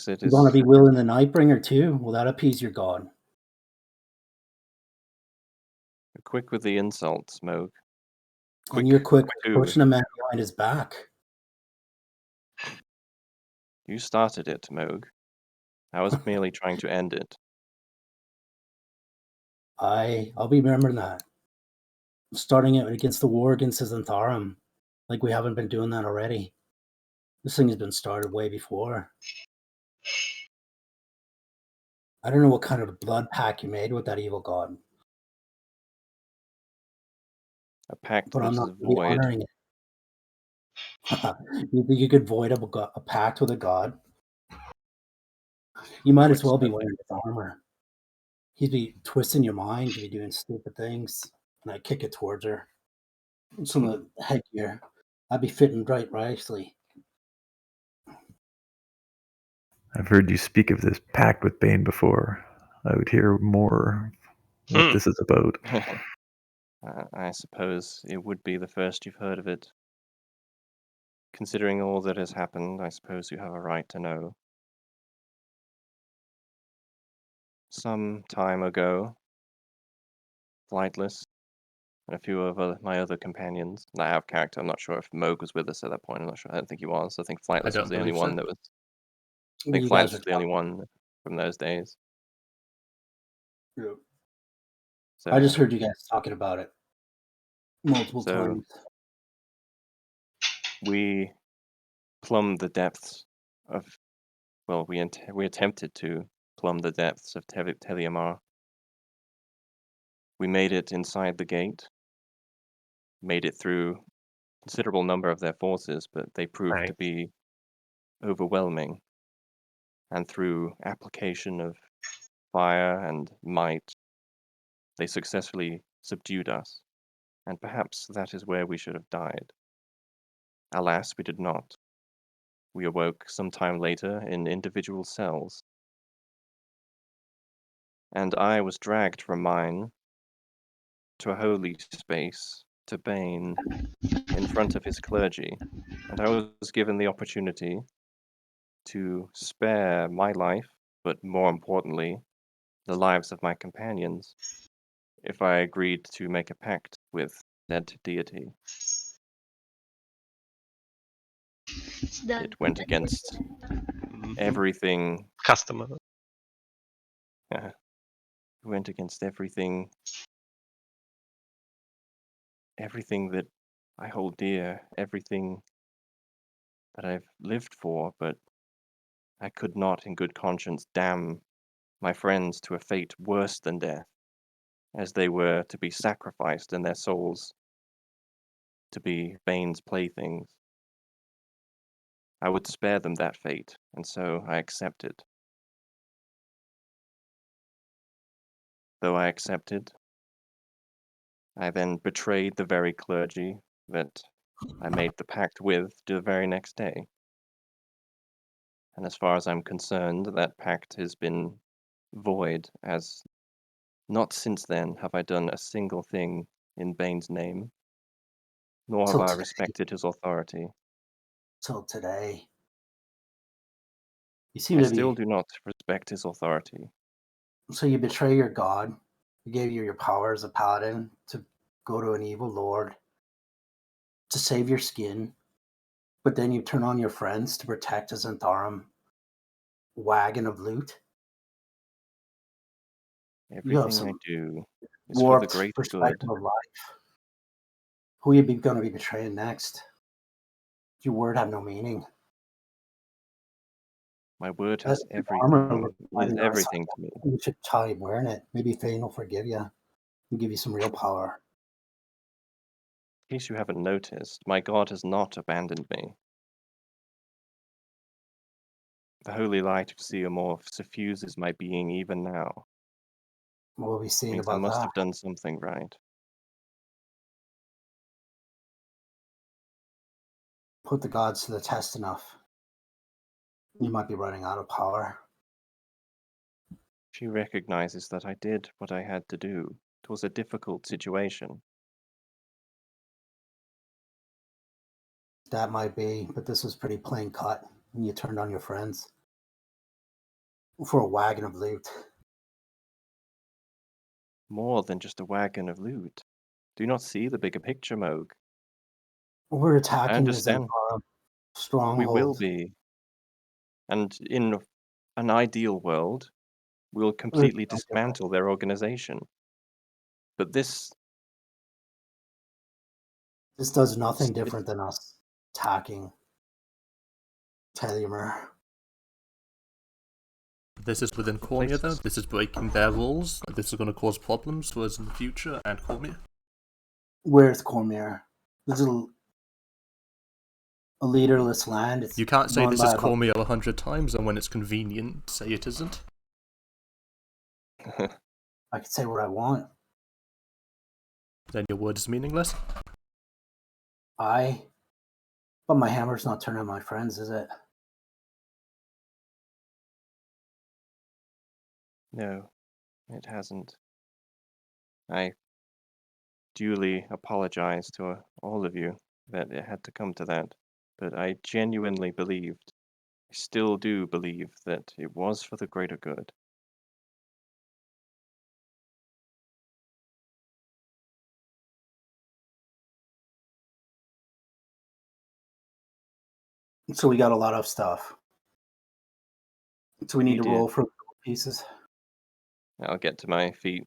it You're is going to be willing the Nightbringer too. Will that appease your god? quick with the insults, Moog. And you're quick too. pushing a man behind his back. You started it, Moog. I was merely trying to end it. I'll be remembering that. Starting it against the war against Zantharum. Like we haven't been doing that already. This thing has been started way before. I don't know what kind of blood pact you made with that evil god. A pact But I'm which not is going to be void. honoring it. You think you could void a pact with a god? You might as well be wearing his armor. He'd be twisting your mind to be doing stupid things. And I kick it towards her. Some of the headgear. I'd be fitting right nicely. I've heard you speak of this pact with Bane before. I would hear more what this is about. I suppose it would be the first you've heard of it. Considering all that has happened, I suppose you have a right to know. Some time ago, Flightless and a few of my other companions, not out of character, I'm not sure if Moog was with us at that point, I'm not sure, I don't think he was. I think Flightless was the only one that was... I think Flightless was the only one from those days. Yeah. So, I just heard you guys talking about it multiple times. We plumbed the depths of... Well, we attempted to plumb the depths of Teliamar. We made it inside the gate, made it through a considerable number of their forces, but they proved to be overwhelming. And through application of fire and might, they successfully subdued us, and perhaps that is where we should have died. Alas, we did not. We awoke some time later in individual cells, and I was dragged from mine to a holy space, to Bane, in front of his clergy, and I was given the opportunity to spare my life, but more importantly, the lives of my companions, if I agreed to make a pact with said deity. It's done. It went against Mhm. everything. Customer. It went against everything that I hold dear, everything that I've lived for, but I could not in good conscience damn my friends to a fate worse than death, as they were to be sacrificed and their souls to be Bane's playthings. I would spare them that fate, and so I accepted. Though I accepted, I then betrayed the very clergy that I made the pact with the very next day. And as far as I'm concerned, that pact has been void, as not since then have I done a single thing in Bane's name, nor have Till I today. respected his authority. Till today. You seem I to still be. do not respect his authority. So you betray your god. He gave you your power as a paladin to go to an evil lord to save your skin, but then you turn on your friends to protect a Zantharum wagon of loot. You have Everything I some do is for the warped greater good. perspective of life. Who are you going to be betraying next? Your word have no meaning. My word That has armor everything, looks is mighty nice. everything to me. You should try wearing it. Maybe Fane will forgive you and give you some real power. In case you haven't noticed, my God has not abandoned me. The holy light of Seomorph suffuses my being even now. What will be It seen means I about must that? have done something right. Put the gods to the test enough. You might be running out of power. She recognizes that I did what I had to do. It was a difficult situation. That might be, but this was pretty plain cut. And you turned on your friends for a wagon of loot. More than just a wagon of loot. Do you not see the bigger picture, Moog? We're I attacking the understand. Zantharum We will stronghold. be. And in an ideal world, we'll completely dismantle their organization. But this This does nothing different than us attacking Telumur. This is within Cormia, though. This is breaking their rules. This is going to cause problems to us in the future and Cormia. Where's Cormir? This is a leaderless land. It's You can't say run this by is about- Cormia 100 times, and when it's convenient, say it isn't. I can say what I want. Then your word is meaningless. But my hammer's not turning on my friends, is it? No, it hasn't. I duly apologize to all of you that it had to come to that, but I genuinely believed, I still do believe that it was for the greater good. So we got a lot of stuff. So we need to did. roll for pieces. I'll get to my feet.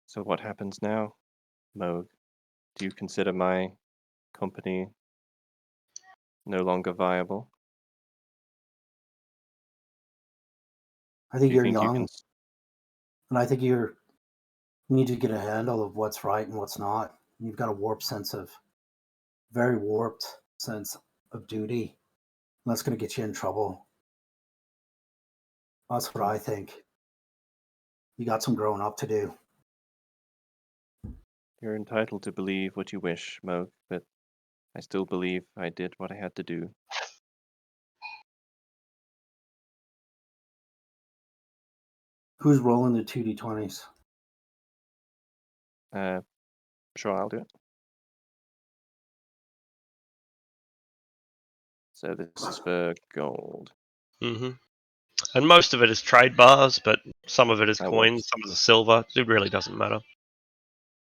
So what happens now, Moog? Do you consider my company no longer viable? I think Do you you're think you young, can? and I think you need to get a handle of what's right and what's not. You've got a very warped sense of duty. And that's going to get you in trouble. That's what I think. You got some growing up to do. You're entitled to believe what you wish, Moog, but I still believe I did what I had to do. Who's rolling the 2d20s? Sure, I'll do it. So this is for gold. hmm And most of it is trade bars, but some of it is Oh, coins, whoops. some of it is silver. It really doesn't matter.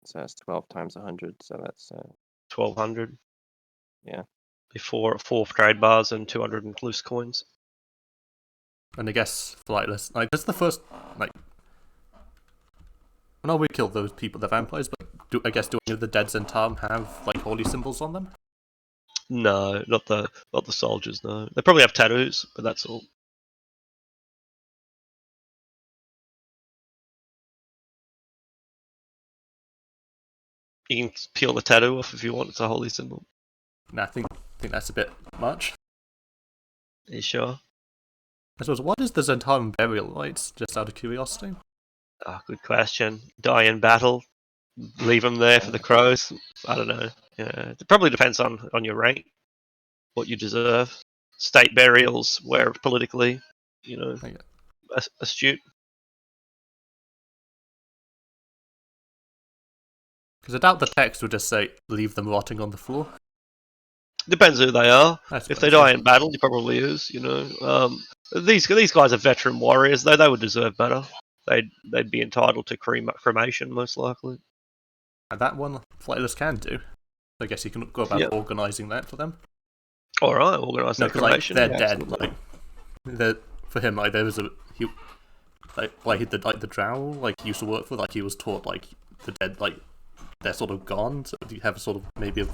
So that's 12 times 100, so that's 1200. Yeah. Before 4 trade bars and 200 in loose coins. And I guess for like this, like this is the first like. I know we killed those people, the vampires, but do any of the dead Zentarum have like holy symbols on them? No, not the soldiers. No, they probably have tattoos, but that's all. You can peel the tattoo off if you want. It's a holy symbol. Nah, I think that's a bit much. Are you sure? I suppose, what is the Zentarum burial rites? Just out of curiosity. Ah, good question. Die in battle. Leave them there for the crows. I don't know. Yeah, it probably depends on your rank, what you deserve. State burials, where politically, Okay. astute. Because I doubt the text would just say, leave them rotting on the floor. Depends who they are. I If suppose, they die in battle, he probably is. These guys are veteran warriors. They would deserve better. They'd be entitled to cremation most likely. And that one, Flightless can do. I guess you can go about Yep. organising that for them. All right, organise No, their because like cremation. they're Yeah, dead. absolutely. For him, like there was the drow like he used to work for, like he was taught like the dead, like they're sort of gone. So do you have sort of maybe a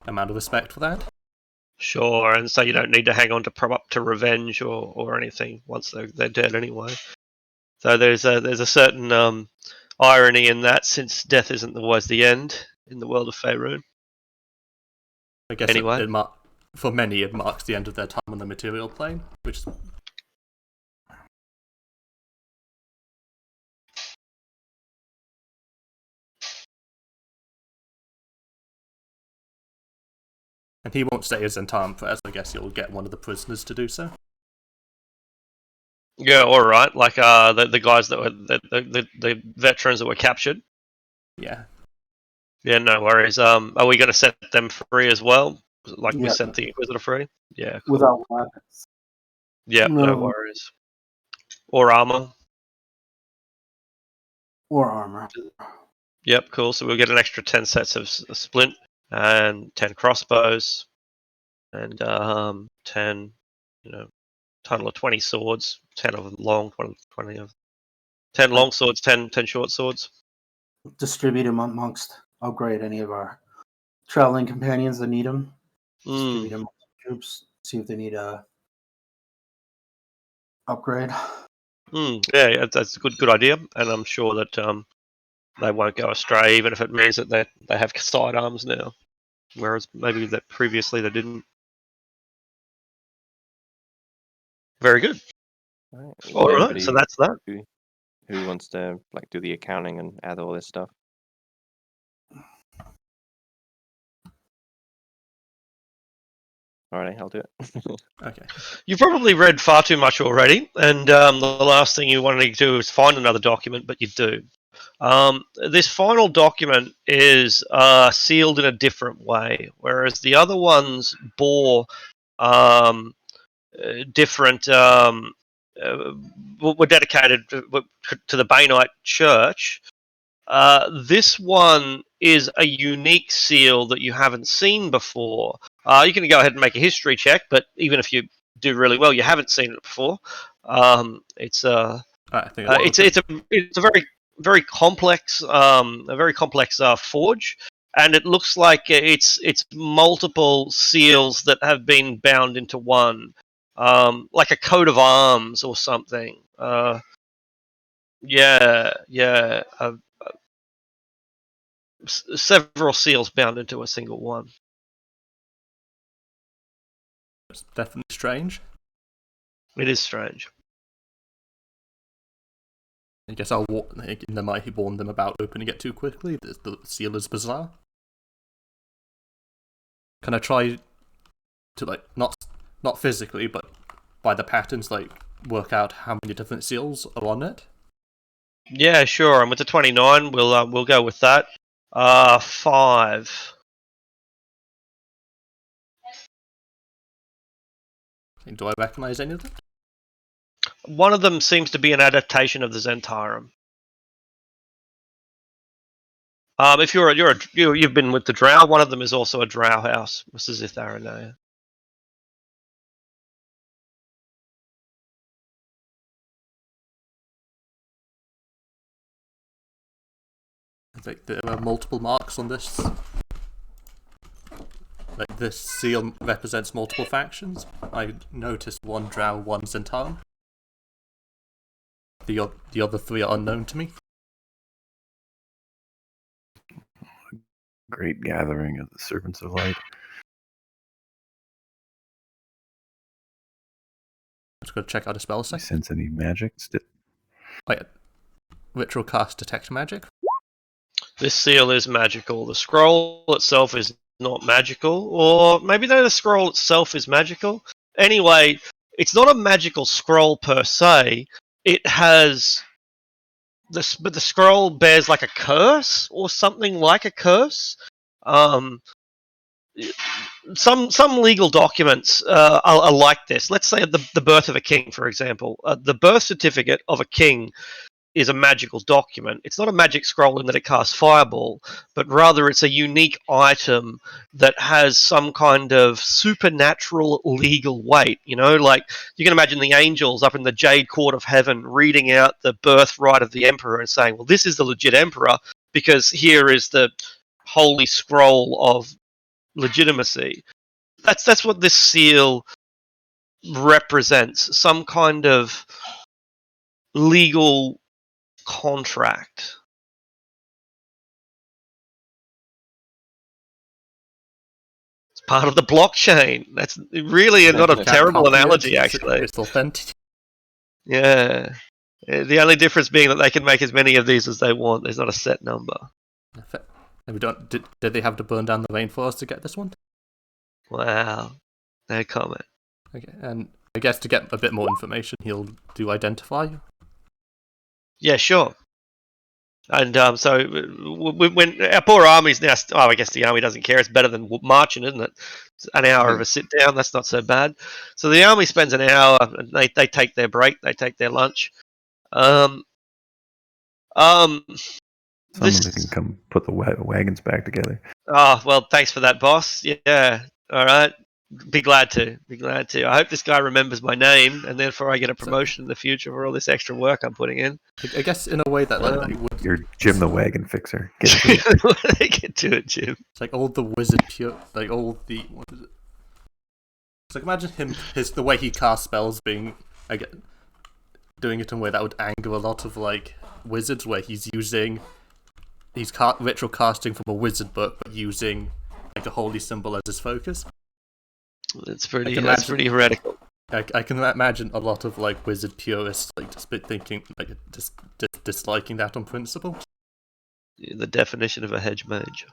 amount of respect for that? Sure, and so you don't need to hang on to prop up to revenge or anything once they're dead anyway. So there's a certain irony in that, since death isn't always the end in the world of Faerun. I guess Anyway. for many it marks the end of their time on the material plane, which is. And he won't say his Zentarum prayers. I guess you'll get one of the prisoners to do so. Yeah, all right. Like the guys that were the veterans that were captured. Yeah. Yeah, no worries. Are we going to set them free as well? Like we Yeah. set the Inquisitor free? Yeah, cool. Without weapons. Yeah, no worries. Or armor. Or armor. Yep, cool. So we'll get an extra 10 sets of splint and 10 crossbows and 10, total of 20 swords, 10 of them long, 20 of 10 long swords, 10 short swords. Distribute them amongst, upgrade any of our traveling companions that need them. Distribute them amongst the troops. See if they need a upgrade. Yeah, that's a good idea, and I'm sure that they won't go astray, even if it means that they have sidearms now, whereas maybe that previously they didn't. Very good. All right, so that's that. Who wants to do the accounting and add all this stuff? All right, I'll do it. Okay. You've probably read far too much already, and the last thing you want to do is find another document, but you do. This final document is sealed in a different way, whereas the other ones bore different, were dedicated to the Bainite Church. This one is a unique seal that you haven't seen before. You can go ahead and make a history check, but even if you do really well, you haven't seen it before. It's a very complex forge, and it looks like it's multiple seals that have been bound into one, like a coat of arms or something. Several seals bound into a single one. It's definitely strange. It is strange. I guess I'll there might warn them about opening it too quickly. The seal is bizarre. Can I try to, like, not physically, but by the patterns, like, work out how many different seals are on it? Yeah, sure. And with the 29, we'll go with that. 5. Do I recognize any of them? One of them seems to be an adaptation of the Zentarum. If you've been with the Drow, one of them is also a Drow house. This is Itharanea. I think there are multiple marks on this. Like, this seal represents multiple factions. I noticed one Drow, one Zentarum. The other 3 are unknown to me. Great gathering of the servants of light. Let's go check out a spell a You second. sense any magic? Wait, ritual cast detect magic. This seal is magical. The scroll itself is not magical, or maybe the scroll itself is magical. Anyway, it's not a magical scroll per se. It has but the scroll bears like a curse or something like a curse. Some legal documents are like this. Let's say the birth of a king, for example. The birth certificate of a king is a magical document. It's not a magic scroll in that it casts fireball, but rather it's a unique item that has some kind of supernatural legal weight. You know, like you can imagine the angels up in the Jade Court of Heaven reading out the birthright of the emperor and saying, well, this is the legit emperor because here is the holy scroll of legitimacy. That's what this seal represents, some kind of legal contract. It's part of the blockchain. That's really not a Can't terrible copy it. analogy, actually. It's authentic. Yeah. The only difference being that they can make as many of these as they want. There's not a set number. Did they have to burn down the rainforest to get this one? Wow. No comment. Okay, and I guess to get a bit more information, he'll do identify. Yeah, sure. And so when our poor army's now, I guess the army doesn't care. It's better than marching, isn't it? It's an hour of a sit down. That's not so bad. So the army spends an hour, and they take their break. They take their lunch. Someone that can come put the wagons back together. Oh, well, thanks for that, boss. Yeah. All right. Be glad to. I hope this guy remembers my name, and therefore I get a promotion in the future for all this extra work I'm putting in. I guess in a way that they would. You're Jim the wagon fixer. Get to it. Get to it, Jim. It's like all the wizard like all the. What is it? It's like imagine the way he casts spells being doing it in a way that would anger a lot of like wizards, where he's ritual casting from a wizard book, but using like a holy symbol as his focus. That's pretty heretical. I can imagine a lot of like wizard purists like just thinking like just disliking that on principle. The definition of a hedge mage.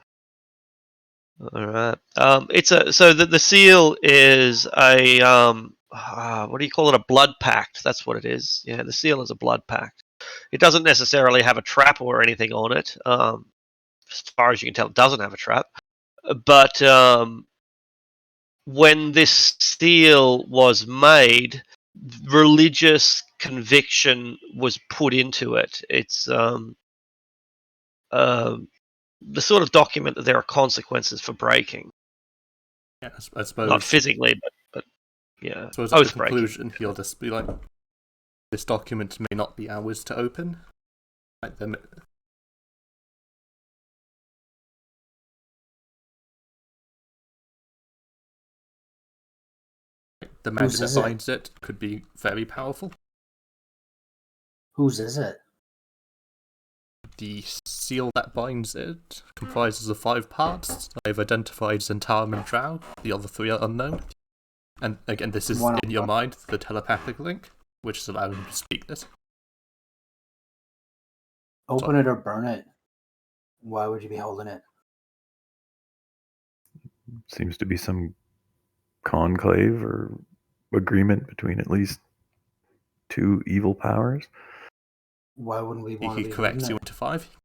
All right. The seal is a what do you call it? A blood pact. That's what it is. Yeah, the seal is a blood pact. It doesn't necessarily have a trap or anything on it. As far as you can tell, it doesn't have a trap. But when this seal was made, religious conviction was put into it. It's the sort of document that there are consequences for breaking. Yeah, I suppose not physically, but yeah. I suppose at the conclusion, he'll just be like, "This document may not be ours to open." Like them. The magic that binds it could be very powerful. Whose is it? The seal that binds it comprises of 5 parts. I've identified Zentarum and Drow. The other 3 are unknown. And again, this is in your mind, the telepathic link, which is allowing you to speak this. Open it or burn it. Why would you be holding it? Seems to be some conclave or agreement between at least two evil powers. Why wouldn't we want to He be corrects holding you it? into 5.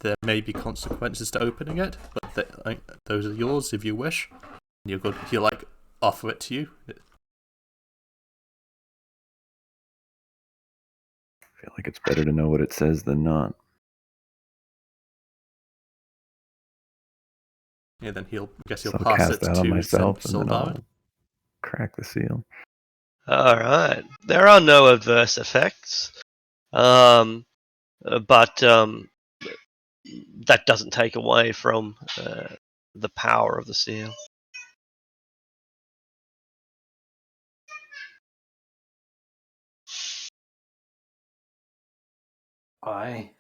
There may be consequences to opening it, but those are yours if you wish. You're good. He'll like offer it to you. I feel like it's better to know what it says than not. Yeah, then he'll So pass I'll cast it that to on myself, and then Sildar. I'll crack the seal. All right. There are no adverse effects, but that doesn't take away from the power of the seal. Aye.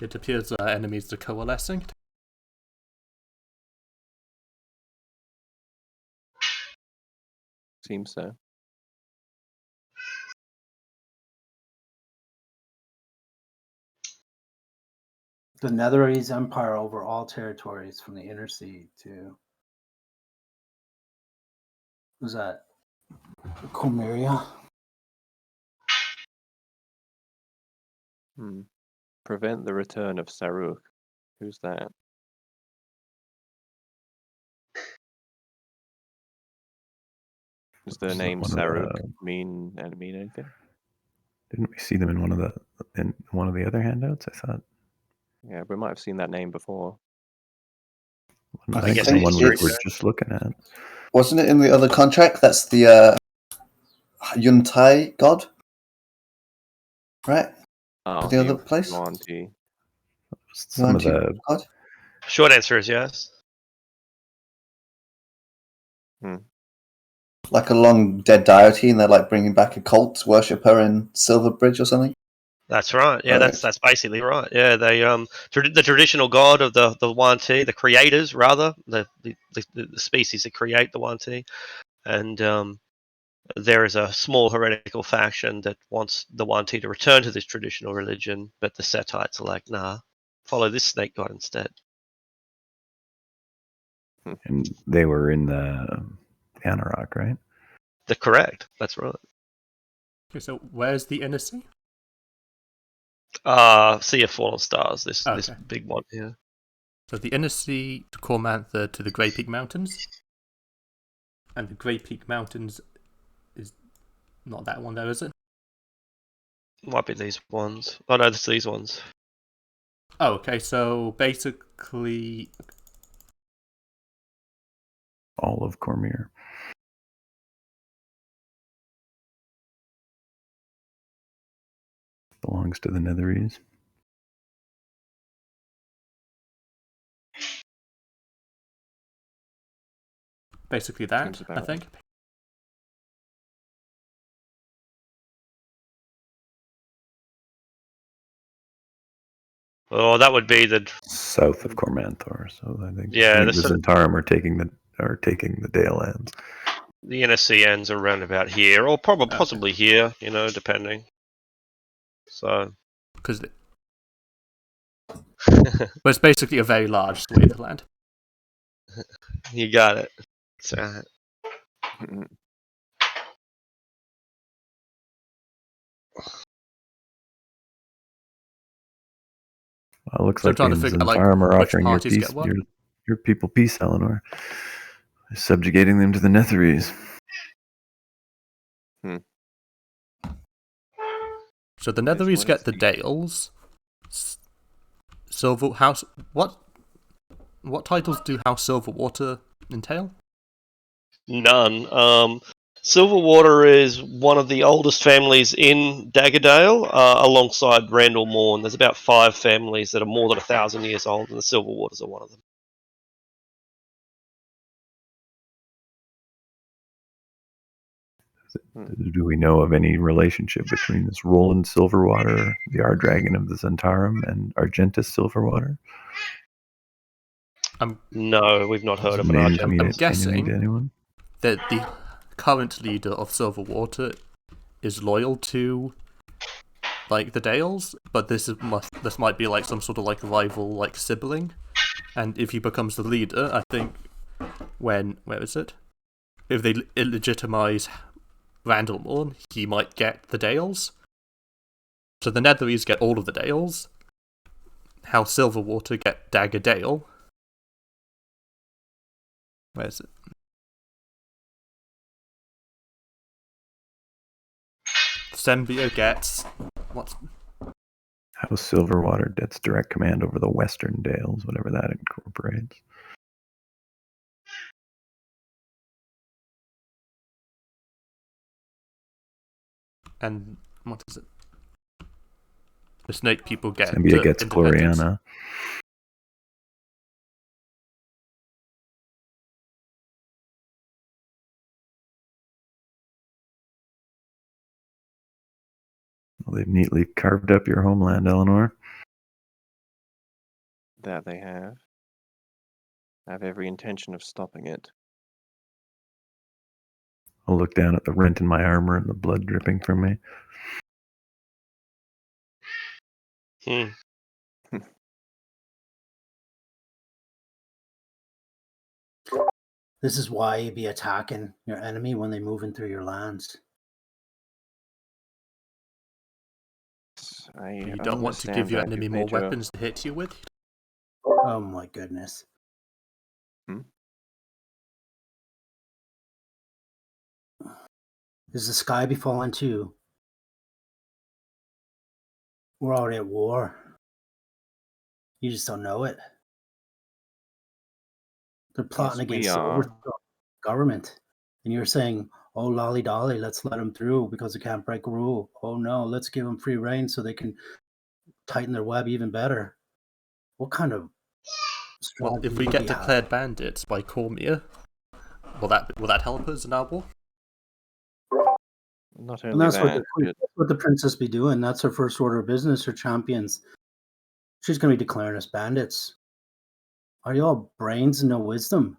It appears our enemies are coalescing. Seems so. The Netherese Empire over all territories from the Inner Sea to... Who's that? Comeria? Prevent the return of Saruk. Who's that? Does the Is that name one of Saruk the- mean anything? Didn't we see them in one of the other handouts? I thought. Yeah, we might have seen that name before. I I think guess the think one it's- we're just looking at. Wasn't it in the other contract? That's the Yuntai god, right? Oh, The other place? Yuan-Ti. Some of Yuan-Ti the god? Short answer is yes. Like a long dead deity, and they're like bringing back a cult worshipper in Silverbridge or something. That's right. Yeah, Right. that's basically right. Yeah, they the traditional god of the Yuan-Ti, the creators rather, the species that create the Yuan-Ti, and there is a small heretical faction that wants the Yuan-Ti to return to this traditional religion, but the Setites are like, nah, follow this snake god instead. and they were in the Anorak, right? They're correct. That's right. Okay, so where's the Inner Sea? Sea of Fallen Stars. This Okay. big one here. So the Inner Sea to Cormantha to the Grey Peak Mountains. And the Grey Peak Mountains is not that one there, is it? Might be these ones. Oh no, it's these ones. Oh, okay, so basically... All of Cormyr. Belongs to the Netherese. Basically that, Seems about I think. Oh, that would be the South of Cormanthor, so I think, Yeah, I think the the sort of- Zentarum are taking the Dale lands. the Inner Sea ends around about here, or probably Okay. possibly here. Depending. So. Because but it's basically a very large swathe of land. You got it. So, Well, it looks So like trying the to figure out, Zentarum are which offering your parties peace, get what? your people peace, Eleanor. Subjugating them to the Netherese. So the It is Netherese what get it the seems. Dales. Silver House. What titles do House Silverwater entail? none. Silverwater is one of the oldest families in Daggerdale, alongside Randall Morn. There's about 5 families that are more than 1,000 years old, and the Silverwaters are one of them. Do we know of any relationship between this Roland Silverwater, the Ardragon of the Zentarum, and Argentus Silverwater? No, we've not heard of an Names Argent. mean I'm anything guessing to anyone? that the current leader of Silverwater is loyal to like the Dales, but this might be like some sort of like rival like sibling. And if he becomes the leader, I think where is it? If they illegitimize Randallmorn, he might get the Dales. So the Netheries get all of the Dales. House Silverwater get Dagger Dale. Where is it? Sembia gets what's House Silverwater gets direct command over the Western Dales, whatever that incorporates. and what is it? The Snake people get Sembia gets independence. Gloriana. Well, they've neatly carved up your homeland, Eleanor. That they have. I have every intention of stopping it. I'll look down at the rent in my armor and the blood dripping from me. This is why you be attacking your enemy when they move in through your lands. You don't want to give your enemy more weapons to hit you with. Oh my goodness. Is the sky be falling too? We're already at war. You just don't know it. They're plotting against the overthrow government. And you're saying, oh, lolly dolly, let's let them through because they can't break a rule. Oh no, let's give them free reign so they can tighten their web even better. What kind of Well, strategy if we do get we declared have? bandits by Cormier, will that help us in our war? Not And only that's that, what the princess be doing. That's her first order of business, her champions. She's going to be declaring us bandits. Are you all brains and no wisdom?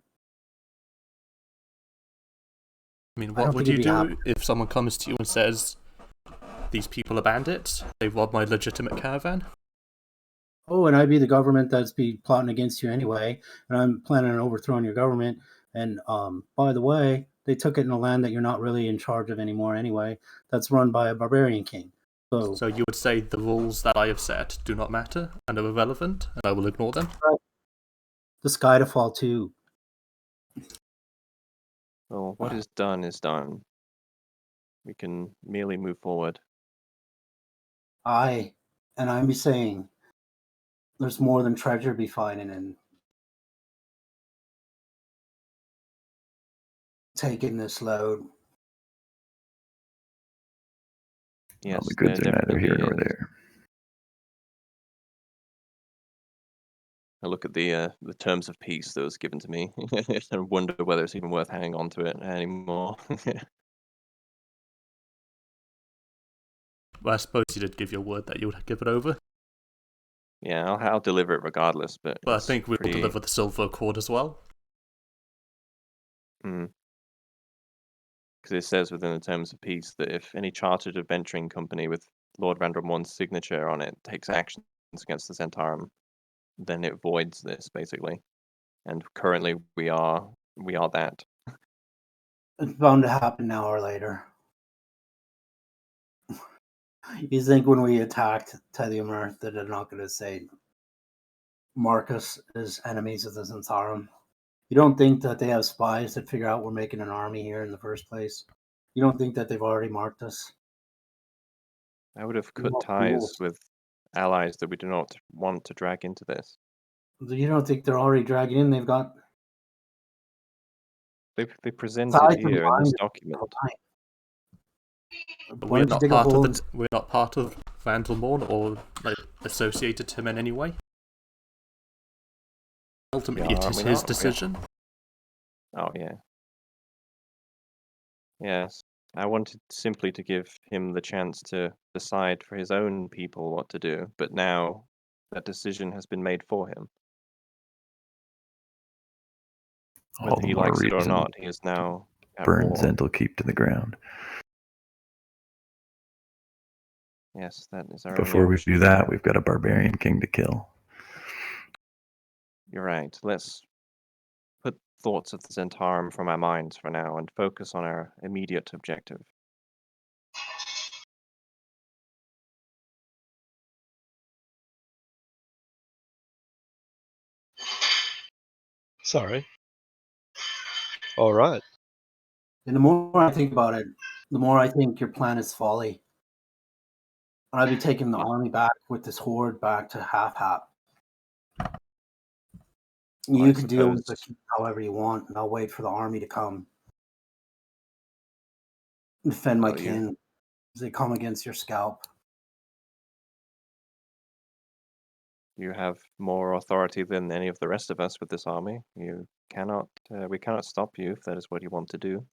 I mean, I what don't would think you it'd be do if someone comes to you and says, these people are bandits, they robbed my legitimate caravan? Oh, and I'd be the government that's be plotting against you anyway, and I'm planning on overthrowing your government. And by the way, they took it in a land that you're not really in charge of anymore anyway. That's run by a barbarian king. So you would say the rules that I have set do not matter and are irrelevant, and I will ignore them? The sky to fall too. well, what is done is done. We can merely move forward. And I'm saying there's more than treasure to be finding and taking this load. Yes, Well, the goods there are neither here nor definitely is. there. I look at the terms of peace that was given to me and wonder whether it's even worth hanging on to it anymore. Well, I suppose you did give your word that you would give it over. Yeah, I'll deliver it regardless, but But I it's think we'll pretty... deliver the Silver Accord as well. Because it says within the terms of peace that if any chartered adventuring company with Lord Randallmorn's signature on it takes actions against the Zentarum, then it voids this, basically. And currently we are that. It's bound to happen now or later. You think when we attacked Tediumur that they're not going to say mark us as enemies of the Zentarum? You don't think that they have spies that figure out we're making an army here in the first place? You don't think that they've already marked us? I would have You cut want ties rules. with allies that we do not want to drag into this. You don't think they're already dragging in? They've got They present ties it in here in this mind. document. But Why we're don't you not dig a part of hole the and we're not part of Randallmorn or like associated to him in any way. Ultimately, Yeah, it is we're his not. decision. Oh yeah. Yes. I wanted simply to give him the chance to decide for his own people what to do, but now that decision has been made for him. All Whether the he more likes it or reason not, he is now at burn war. Zentelkeep to the ground. Yes, that is our Before only we option. do that, we've got a barbarian king to kill. You're right. Let's put thoughts of the Zentarum from our minds for now and focus on our immediate objective. Sorry. All right. And the more I think about it, the more I think your plan is folly. And I'd be taking the army back with this horde back to Half. Well, You I can deal with suppose it however you want, and I'll wait for the army to come defend my Well, you- kin as they come against your scalp. you have more authority than any of the rest of us with this army. You cannot, we cannot stop you if that is what you want to do.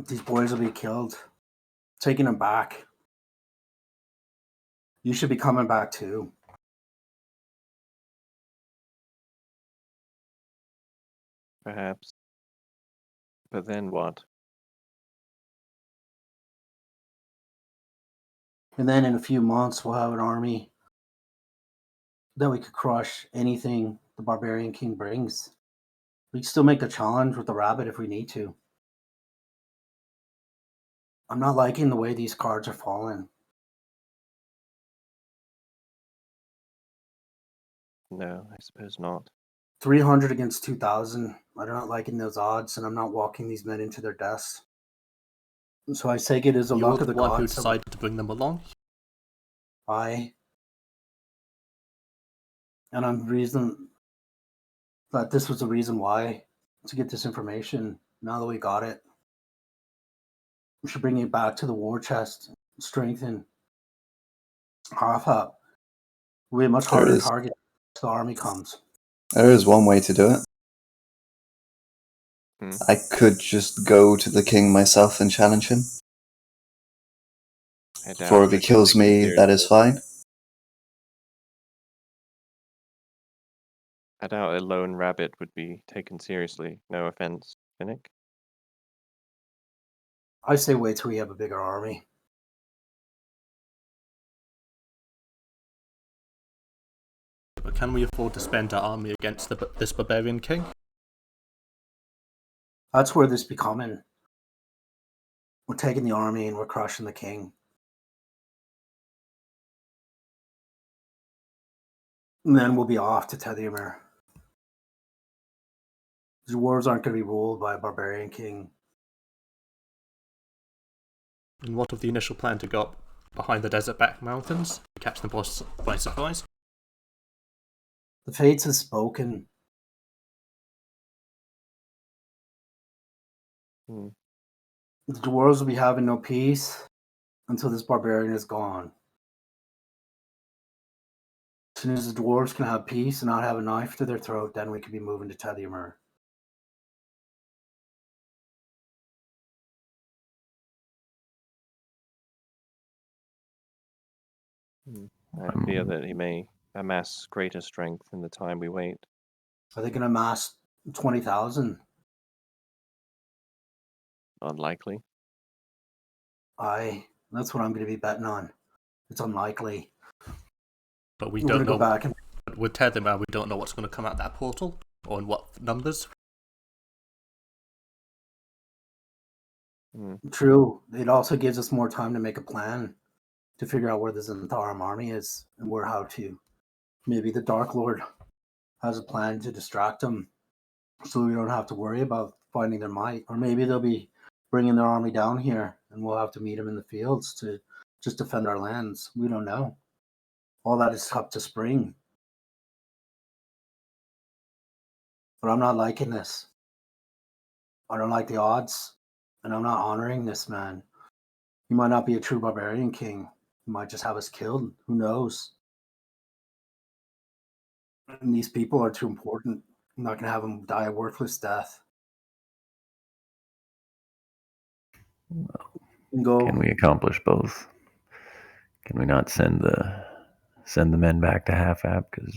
These boys will be killed. Taking them back. You should be coming back too. Perhaps. But then what? And then in a few months, we'll have an army that we could crush anything the barbarian king brings. We can still make the challenge with the rabbit if we need to. I'm not liking the way these cards are falling. No, I suppose not. 300 against 2,000. I'm not liking those odds, and I'm not walking these men into their deaths. So I take it as a You're luck of the the one who gods. decided to bring them along. And I'm reason that this was the reason why, to get this information. Now that we got it, we should bring it back to the war chest, strengthen Half. We'll be a much There harder is. target if the army comes. There is one way to do it. Hmm. I could just go to the king myself and challenge him. I doubt For if he you'd be kills taken me, that is seriously. fine. I doubt a lone rabbit would be taken seriously. No offense, Finnick. I say wait till we have a bigger army. But can we afford to spend our army against this barbarian king? That's where this be coming. We're taking the army and we're crushing the king. And then we'll be off to Tethymir. These wars aren't going to be ruled by a barbarian king. And what of the initial plan to go up behind the desert back mountains to catch them by surprise? The fates have spoken. Hmm. The dwarves will be having no peace until this barbarian is gone. As soon as the dwarves can have peace and not have a knife to their throat, then we could be moving to Tethymir. I fear that he may amass greater strength in the time we wait. Are they going to amass 20,000? Unlikely. That's what I'm going to be betting on. It's unlikely. But we We're don't going to know. go back and With Tethymir, we don't know what's going to come out that portal or in what numbers. Hmm. True. It also gives us more time to make a plan to figure out where the Zentharum army is and where how to. Maybe the Dark Lord has a plan to distract them so we don't have to worry about finding their might. Or maybe they'll be bringing their army down here and we'll have to meet them in the fields to just defend our lands. We don't know. All that is up to spring. But I'm not liking this. I don't like the odds, and I'm not honoring this man. He might not be a true barbarian king. He might just have us killed. Who knows? And these people are too important. I'm not going to have them die a worthless death. Can we accomplish both? Can we not send the men back to Half-App, because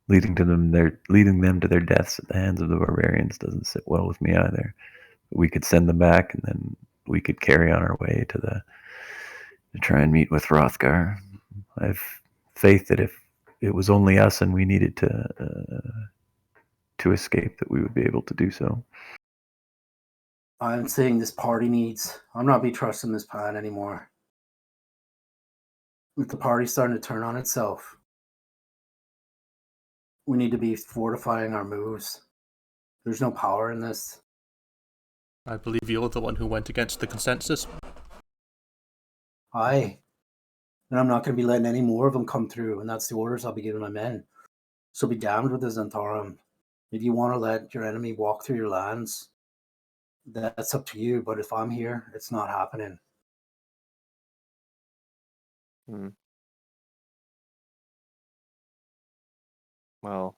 leading them to their deaths at the hands of the barbarians doesn't sit well with me either. We could send them back, and then we could carry on our way to try and meet with Hrothgar. I have faith that if it was only us and we needed to escape, that we would be able to do so. I'm saying this party needs. I'm not be trusting this plan anymore. With the party starting to turn on itself, we need to be fortifying our moves. There's no power in this. I believe you're the one who went against the consensus. Aye. And I'm not going to be letting any more of them come through, and that's the orders I'll be giving my men. So be damned with the Zentarum. If you want to let your enemy walk through your lands, that's up to you. But if I'm here, it's not happening. Well,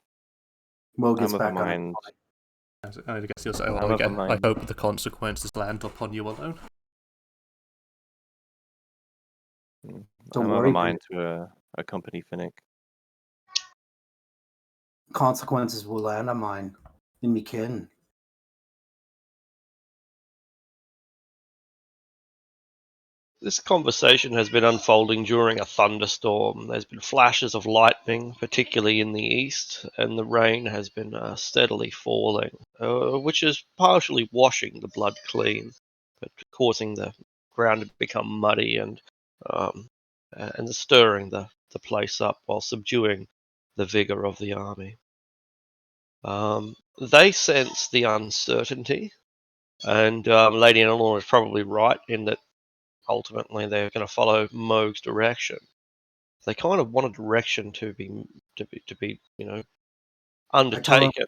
Mo gets I'm of the back on. mind. I guess you'll say, I'm well, of the again, I mind. hope the consequences land upon you alone. Don't I'm of worry, a mind to accompany Finnick. Consequences will land on mine in me kin. This conversation has been unfolding during a thunderstorm. There's been flashes of lightning, particularly in the east, and the rain has been steadily falling, which is partially washing the blood clean, but causing the ground to become muddy and stirring the place up while subduing the vigor of the army. They sense the uncertainty, and Lady Eleanor is probably right in that ultimately they're going to follow Moog's direction. They kind of want a direction to be undertaken.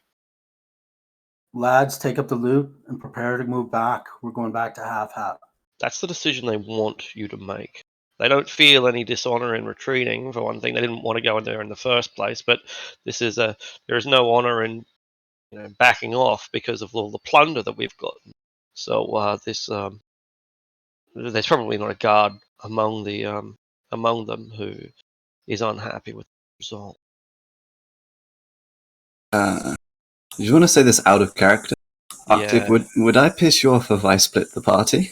Lads, take up the loot and prepare to move back. We're going back to Half-Hap. That's the decision they want you to make. They don't feel any dishonor in retreating. For one thing, they didn't want to go in there in the first place. But there is no honor in backing off because of all the plunder that we've got. So there's probably not a guard among them who is unhappy with the result. Do you want to say this out of character? Arctic, Yeah. would I piss you off if I split the party?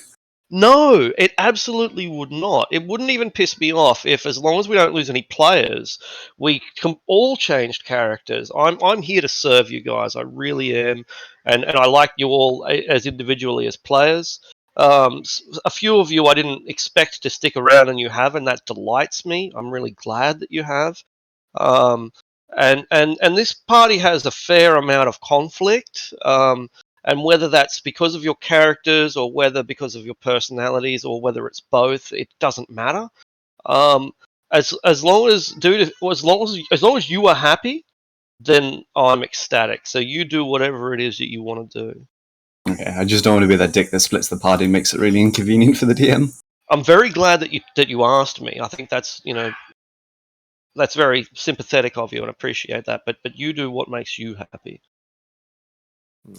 No, it absolutely would not. It wouldn't even piss me off if, as long as we don't lose any players, we all changed characters. I'm here to serve you guys. I really am, and I like you all as individually as players. A few of you I didn't expect to stick around, and you have, and that delights me. I'm really glad that you have. And this party has a fair amount of conflict. And whether that's because of your characters or whether because of your personalities or whether it's both, it doesn't matter. As long as you are happy, then I'm ecstatic. So you do whatever it is that you want to do. Okay, I just don't want to be that dick that splits the party and makes it really inconvenient for the DM. I'm very glad that you asked me. I think that's that's very sympathetic of you, and appreciate that. But you do what makes you happy.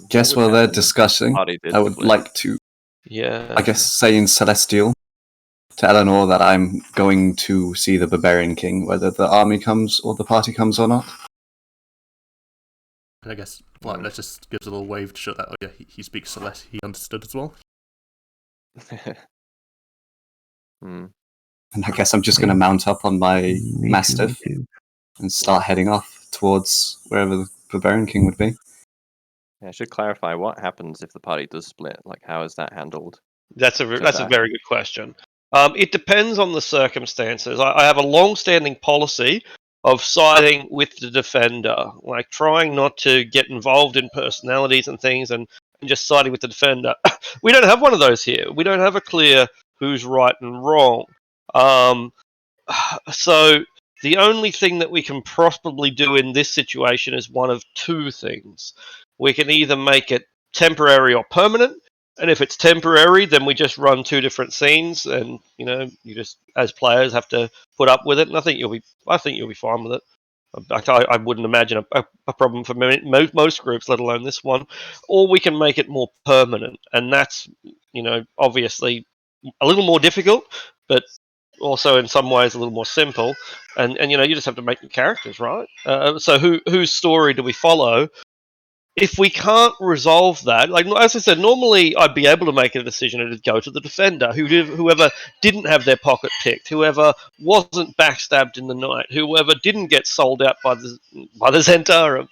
Guess What would while they're happen if the discussing, party did I would split? like to, Yeah. I guess, say in Celestial to Eleanor that I'm going to see the Barbarian King, whether the army comes or the party comes or not. And I guess, let's just give us a little wave to show that, oh yeah, he speaks Celeste, he understood as well. And I guess I'm just going to mount up on my Mastiff and start heading off towards wherever the Barbarian King would be. Yeah, I should clarify what happens if the party does split. Like, how is that handled? That's a very good question. It depends on the circumstances. I have a long-standing policy of siding with the defender, like trying not to get involved in personalities and things, and just siding with the defender. We don't have one of those here. We don't have a clear who's right and wrong. So the only thing that we can possibly do in this situation is one of two things. We can either make it temporary or permanent, and if it's temporary, then we just run two different scenes, and you just as players have to put up with it. And I think you'll be fine with it. I wouldn't imagine a problem for most groups, let alone this one. Or we can make it more permanent, and that's obviously a little more difficult, but also in some ways a little more simple, and you just have to make your characters, right? So whose story do we follow? If we can't resolve that, like as I said, normally I'd be able to make a decision and it'd go to the defender, whoever didn't have their pocket picked, whoever wasn't backstabbed in the night, whoever didn't get sold out by the Zentarum.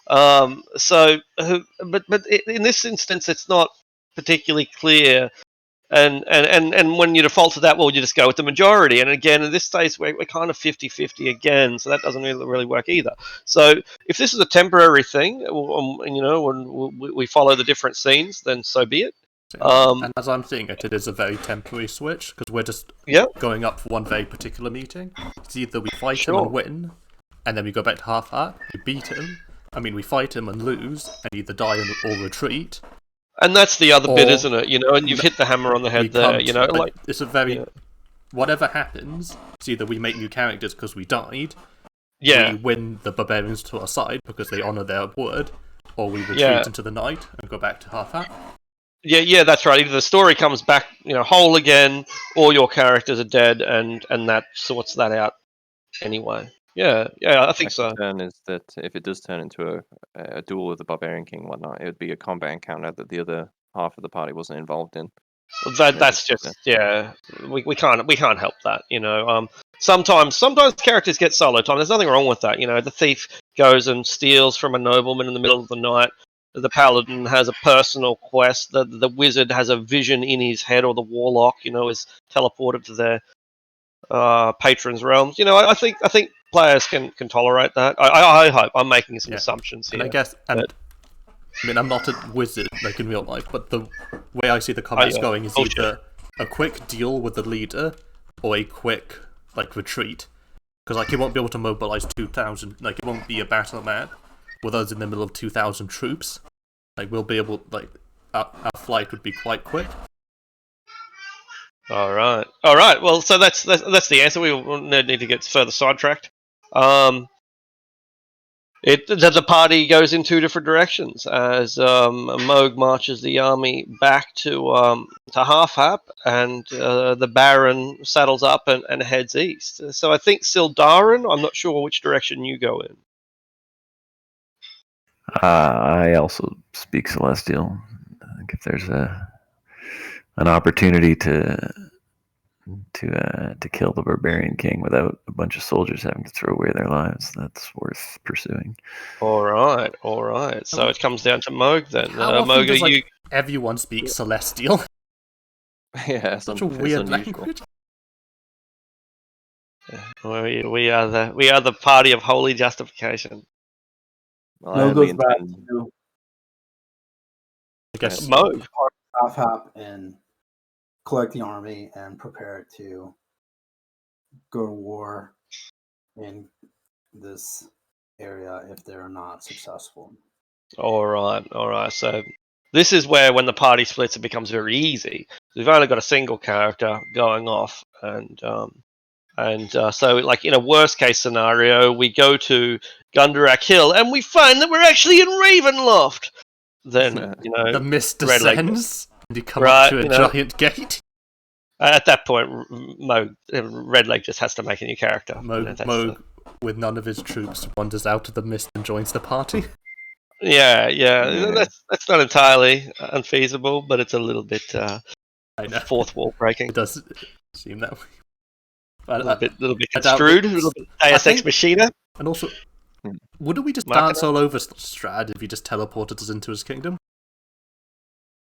But in this instance, it's not particularly clear. And when you default to that, well, you just go with the majority. And again, in this case, we're kind of 50-50 again, so that doesn't really work either. So if this is a temporary thing, when we follow the different scenes, then so be it. And as I'm seeing it, it is a very temporary switch, because we're just going up for one very particular meeting. It's either we fight him and win, and then we go back to half-heart, we beat him, we fight him and lose, and either die or retreat. And that's the other bit, isn't it? And you've hit the hammer on the head there. It's a very whatever happens. It's either we make new characters because we died, we win the barbarians to our side because they honor their word, or we retreat into the night and go back to half-heart. Yeah, that's right. Either the story comes back, whole again, or your characters are dead, and that sorts that out anyway. Yeah, I think so. Turn is that if it does turn into a duel with the Barbarian King and whatnot, it would be a combat encounter that the other half of the party wasn't involved in. Well, that's just we can't help that. Sometimes characters get solo time. There's nothing wrong with that. The thief goes and steals from a nobleman in the middle of the night. The paladin has a personal quest. The wizard has a vision in his head, or the warlock, is teleported to their patron's realms. I think players can tolerate that. I hope. I'm making some assumptions here. And I guess, I'm not a wizard like in real life, but the way I see the comments going is either a quick deal with the leader or a quick retreat, because he won't be able to mobilize 2,000. It won't be a battle map with us in the middle of 2,000 troops. We'll be able our flight would be quite quick. All right. Well, so that's the answer. We will need to get further sidetracked. The party goes in two different directions as Moog marches the army back to Half-Hap, and the Baron saddles up and heads east. So I think Sildarin, I'm not sure which direction you go in. I also speak Celestial. I think if there's an opportunity to kill the Barbarian King without a bunch of soldiers having to throw away their lives, that's worth pursuing. All right. So it comes down to Moog then. How often Moog, does everyone speak Celestial? Yeah, such a weird unusual. language. We are the party of holy justification. Well, goes back to I guess Moog. Half-Hap and collect the army and prepare to go to war in this area if they're not successful. All right. So this is where, when the party splits, it becomes very easy. We've only got a single character going off, and so, in a worst case scenario, we go to Gundarak Hill and we find that we're actually in Ravenloft. Then the mist Red Lake- descends, and you come up to a giant gate. At that point, Red Lake just has to make a new character. Moog, with none of his troops, wanders out of the mist and joins the party. Yeah. That's not entirely unfeasible, but it's a little bit I know. fourth wall breaking. It does seem that way. A little bit construed, a little bit Deus Ex Machina. And also, wouldn't we just dance all over Strahd if he just teleported us into his kingdom?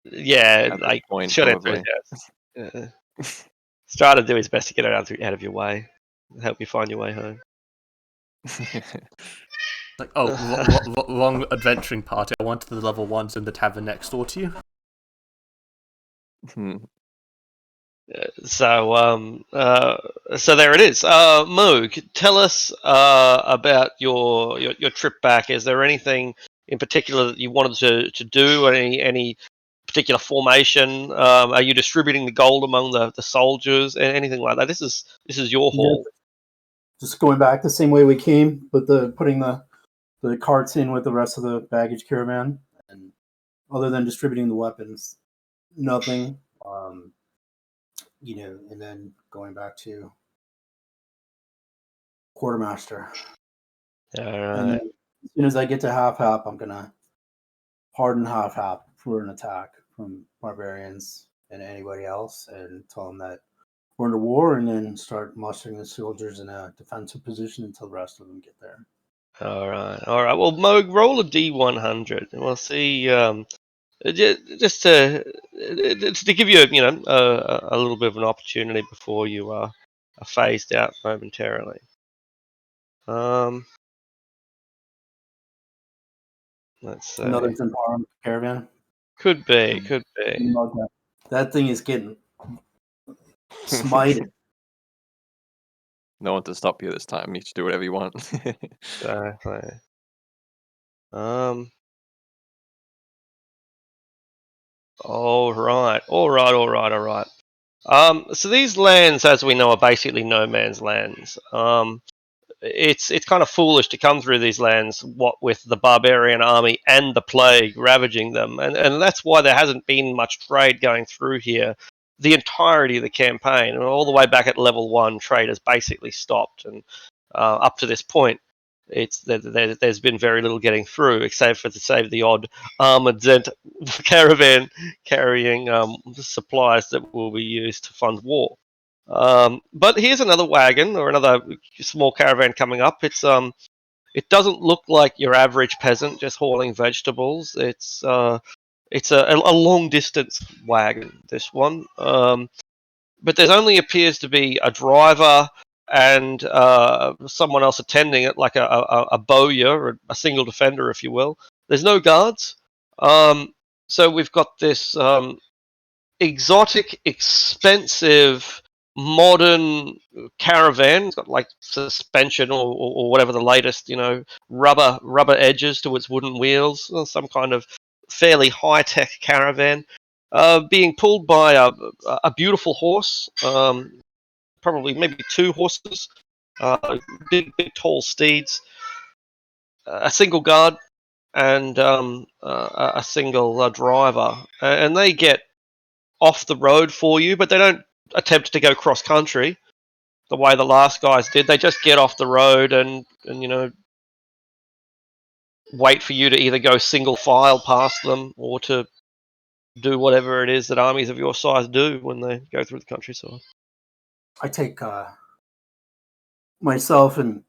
Yeah, At that point, should answer probably. it, yes. Try to do his best to get it out of your way, help you find your way home. Wrong adventuring party. I wanted the level 1s in the tavern next door to you. So there it is. Moog, tell us about your trip back. Is there anything in particular that you wanted to do, or any particular formation? Are you distributing the gold among the soldiers? Anything like that? This is your haul. Just going back the same way we came, but putting the carts in with the rest of the baggage caravan, and other than distributing the weapons, nothing. and then going back to quartermaster. All And right. then as soon as I get to half, I'm gonna harden half for an attack from barbarians and anybody else, and tell them that we're under war, and then start mustering the soldiers in a defensive position until the rest of them get there. All right. All right. Well, Moog, roll a D100, and we'll see. Just to give you, a little bit of an opportunity before you are phased out momentarily. Let's see. Another Zempara caravan. Could be. That thing is getting smited. No one to stop you this time. You should do whatever you want. Exactly. All right. So these lands, as we know, are basically no man's lands. It's kind of foolish to come through these lands, what with the barbarian army and the plague ravaging them, and that's why there hasn't been much trade going through here the entirety of the campaign, and all the way back at level 1, trade has basically stopped, and up to this point, there's been very little getting through, except for to save the odd armored Zent caravan carrying supplies that will be used to fund war. But here's another wagon or another small caravan coming up. It doesn't look like your average peasant just hauling vegetables. It's a long distance wagon. This one, but there only appears to be a driver and someone else attending it, like a bowyer or a single defender, if you will. There's no guards. So we've got this exotic, expensive, modern caravan. It's got like suspension or whatever the latest, rubber edges to its wooden wheels. Some kind of fairly high tech caravan, being pulled by a beautiful horse. Probably maybe 2 horses, big tall steeds, a single guard, and a single driver, and they get off the road for you, but they don't attempt to go cross country the way the last guys did. They just get off the road and wait for you to either go single file past them or to do whatever it is that armies of your size do when they go through the countryside. I take myself and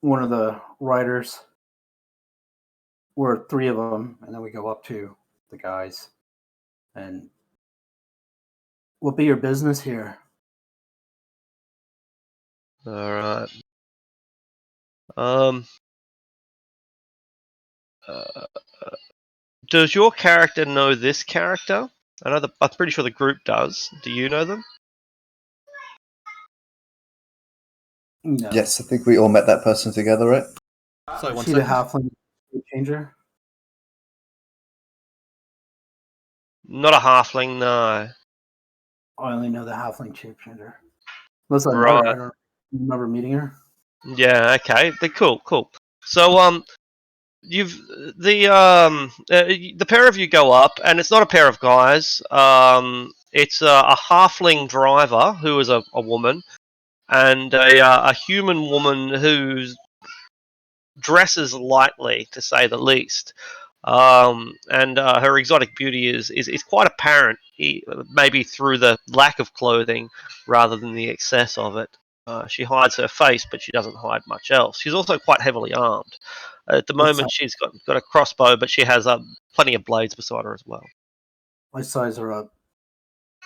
one of the riders. We're 3 of them, and then we go up to the guys. And what be your business here? All right. Does your character know this character? I'm pretty sure the group does. Do you know them? No. Yes, I think we all met that person together, right? Sorry, one See the second. halfling changer? Not a halfling, no. I only know the halfling shape changer. Unless I met Right. her. I don't remember meeting her. Yeah. Okay. They're cool. So you've the pair of you go up, and it's not a pair of guys. It's a halfling driver who is a woman, and a human woman who dresses lightly, to say the least. And her exotic beauty is quite apparent, maybe through the lack of clothing rather than the excess of it. She hides her face, but she doesn't hide much else. She's also quite heavily armed. At the moment, she's got a crossbow, but she has plenty of blades beside her as well. I size her up.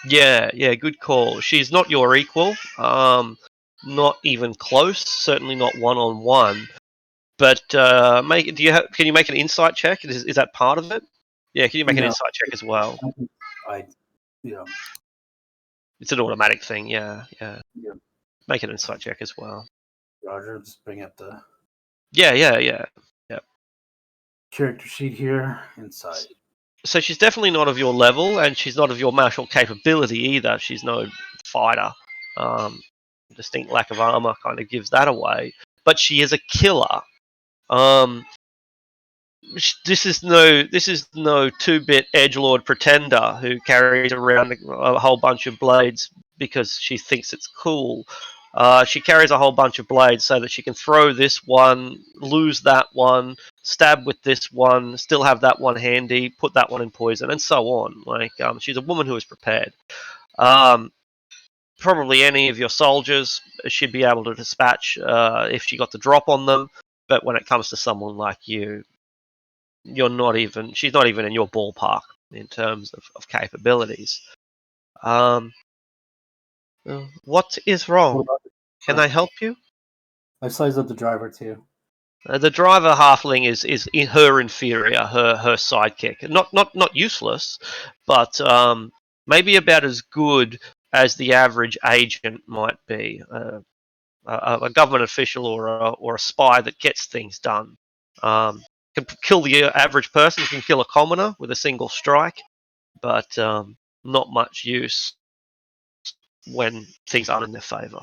Yeah, good call. She's not your equal, not even close. Certainly not 1-on-1. But can you make an insight check? Is that part of it? Yeah, can you make an insight check as well? It's an automatic thing. Yeah. Make an insight check as well. Roger, just bring up the Yeah. character sheet here. Insight. So she's definitely not of your level, and she's not of your martial capability either. She's no fighter. Distinct lack of armor kind of gives that away. But she is a killer. This is no 2-bit edgelord pretender who carries around a whole bunch of blades because she thinks it's cool. She carries a whole bunch of blades so that she can throw this one, lose that one, stab with this one, still have that one handy, put that one in poison, and so on. She's a woman who is prepared. Probably any of your soldiers she'd be able to dispatch if she got the drop on them. But when it comes to someone like you, she's not even in your ballpark in terms of capabilities. What is What wrong? about Can I help you? I sized up the driver too. The driver halfling is her inferior, her sidekick. Not useless, but maybe about as good as the average agent might be. A government official or a spy that gets things done. Can kill the average person, can kill a commoner with a single strike, but not much use when things aren't in their favour.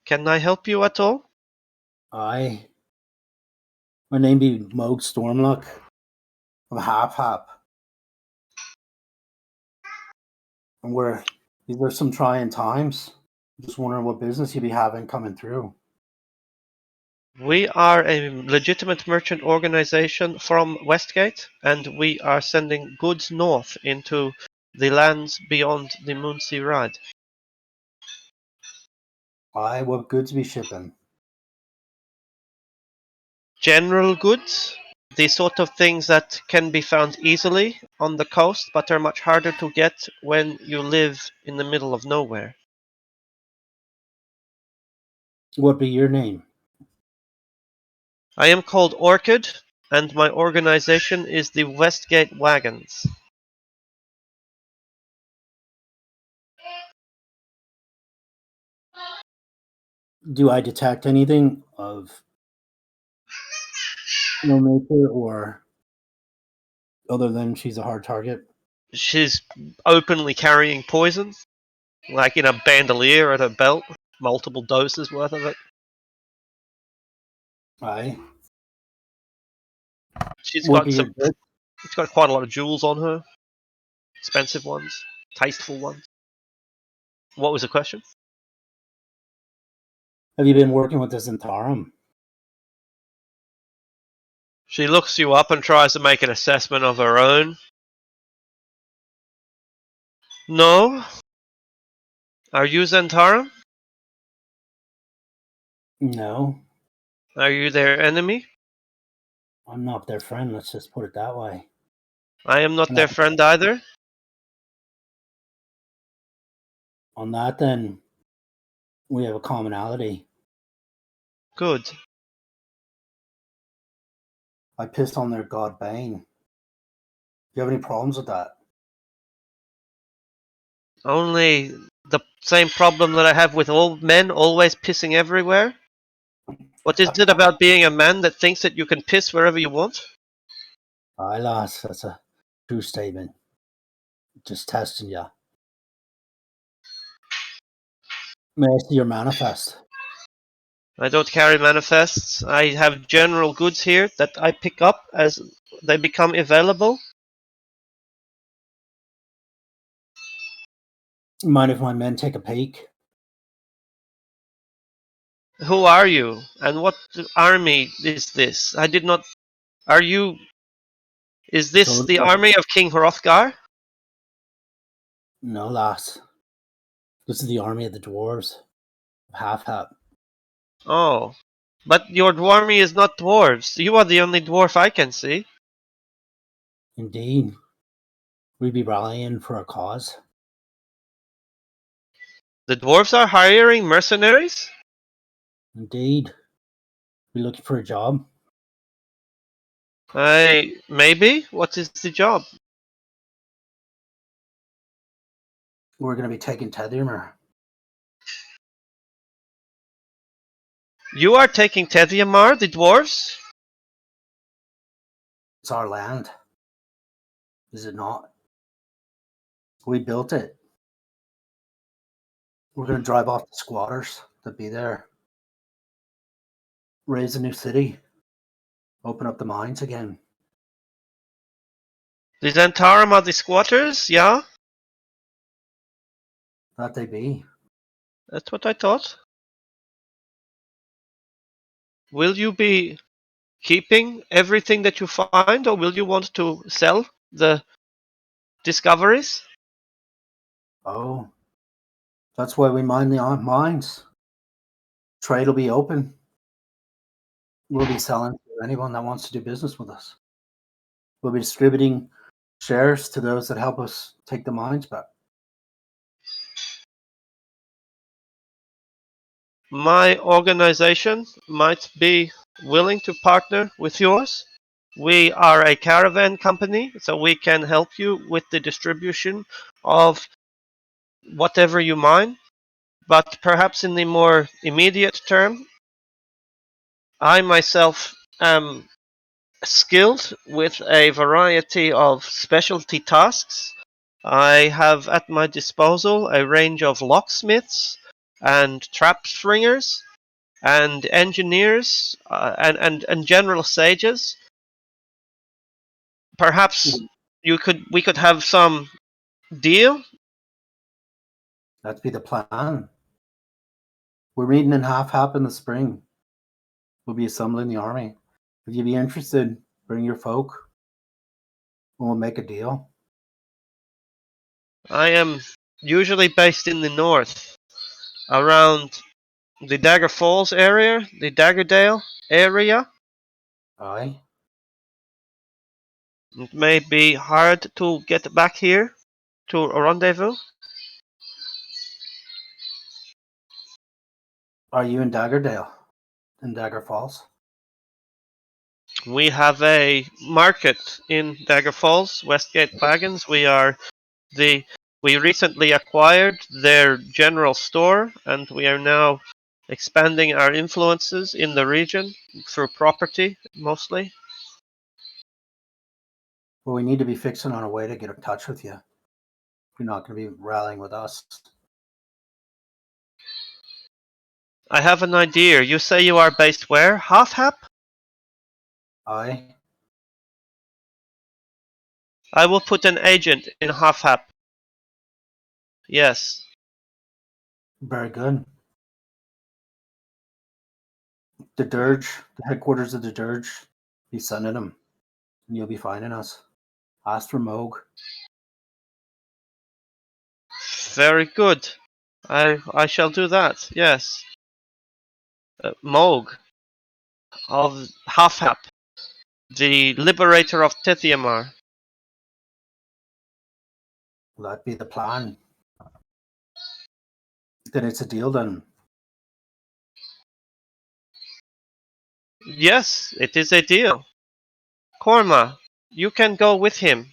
Can I help you at all? My name be Moog Stormluck. I'm half. And these are some trying times. Just wondering what business you be having coming through. We are a legitimate merchant organization from Westgate, and we are sending goods north into the lands beyond the Moonsea Ride. What goods be shipping? General goods, the sort of things that can be found easily on the coast, but are much harder to get when you live in the middle of nowhere. What be your name? I am called Orchid, and my organization is the Westgate Wagons. Do I detect anything of no nature or other than she's a hard target? She's openly carrying poison, like in a bandolier at her belt, multiple doses worth of it. Aye. She's What got be your goods? She's got quite a lot of jewels on her, expensive ones, tasteful ones. What was the question? Have you been working with the Zentarum? She looks you up and tries to make an assessment of her own. No. Are you Zentarum? No, Are you their enemy? I'm not their friend. Let's just put it that way. I am not And their that, friend either. on that, then we have a commonality. Good. I pissed on their god Bane. Do you have any problems with that? Only the same problem that I have with all men always pissing everywhere. What is it about being a man that thinks that you can piss wherever you want? Aye, lass, that's a true statement. Just testing ya. May I see your manifest? I don't carry manifests. I have general goods here that I pick up as they become available. Mind if my men take a peek? Who are you? And what army is this? I did not. Are you. Is this So, the army of King Hrothgar? no, lass. This is the army of the dwarves. Half. Oh. But your army is not dwarves. You are the only dwarf I can see. Indeed. We be rallying for a cause. The dwarves are hiring mercenaries? Indeed. We looking for a job? Maybe. What is the job? We're going to be taking Teddimer. You are taking Tediamar, the dwarves? It's our land. Is it not? We built it. We're going to drive off the squatters that be there. raise a new city, open up the mines again. The Zentarum are the squatters, yeah? That they be. That's what I thought. Will you be keeping everything that you find, or will you want to sell the discoveries? Oh, that's why we mine the mines. Trade will be open. We'll be selling to anyone that wants to do business with us. We'll be distributing shares to those that help us take the mines back. My organization might be willing to partner with yours. We are a caravan company, so we can help you with the distribution of whatever you mine. But perhaps in the more immediate term, I myself am skilled with a variety of specialty tasks. I have at my disposal a range of locksmiths and trap stringers and engineers and general sages. Perhaps we could have some deal. That'd be the plan. We're meeting in Half in the spring. We'll be assembling the army. If you'd be interested, bring your folk and we'll make a deal. I am usually based in the north, around the Dagger Falls area, the Daggerdale area. Aye. It may be hard to get back here to a rendezvous. Are you in Daggerdale? In Dagger Falls? We have a market in Dagger Falls, Westgate Wagons. We recently acquired their general store, and we are now expanding our influences in the region through property mostly. Well, we need to be fixing on a way to get in touch with you. You're not going to be rallying with us. I have an idea. You say you are based where? Half Hap? Aye. I will put an agent in Half Hap. Yes. Very good. The Dirge, the headquarters of the Dirge, be sending them, and you'll be finding us. Ask for Moog. Very good. I shall do that. Yes. Moog of Half Hap, the liberator of Tethiamar. Will that be the plan? Then it's a deal then. Yes, it is a deal. Korma, you can go with him.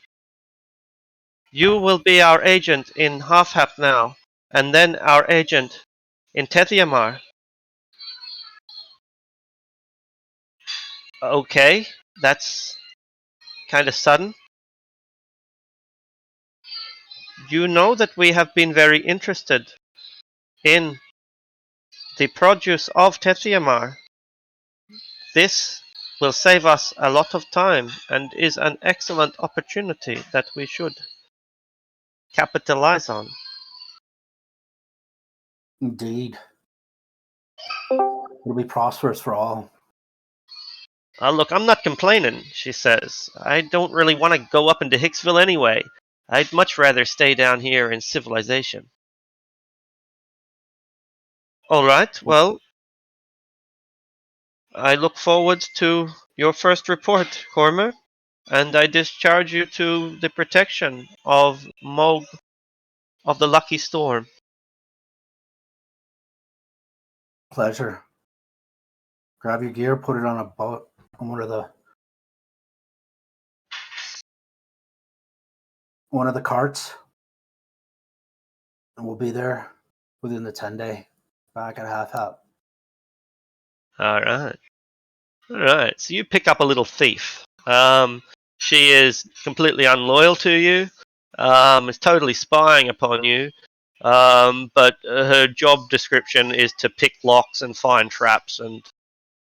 You will be our agent in Half Hap now, and then our agent in Tethiamar. Okay, that's kind of sudden. You know that we have been very interested in the produce of Tethiamar. This will save us a lot of time and is an excellent opportunity that we should capitalize on. Indeed. It'll be prosperous for all. Look, I'm not complaining, she says. I don't really want to go up into Hicksville anyway. I'd much rather stay down here in civilization. Alright, well, I look forward to your first report, Cormer, and I discharge you to the protection of Moog of the Lucky Storm. Pleasure. Grab your gear, put it on a boat on one of the carts, and we'll be there within the 10-day. Back at Half Hap. Alright. Alright, so you pick up a little thief. She is completely unloyal to you, is totally spying upon you, but her job description is to pick locks and find traps and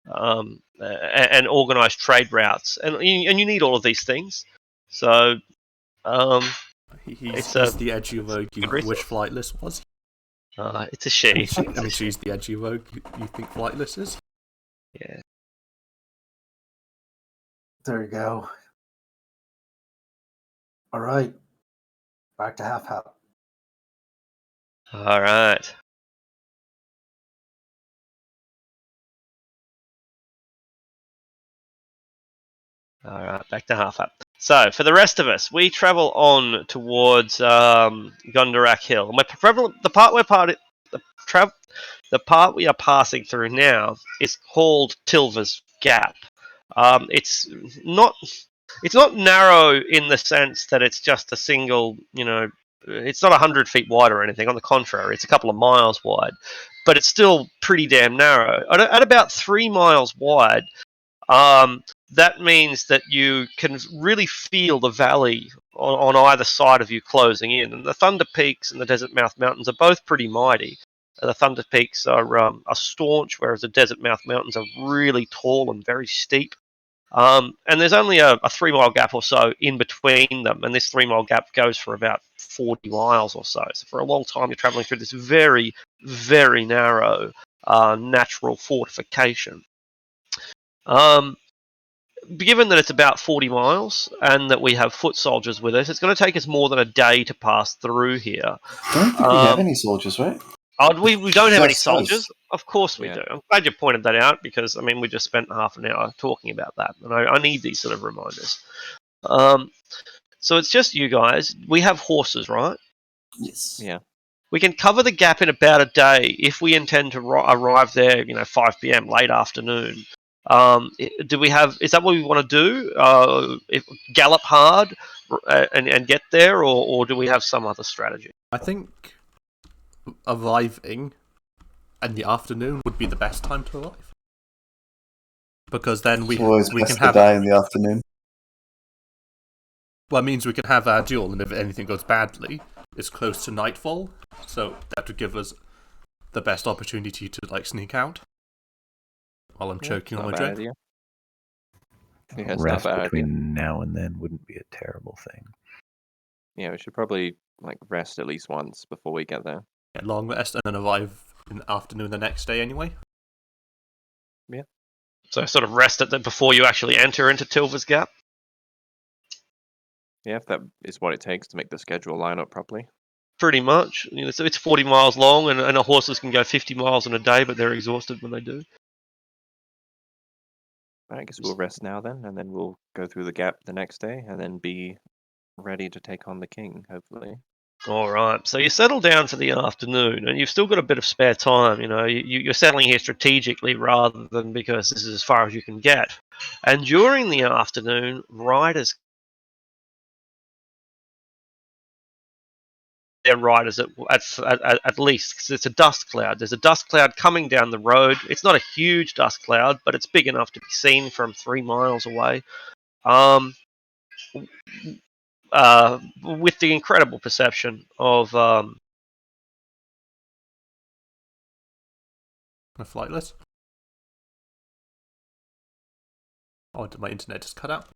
and organise trade routes, and you need all of these things. So He's it's the edgy rogue you good wish resource. Flightless was. It's a she. I mean, she's the edgy rogue you think Flightless is. Yeah. There you go. All right. Back to half. All right. All right, back to half up. So, for the rest of us, we travel on towards Gondorak Hill. The part we are passing through now is called Tilva's Gap. It's not narrow in the sense that it's just a single, it's not 100 feet wide or anything. On the contrary, it's a couple of miles wide, but it's still pretty damn narrow. At about 3 miles wide, that means that you can really feel the valley on either side of you closing in. And the Thunder Peaks and the Desert Mouth Mountains are both pretty mighty. The Thunder Peaks are staunch, whereas the Desert Mouth Mountains are really tall and very steep. And there's only a 3 mile gap or so in between them, and this 3 mile gap goes for about 40 miles or so. So for a long time, you're traveling through this very, very narrow natural fortification. Given that it's about 40 miles and that we have foot soldiers with us, it's going to take us more than a day to pass through here. I don't think we have any soldiers, right? We don't have any Yes, soldiers. Of course we Yeah. do. I'm glad you pointed that out because, I mean, we just spent half an hour talking about that, and I need these sort of reminders. So it's just you guys. We have horses, right? Yes. Yeah. We can cover the gap in about a day if we intend to arrive there, 5 p.m. late afternoon. Do we have? Is that what we want to do? Gallop hard and get there, or do we have some other strategy? I think arriving in the afternoon would be the best time to arrive, because then we It's always can best to have. die in the afternoon. Well, it means we can have our duel, and if anything goes badly, it's close to nightfall, so that would give us the best opportunity to sneak out while I'm choking on my drink. Idea. Yeah, it's Rest not a bad idea. between now and then wouldn't be a terrible thing. Yeah, we should probably rest at least once before we get there. Get long rest and then arrive in the afternoon the next day anyway. Yeah. So sort of rest before you actually enter into Tilva's Gap. Yeah, if that is what it takes to make the schedule line up properly. Pretty much. So it's 40 miles long, and our horses can go 50 miles in a day, but they're exhausted when they do. I guess we'll rest now then, and then we'll go through the gap the next day, and then be ready to take on the king, hopefully. All right. So you settle down for the afternoon, and you've still got a bit of spare time. You're settling here strategically rather than because this is as far as you can get. And during the afternoon, riders at least, because it's a dust cloud. There's a dust cloud coming down the road. It's not a huge dust cloud, but it's big enough to be seen from 3 miles away. With the incredible perception of A flightless. Oh, did my internet just cut out?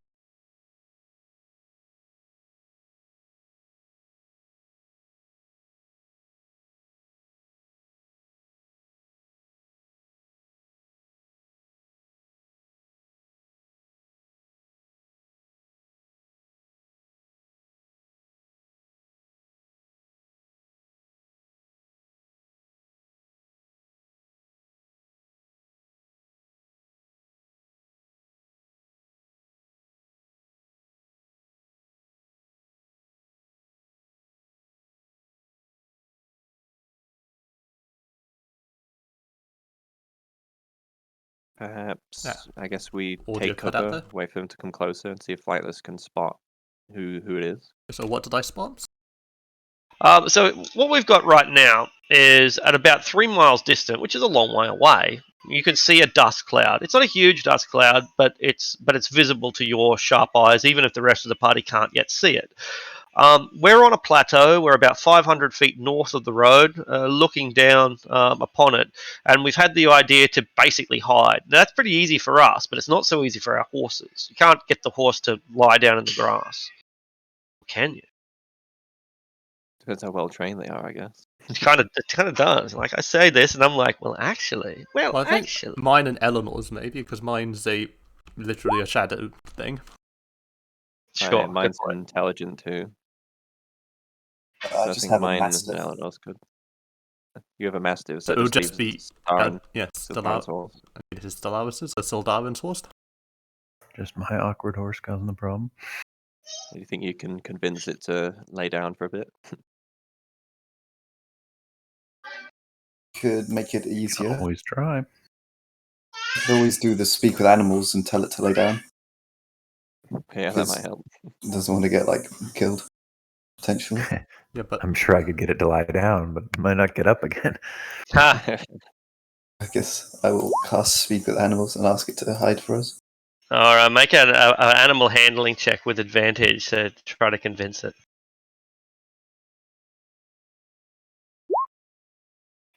Perhaps, Yeah. I guess we Audio take cut out cover, there. wait for them to come closer, and see if Flightless can spot who it is. So what did I spot? So what we've got right now is at about 3 miles distant, which is a long way away. You can see a dust cloud. It's not a huge dust cloud, but it's visible to your sharp eyes, even if the rest of the party can't yet see it. We're on a plateau. We're about 500 feet north of the road, looking down upon it, and we've had the idea to basically hide. Now, that's pretty easy for us, but it's not so easy for our horses. You can't get the horse to lie down in the grass, can you? Depends how well trained they are, I guess. It kind of does. Like I say this, and I'm like, well, actually. Well, I think mine and Eleanor's maybe, because mine's literally a shadow thing. Sure, mine's intelligent too. So I just think have a mine and mastiff. Eleanor's good. You have a mastiff, so So it it would just just leaves be Darren. Stellaris. It is Stellaris's, so Sildarin's horse. Just my awkward horse causing the problem. Do you think you can convince it to lay down for a bit? Could make it easier. Always try. Could always do the speak with animals and tell it to lay down. Yeah, that might help. It doesn't want to get killed, potentially. Yeah, but I'm sure I could get it to lie down, but it might not get up again. I guess I will cast speak with animals and ask it to hide for us. All right, make an animal handling check with advantage to try to convince it.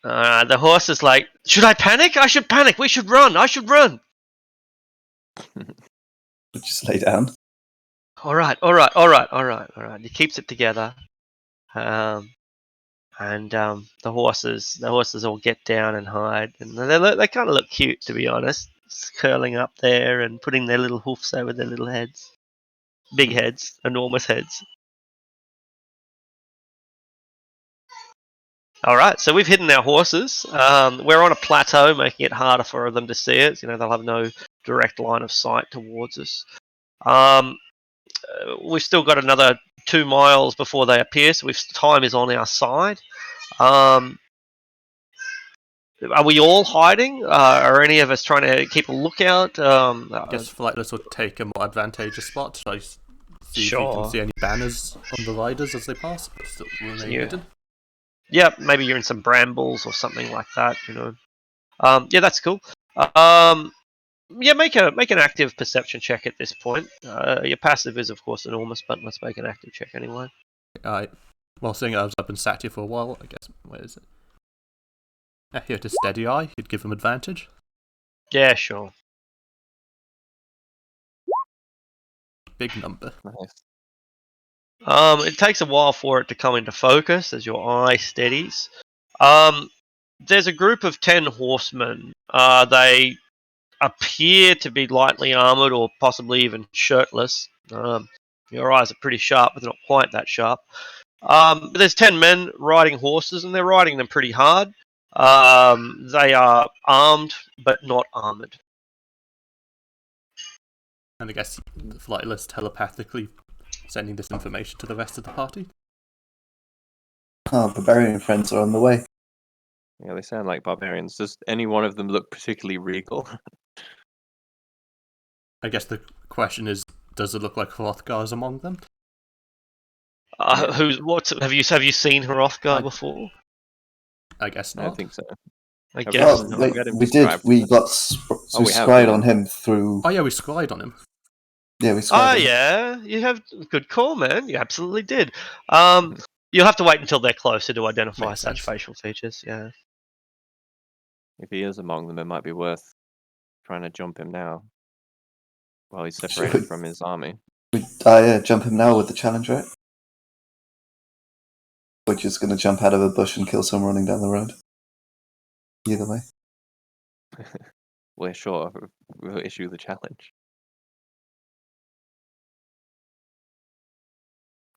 The horse is like, should I panic? I should panic. We should run. I should run. Just lay down. All right. He keeps it together, and the horses all get down and hide, and they kind of look cute, to be honest, just curling up there and putting their little hoofs over their little heads, big heads, enormous heads. All right, so we've hidden our horses. We're on a plateau, making it harder for them to see us. They'll have no direct line of sight towards us. We've still got another 2 miles before they appear, so time is on our side. Are we all hiding? Are any of us trying to keep a lookout? I guess Flightless will take a more advantageous spot. Should I see if you can see any banners on the riders as they pass? Still remain hidden? Yeah, maybe you're in some brambles or something like that. Yeah, that's cool. Yeah, make an active perception check at this point. Your passive is of course enormous, but let's make an active check anyway. Alright. Well, seeing as I've been sat here for a while, I guess. Where is it? Here to steady eye. You'd give him advantage. Yeah, sure. Big number. Nice. It takes a while for it to come into focus as your eye steadies. There's a group of 10 horsemen. They appear to be lightly armored or possibly even shirtless. Your eyes are pretty sharp, but they're not quite that sharp. There's 10 men riding horses, and they're riding them pretty hard. They are armed, but not armored. And I guess Flightless telepathically sending this information to the rest of the party. Oh, barbarian friends are on the way. Yeah, they sound like barbarians. Does any one of them look particularly regal? I guess the question is, does it look like Hrothgar is among them? Have you seen Hrothgar before? I guess I not. don't think so. I Oh, guess no, not. we did. We got we scryed on him through. Oh yeah, we scryed on him. Yeah, we scryed. Yeah, you have good call, man. You absolutely did. You'll have to wait until they're closer to identify Makes such sense. facial features. Yeah. If he is among them, it might be worth trying to jump him now while he's separated from his army. Yeah, jump him now with the challenge, right? We're just going to jump out of a bush and kill someone running down the road. Either way. We're sure we'll issue the challenge.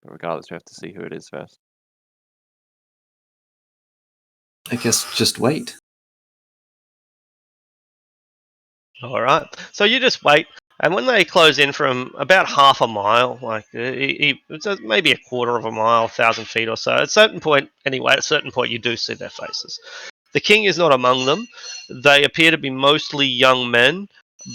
But regardless, we have to see who it is first. I guess just wait. All right. So you just wait, and when they close in from about half a mile, it's maybe a quarter of a mile, 1,000 feet or so. At a certain point, you do see their faces. The king is not among them. They appear to be mostly young men,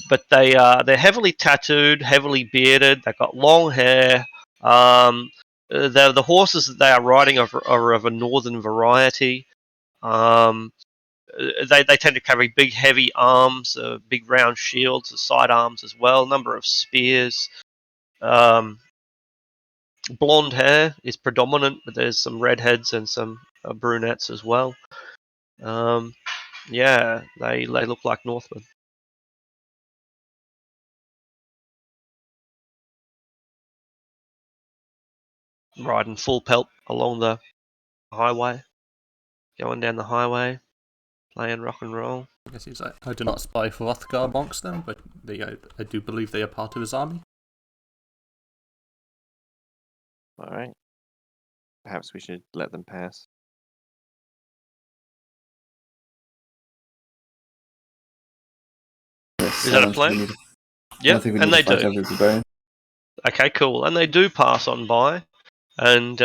but they're heavily tattooed, heavily bearded. They've got long hair. The horses that they are riding are of a northern variety. They tend to carry big, heavy arms, big round shields, side arms as well, a number of spears. Blonde hair is predominant, but there's some redheads and some brunettes as well. Yeah, they look like Northmen. Riding full pelt along the highway, going down the highway, playing rock and roll. I guess he's like, I do not spy for Hrothgar amongst them, but I do believe they are part of his army. All right. Perhaps we should let them pass. Is that a plan? Yeah, I think we need and to they fight do. every barbarian. Okay, cool. And they do pass on by, and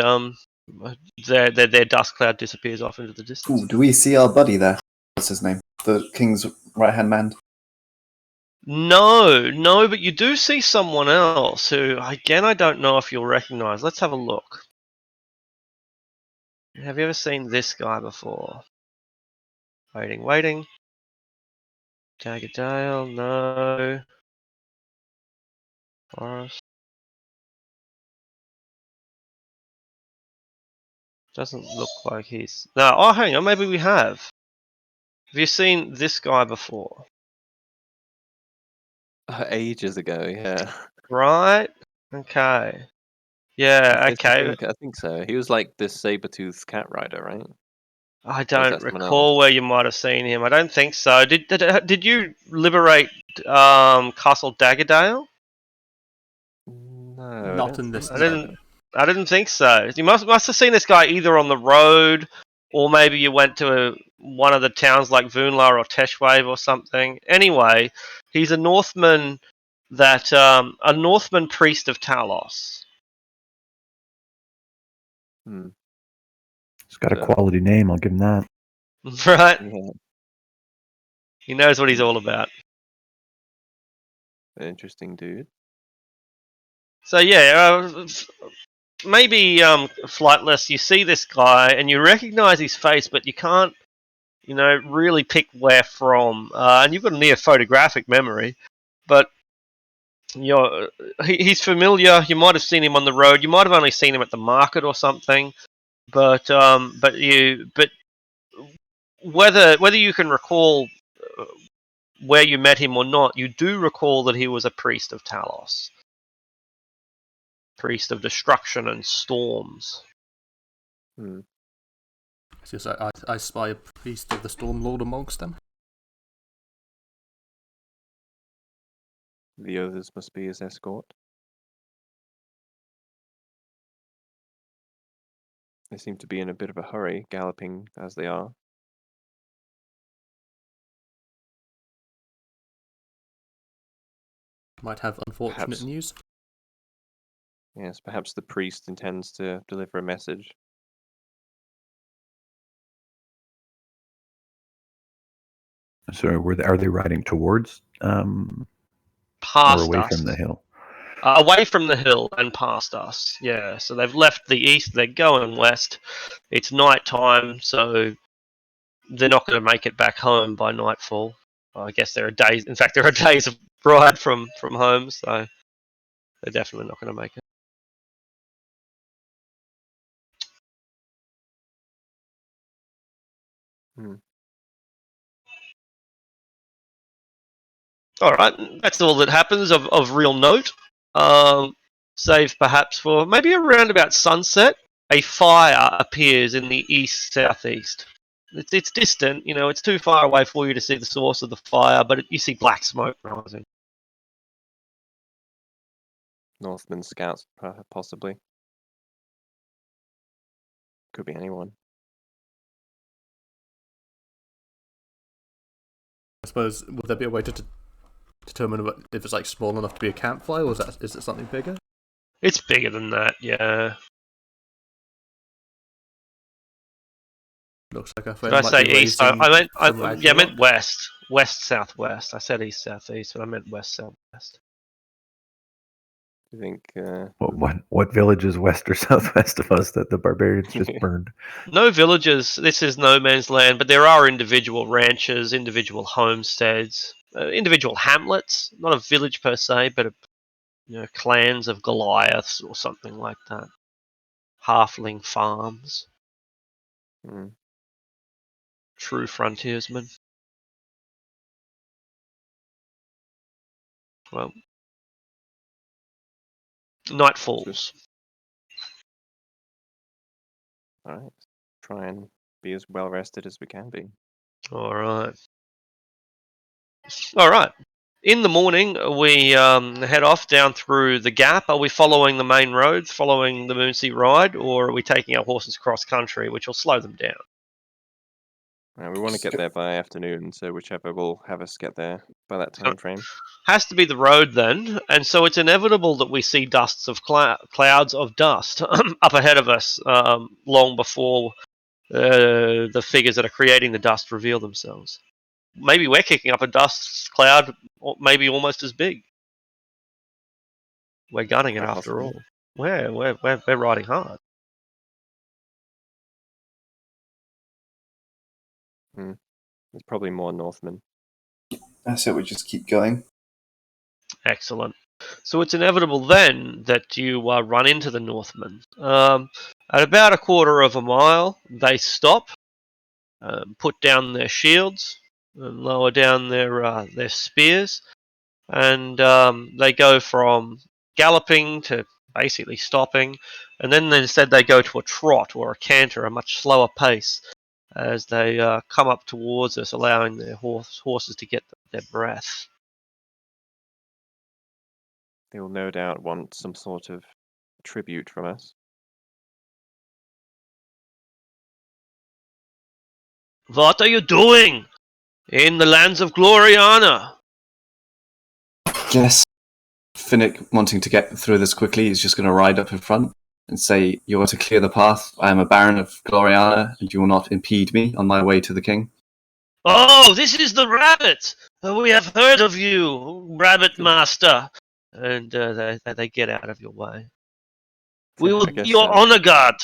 their dust cloud disappears off into the distance. Ooh, do we see our buddy there? What's his name? The king's right-hand man. No, but you do see someone else who, again, I don't know if you'll recognise. Let's have a look. Have you ever seen this guy before? Waiting. Daggerdale, no. Forest. Doesn't look like he's... No, oh, hang on, maybe we have. Have you seen this guy before? Ages ago, yeah. Right? Okay. Yeah, Yes, okay. I think so. He was like this saber-toothed cat rider, right? I Or don't that someone recall where you might have seen him. I don't think so. Did you liberate Castle Daggerdale? No, Not don't in this think I so. didn't. I didn't think so. You must have seen this guy either on the road, or maybe you went to one of the towns like Vunlar or Teshwave or something. Anyway, he's a Northman a Northman priest of Talos. He's got a So, quality name. I'll give him that. Right? yeah, He knows what he's all about. interesting dude. So yeah, maybe Flightless, you see this guy and you recognize his face, but you can't, really pick where from. And you've got a near photographic memory, but he's familiar. You might have seen him on the road. You might have only seen him at the market or something. But whether you can recall where you met him or not, you do recall that he was a priest of Talos, priest of destruction and storms. Yes, I spy a priest of the Stormlord amongst them. The others must be his escort. They seem to be in a bit of a hurry, galloping as they are. Might have unfortunate Perhaps. news. Yes, perhaps the priest intends to deliver a message. So are they riding towards or Past away us. from the hill? Away from the hill and past us, yeah. So they've left the east, they're going west. It's night time, so they're not going to make it back home by nightfall. I guess there are days, in fact, there are days of ride from home, so they're definitely not going to make it. Alright, that's all that happens of real note. Save perhaps for maybe around about sunset, a fire appears in the east-southeast. It's distant, it's too far away for you to see the source of the fire, but you see black smoke rising. Northman scouts, possibly. Could be anyone. I suppose, would there be a way to determine if it's like small enough to be a campfire, or is it something bigger? It's bigger than that, yeah. Looks like our Did friend I might say be east? I raising some meant Ragnarok. west southwest. I said east southeast, but I meant west southwest. Do you think? What village is west or southwest of us that the barbarians just burned? No villages. This is no man's land, but there are individual ranches, individual homesteads, individual hamlets. Not a village per se, but clans of Goliaths or something like that. Halfling farms. Hmm. True frontiersmen. Well, night falls. All right. Try and be as well rested as we can be. All right. All right. In the morning, we head off down through the gap. Are we following the main road, following the Moonsea Ride, or are we taking our horses cross country, which will slow them down? We want to get there by afternoon, so whichever will have us get there by that time frame. Has to be the road then, and so it's inevitable that we see dusts of clouds of dust up ahead of us long before the figures that are creating the dust reveal themselves. Maybe we're kicking up a dust cloud, maybe almost as big. We're gunning it Quite after possibly. all. We're riding hard. There's probably more Northmen. I said we just keep going. Excellent. So it's inevitable then that you run into the Northmen. At about a quarter of a mile, they stop, put down their shields, and lower down their spears, and they go from galloping to basically stopping, and then instead they go to a trot or a canter, a much slower pace, as they come up towards us, allowing their horses to get their breath. They will no doubt want some sort of tribute from us. What are you doing in the lands of Gloriana? Guess Finnick, wanting to get through this quickly, is just going to ride up in front and say, "You are to clear the path. I am a Baron of Gloriana, and you will not impede me on my way to the king." Oh, this is the rabbit! We have heard of you, Rabbit Master! And they get out of your way. We will I be guess your honor guard!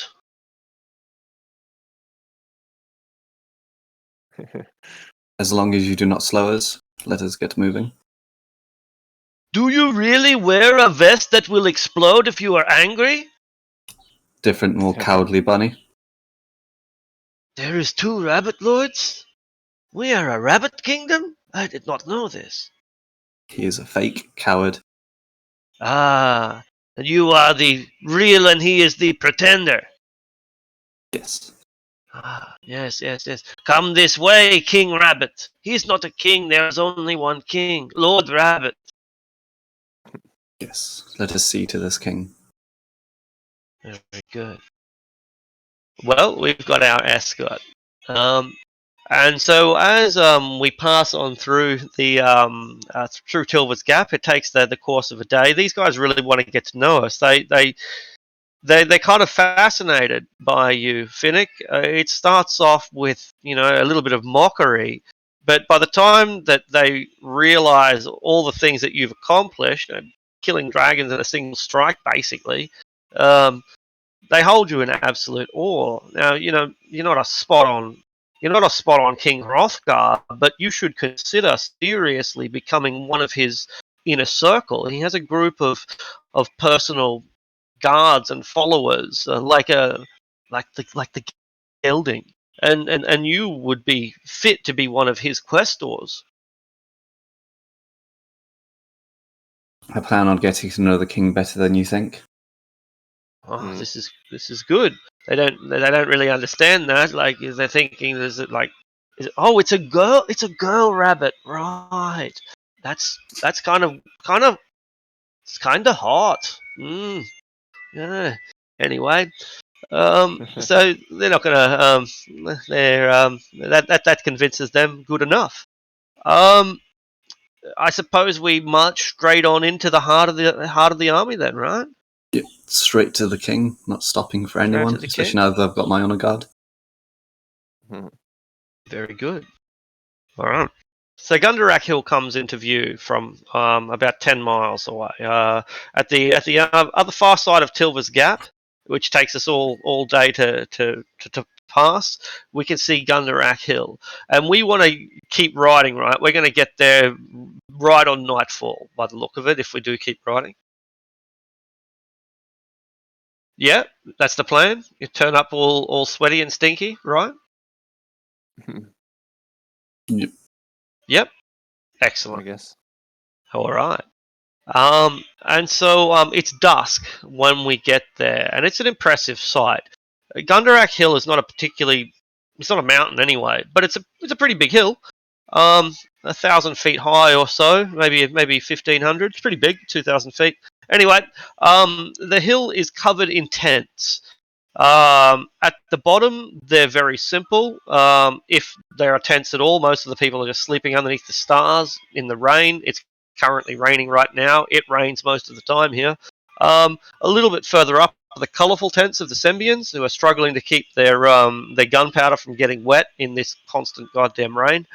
As long as you do not slow us, let us get moving. Do you really wear a vest that will explode if you are angry? Different, more cowardly bunny. There is 2 rabbit lords? We are a rabbit kingdom? I did not know this. He is a fake coward. Ah, and you are the real and he is the pretender. Yes. Ah, yes. Come this way, King Rabbit. He is not a king, there is only one king, Lord Rabbit. Yes. Let us see to this king. Very good. Well, we've got our escort. And so as we pass on through the through Tilver's Gap, it takes the course of a day. These guys really want to get to know us. They're kind of fascinated by you, Finnick. It starts off with a little bit of mockery, but by the time that they realize all the things that you've accomplished, killing dragons in a single strike, basically, they hold you in absolute awe. Now, you're not a spot on King Hrothgar, but you should consider seriously becoming one of his inner circle. He has a group of personal guards and followers, like the gelding, and you would be fit to be one of his questors. I plan on getting to know the king better than you think. Oh, this is good. They don't really understand that. Like they're thinking, it's a girl. It's a girl rabbit, right? That's kind of it's kind of hot. Yeah. Anyway, so they're not gonna that convinces them good enough. I suppose we march straight on into the heart of the army then, right? Yeah, straight to the king, not stopping for anyone, to the especially king. now that I've got my honor guard. Very good. All right. So Gundarak Hill comes into view from about 10 miles away, at the other far side of Tilver's Gap, which takes us all day to pass. We can see Gundarak Hill, and we want to keep riding. Right, we're going to get there right on nightfall, by the look of it, if we do keep riding. Yeah, that's the plan. You turn up all sweaty and stinky, right? Yep. Yep. I Excellent. guess. All right. And so it's dusk when we get there, and it's an impressive sight. Gundarak Hill is not a particularly, it's not a mountain anyway, but it's a pretty big hill. 1,000 feet high or so, maybe 1,500. It's pretty big, 2,000 feet. Anyway, the hill is covered in tents. At the bottom, they're very simple. If there are tents at all, most of the people are just sleeping underneath the stars in the rain. It's currently raining right now. It rains most of the time here. A little bit further up are the colourful tents of the Sembians, who are struggling to keep their gunpowder from getting wet in this constant goddamn rain.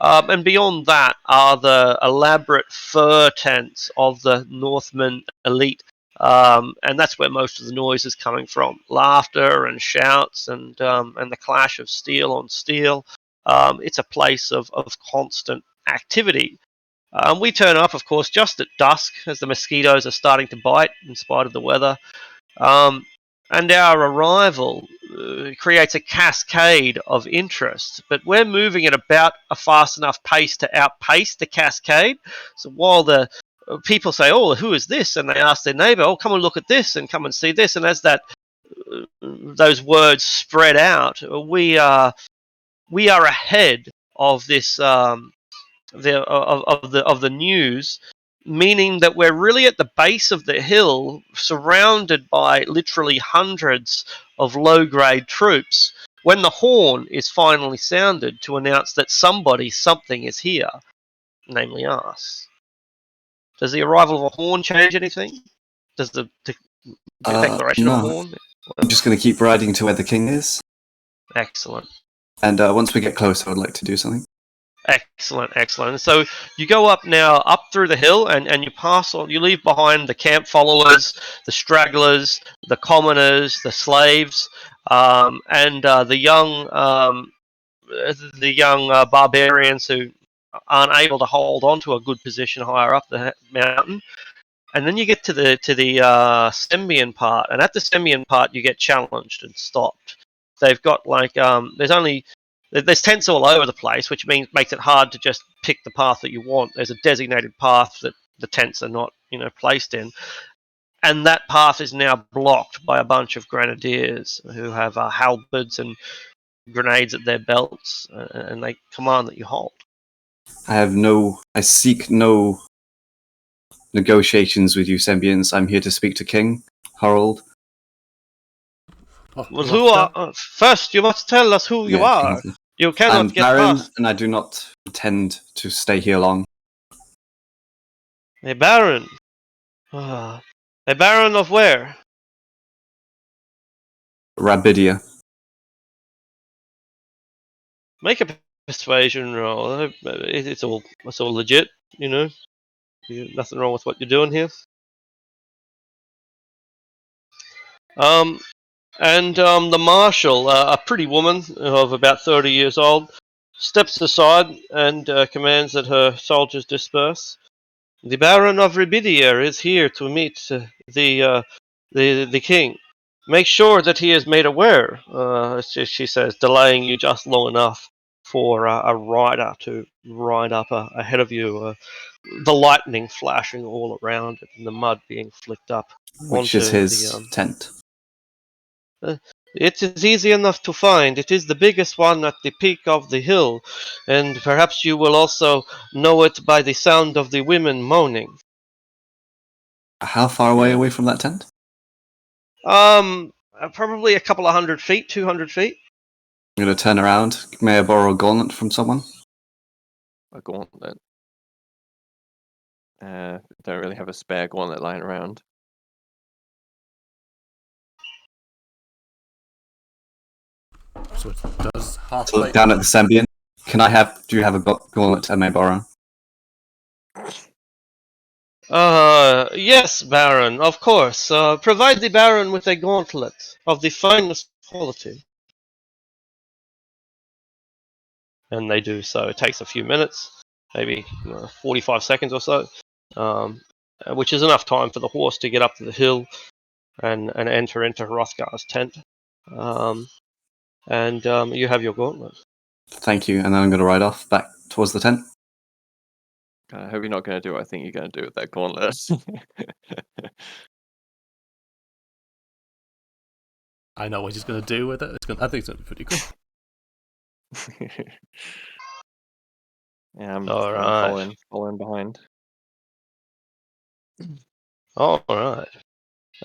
And beyond that are the elaborate fur tents of the Northman elite. And that's where most of the noise is coming from. Laughter and shouts and the clash of steel on steel. It's a place of constant activity. We turn up, of course, just at dusk as the mosquitoes are starting to bite in spite of the weather. Um, and our arrival creates a cascade of interest, but we're moving at about a fast enough pace to outpace the cascade. So while the people say, "Oh, who is this?" and they ask their neighbor, "Oh, come and look at this and come and see this," and as that those words spread out, we are ahead of this of the news, meaning that we're really at the base of the hill, surrounded by literally hundreds of low-grade troops, when the horn is finally sounded to announce that something is here, namely us. Does the arrival of a horn change anything? Does the declaration of a No. horn? I'm just going to keep riding to where the king is. Excellent. And once we get close, I would like to do something. Excellent, excellent. So you go up now, up through the hill, and you pass on. You leave behind the camp followers, the stragglers, the commoners, the slaves, and the young barbarians who aren't able to hold on to a good position higher up the mountain. And then you get to the Sembian part, and at the Sembian part, you get challenged and stopped. They've got like there's tents all over the place, which makes it hard to just pick the path that you want. There's a designated path that the tents are not placed in, and that path is now blocked by a bunch of grenadiers who have halberds and grenades at their belts, and they command that you halt. I seek no negotiations with you, Sembians. I'm here to speak to King Harold. Oh, Well, you who are- are first? You must tell us who you Yeah, are. King. You cannot I'm get Baron, past. and I do not intend to stay here long. A baron. A baron of where? Rabidia. Make a persuasion roll. It's all legit, Nothing wrong with what you're doing here. The marshal, a pretty woman of about 30 years old, steps aside and commands that her soldiers disperse. The Baron of Ribidia is here to meet the king. Make sure that he is made aware, she says, delaying you just long enough for a rider to ride up ahead of you, the lightning flashing all around it and the mud being flicked up Which onto is his tent. It is easy enough to find. It is the biggest one at the peak of the hill, and perhaps you will also know it by the sound of the women moaning. How far away from that tent? Probably a couple of 100 feet, 200 feet. I'm going to turn around. May I borrow a gauntlet from someone? A gauntlet. Don't really have a spare gauntlet lying around. So it does half To look down at the Sembian. Do you have a gauntlet I may borrow? Yes, Baron, of course. Provide the Baron with a gauntlet of the finest quality. And they do so. It takes a few minutes, maybe 45 seconds or so, which is enough time for the horse to get up to the hill and enter into Hrothgar's tent. And you have your gauntlet. Thank you, and then I'm going to ride off back towards the tent. I hope you're not going to do what I think you're going to do with that gauntlet. I know what he's going to do with it. I think it's going to be pretty cool. Yeah, I'm All right. following behind. All right.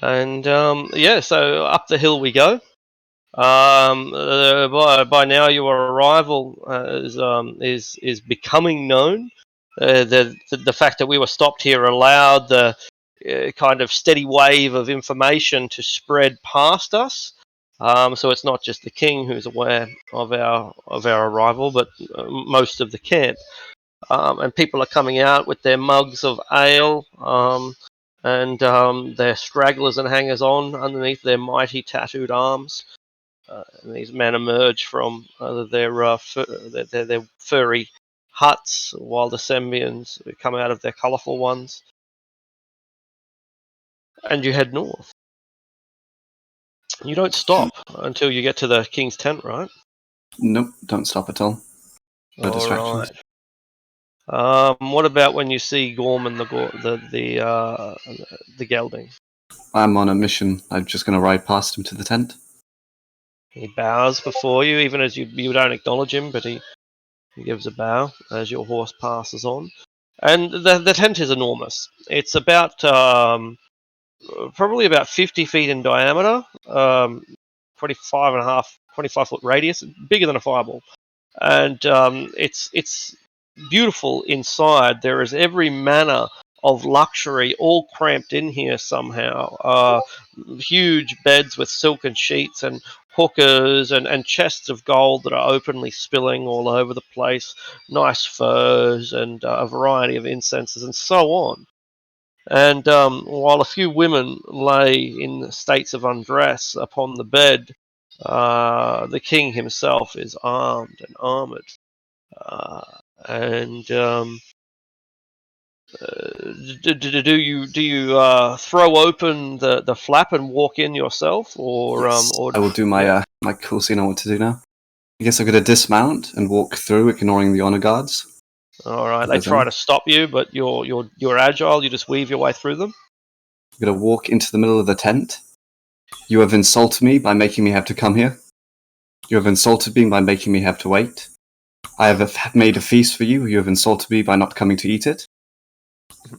And so up the hill we go. By now, your arrival is becoming known. The fact that we were stopped here allowed the kind of steady wave of information to spread past us. So it's not just the king who's aware of our arrival, but most of the camp. And people are coming out with their mugs of ale. And their stragglers and hangers on underneath their mighty tattooed arms. And these men emerge from their furry huts, while the Sembians come out of their colourful ones. And you head north. You don't stop until you get to the king's tent, right? Nope, don't stop at all. No distractions. Right. What about when you see Gorman the gelding? I'm on a mission. I'm just going to ride past him to the tent. He bows before you, even as you don't acknowledge him, but he gives a bow as your horse passes on. And the tent is enormous. It's about probably about 50 feet in diameter, 25 foot radius, bigger than a fireball. And it's beautiful inside. There is every manner of luxury, all cramped in here somehow. Huge beds with silken sheets and hookers and chests of gold that are openly spilling all over the place. Nice furs and a variety of incenses and so on. And while a few women lay in states of undress upon the bed, the king himself is armed and armored. And do you throw open the flap and walk in yourself, or Yes, or I will do my my cool scene on what to do now. I guess I'm going to dismount and walk through, ignoring the honor guards. all right? If They there's try any. to stop you, but you're agile. You just weave your way through them. I'm going to walk into the middle of the tent. You have insulted me by making me have to come here. You have insulted me by making me have to wait. I have made a feast for you. You have insulted me by not coming to eat it.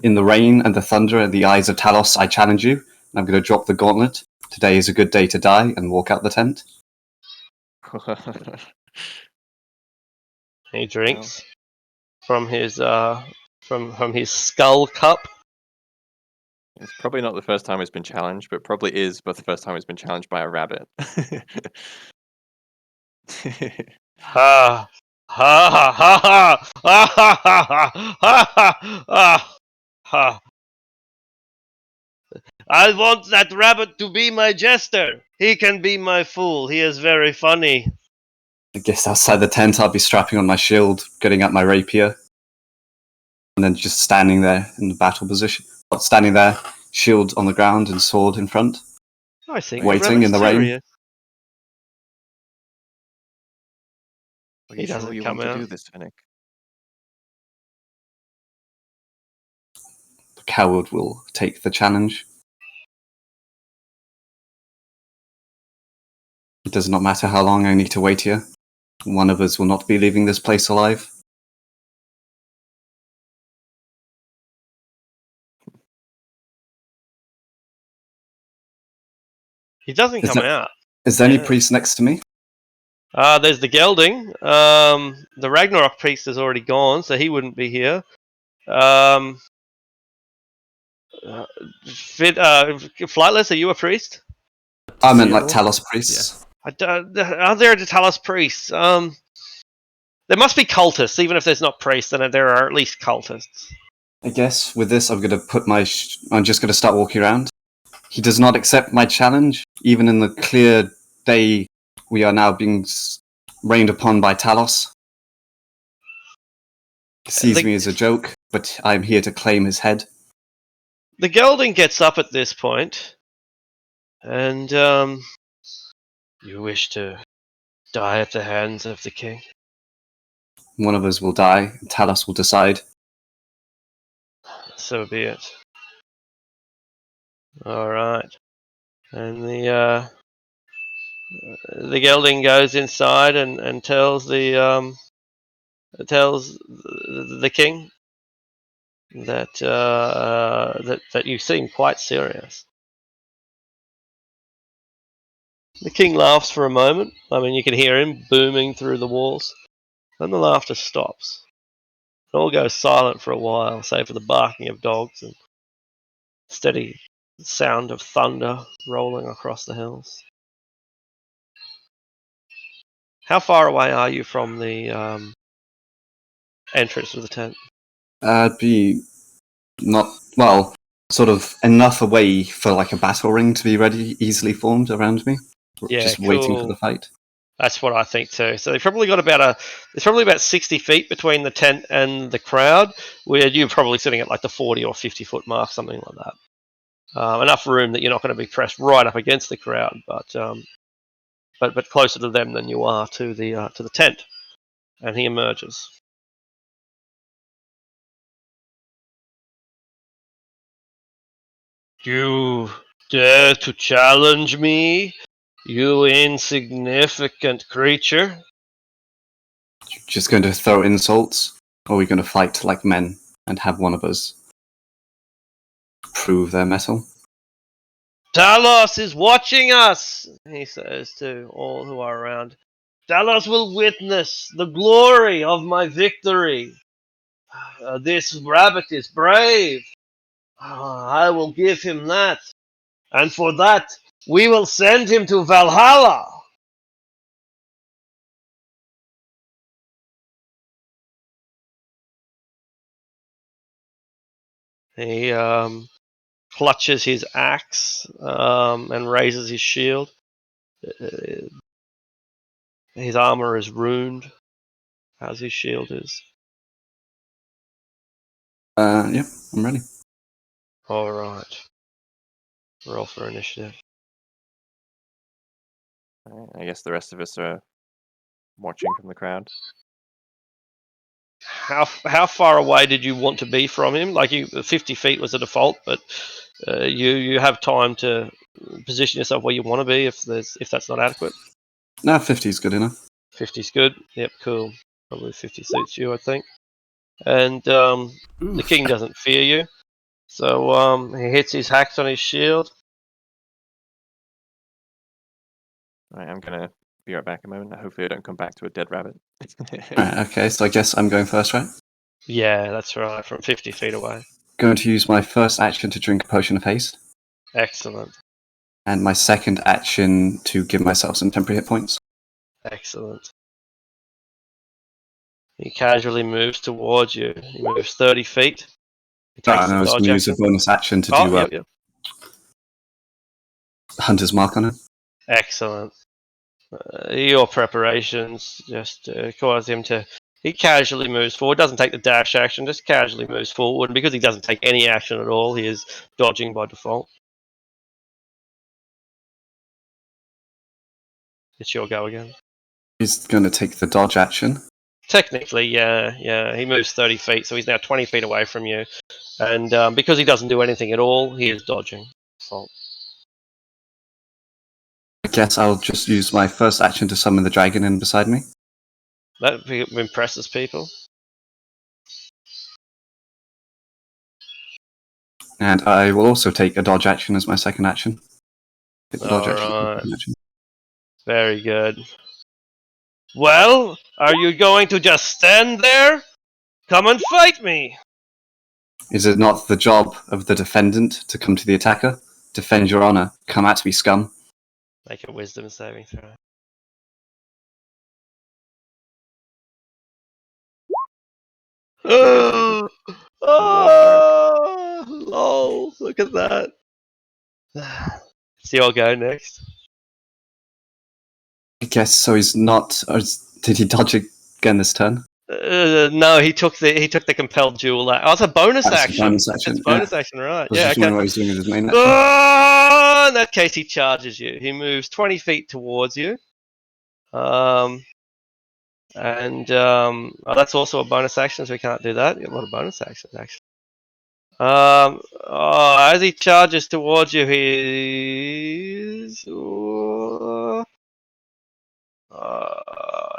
In the rain and the thunder and the eyes of Talos, I challenge you. I'm going to drop the gauntlet. Today is a good day to die, and walk out the tent. He drinks from his from his skull cup. It's probably not the first time it's been challenged, but probably is, but the first time it's been challenged by a rabbit. Ha ha ha ha ha ha ha ha ha ha. I want that rabbit to be my jester. He can be my fool. He is very funny. I guess outside the tent, I'll be strapping on my shield, getting out my rapier, and then just standing there in the battle position. Standing there, shield on the ground and sword in front. I think Waiting in the rain. serious. Are He you sure doesn't you come want to out. do this, Finnick? The coward will take the challenge. It does not matter how long I need to wait here. One of us will not be leaving this place alive. He doesn't Is come there- out. Is there any Yeah. priest next to me? There's the gelding. The Ragnarok priest is already gone, so he wouldn't be here. Flightless, are you a priest? I meant like Seal? Talos priests. Are there Talos priests? There must be cultists, even if there's not priests, then there are at least cultists. I guess with this, I'm going to put my. I'm just going to start walking around. He does not accept my challenge, even in the clear day. We are now being rained upon by Talos. He sees me as a joke, but I'm here to claim his head. The gelding gets up at this point, And you wish to die at the hands of the king? One of us will die. Talos will decide. So be it. All right. And the gelding goes inside and tells the king that that you seem quite serious. The king laughs for a moment. I mean, you can hear him booming through the walls. Then the laughter stops. It all goes silent for a while, save for the barking of dogs and steady sound of thunder rolling across the hills. How far away are you from the entrance of the tent? I'd be not, well, sort of enough away for like a battle ring to be ready, easily formed around me. Yeah, just waiting for cool. the fight. That's what I think too. So they've probably got there's probably about 60 feet between the tent and the crowd, where you're probably sitting at like the 40 or 50 foot mark, something like that. Enough room that you're not going to be pressed right up against the crowd, but closer to them than you are to the tent. And he emerges. You dare to challenge me, you insignificant creature? Just going to throw insults, or are we going to fight like men and have one of us prove their mettle? Talos is watching us, he says to all who are around. Talos will witness the glory of my victory. This rabbit is brave. I will give him that. And for that, we will send him to Valhalla. He clutches his axe and raises his shield. His armor is ruined, as his shield is. Yeah, I'm ready. All right. Roll for initiative. I guess the rest of us are watching from the crowd. How far away did you want to be from him? Like 50 feet was the default, but you have time to position yourself where you want to be if that's not adequate. No, 50 is good enough. 50's good. Yep, cool. Probably 50 suits you, I think. And the king doesn't fear you, so he hits his hacks on his shield. Right, I'm gonna be right back a moment. Hopefully I don't come back to a dead rabbit. Right, okay, so I guess I'm going first, right? Yeah, that's right, from 50 feet away. Going to use my first action to drink a potion of haste, Excellent. and my second action to give myself some temporary hit points. Excellent. He casually moves towards you. He moves 30 feet. He takes And the I was dodge going to use a action. bonus action to do Yep. Hunter's Mark on him. Excellent. Your preparations just cause him to... He casually moves forward, doesn't take the dash action, just casually moves forward. And because he doesn't take any action at all, he is dodging by default. It's your go again. He's going to take the dodge action. Technically, yeah. He moves 30 feet, so he's now 20 feet away from you. And because he doesn't do anything at all, he is dodging. Default. I guess I'll just use my first action to summon the dragon in beside me. That impresses people. And I will also take a dodge action as my second action. Hit the dodge action. Very good. Well, are you going to just stand there? Come and fight me! Is it not the job of the defendant to come to the attacker? Defend your honor. Come at me, scum. Make a wisdom saving throw. Oh, lol, look at that. See, I'll go next. I guess so. He's not. Or did he dodge again this turn? No, he took the compelled duel. Oh, it's a bonus That's a action. bonus action, It's a bonus action, right? I was Yeah, just okay. wondering what he's doing with his main action. Oh, in that case, he charges you. He moves 20 feet towards you. That's also a bonus action, so we can't do that. You got a lot of bonus actions, actually. As he charges towards you, he's.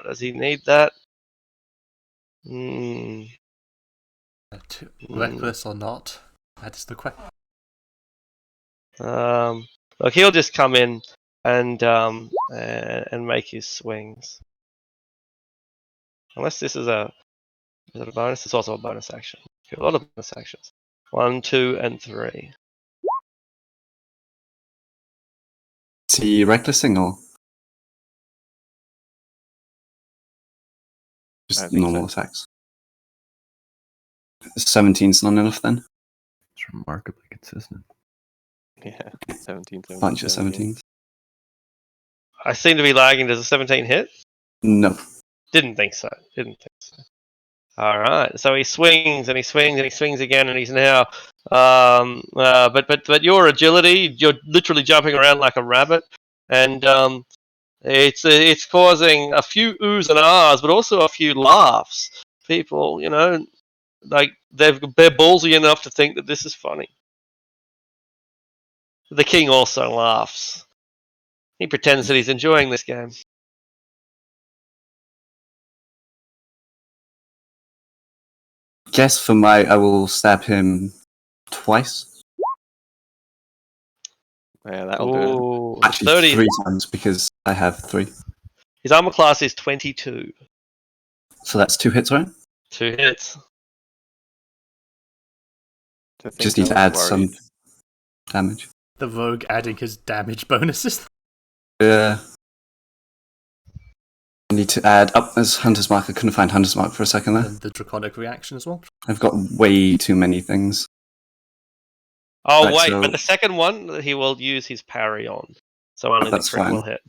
Does he need that? Reckless or not? That is the question. Look, he'll just come in and make his swings. Unless this is it a bonus? It's also a bonus action. Okay, a lot of bonus actions. 1, 2, and 3. Is he recklessing or I just think normal so. attacks? 17's not enough then? It's remarkably consistent. Yeah, 17, 17, Bunch of 17. 17s. I seem to be lagging. Does a 17 hit? No. Didn't think so. All right. So he swings and he swings and he swings again, and he's now. But your agility, you're literally jumping around like a rabbit, and it's causing a few oohs and ahs, but also a few laughs. People, like they're ballsy enough to think that this is funny. The king also laughs. He pretends that he's enjoying this game. Guess I will stab him twice. Yeah, that'll do it. Ooh, Actually, 30. 3 times because I have 3. His armor class is 22. So that's 2 hits, right? 2 hits. To think Just need I to was add worried. some damage. The rogue adding his damage bonuses. Yeah. I need to add up as Hunter's Mark. I couldn't find Hunter's Mark for a second there. And the draconic reaction as well. I've got way too many things. Oh, Right, wait, so- but the second one, he will use his parry on. So only the That's crit fine. will hit.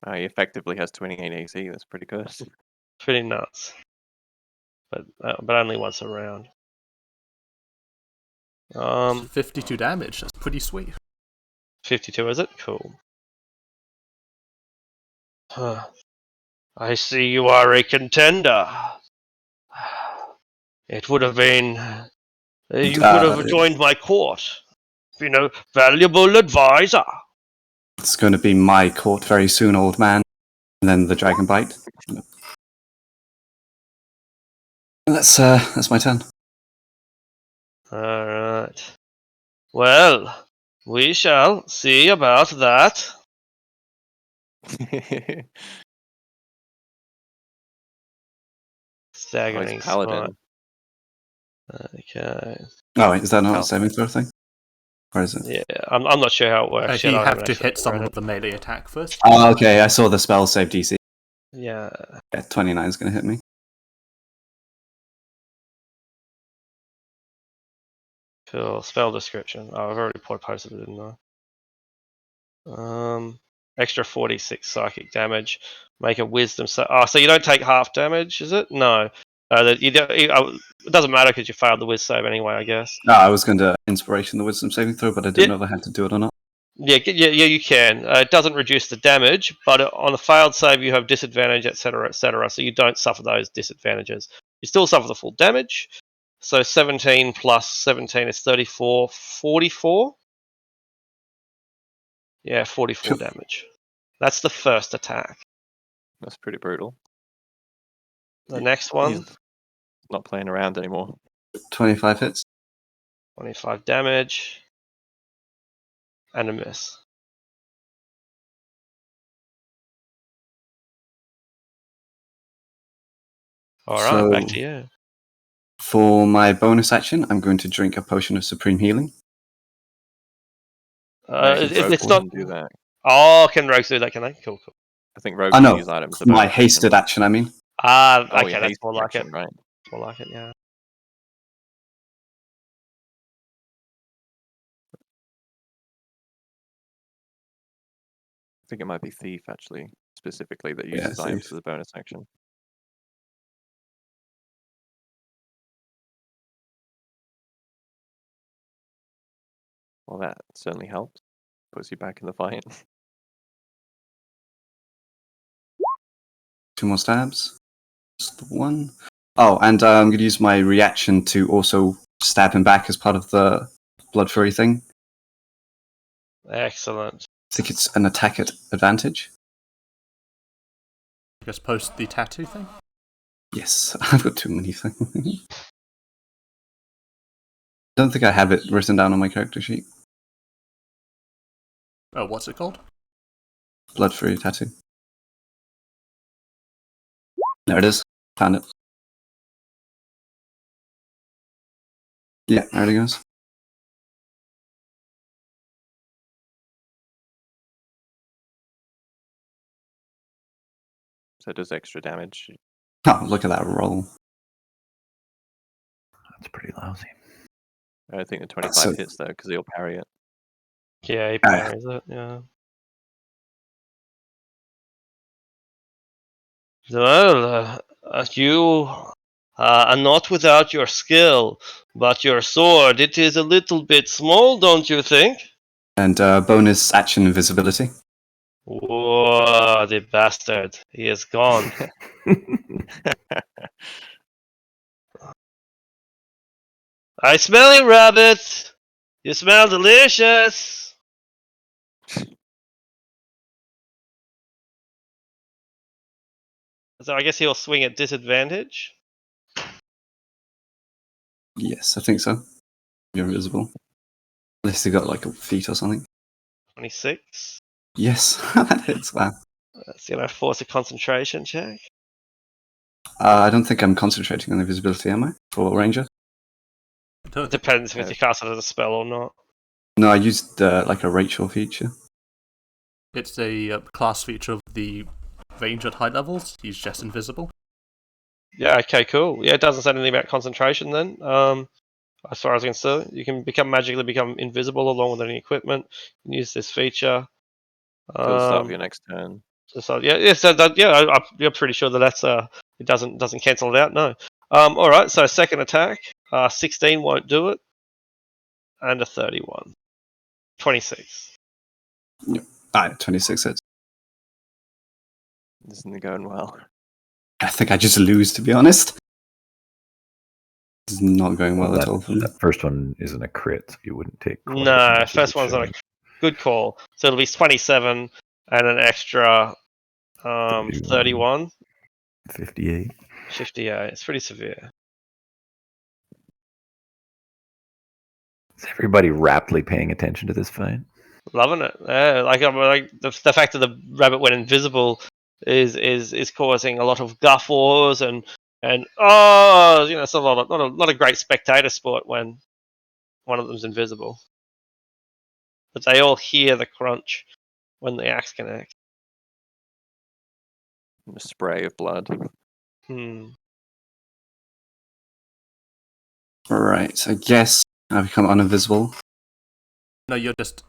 He effectively has 28 AC. That's pretty good. Pretty nuts. But only once a round. 52 damage. That's pretty sweet. 52, is it? Cool. I see you are a contender. It would have been... you could have joined my court. Valuable advisor. It's going to be my court very soon, old man. And then the dragon bite. That's my turn. Alright. Well, we shall see about that. Staggering He's paladin. smite. Okay. Oh, wait, is that not Oh. a saving throw thing? Or is it? Yeah, I'm not sure how it works. You yet. I have haven't to actually hit someone read with the melee attack first. Oh, okay, I saw the spell save DC. it. Yeah. Yeah, 29 is going to hit me. Cool. Spell description. Oh, I've already posted it, didn't I? Extra 46 psychic damage. Make a wisdom. So you don't take half damage, is it? No. It doesn't matter because you failed the whiz save anyway, I guess. No, I was going to inspiration the wisdom saving throw, but I didn't know if I had to do it or not. Yeah, you can. It doesn't reduce the damage, but on a failed save you have disadvantage, etc., etc. So you don't suffer those disadvantages. You still suffer the full damage. So 17 plus 17 is 34. 44? Yeah, 44 Sure. damage. That's the first attack. That's pretty brutal. The next one, He's not playing around anymore. 25 hits. 25 damage. And a miss. Alright, back to you. For my bonus action, I'm going to drink a potion of supreme healing. It's not. Do that. Oh, can rogues do that? Can they? Cool. I think rogues Oh can no, use items. for my hasted action, I mean. Okay, Oh, that's hasted more like action, it. right? More like it, yeah. I think it might be thief actually. specifically that Yeah, uses items safe. as a bonus action. Well, that certainly helps. Puts you back in the fight. 2 more stabs. Just the one. Oh, and I'm going to use my reaction to also stab him back as part of the Blood Fury thing. Excellent. I think it's an attack at advantage. I guess post the tattoo thing. Yes, I've got too many things. Don't think I have it written down on my character sheet. Oh, what's it called? Blood Fury tattoo. There it is. Found it. Yeah, there it goes. So it does extra damage. Oh, look at that roll. That's pretty lousy. I think the 25 So- hits though, because he'll parry it. Yeah, he parries it. Yeah. Well, you are not without your skill, but your sword, it is a little bit small, don't you think? And bonus action invisibility. Whoa, the bastard. He is gone. I smell you, rabbit! You smell delicious! So I guess he'll swing at disadvantage. Yes, I think so. You're invisible. Unless they got like a feat or something. 26. Yes, that hits. Wow. That's gonna force a concentration check. I don't think I'm concentrating on invisibility, am I? For Ranger? I don't think Depends if you cast it as a spell or not. No, I used like a Rachel feature. it's a class feature of the range at high levels. He's just invisible. Yeah, okay, cool. Yeah, it doesn't say anything about concentration then. As far as I can see, you can magically become invisible along with any equipment. You can use this feature. Till the start of your next turn. You're pretty sure that that's it doesn't cancel it out. No. All right. So second attack, 16 won't do it, and a 31, 26. 26 hits. This isn't going well. I think I just lose, to be honest. It's not going well at all for me. That first one isn't a crit, so you wouldn't take quite as No, much as first it one's not a should. good call. So it'll be 27 and an extra 31, 58. 58. It's pretty severe. Is everybody raptly paying attention to this fight? Loving it. Yeah, like the fact that the rabbit went invisible is causing a lot of guffaws and it's a lot of great spectator sport when one of them's invisible. But they all hear the crunch when the axe connects. A spray of blood. Right, I guess I become uninvisible. No, you're just.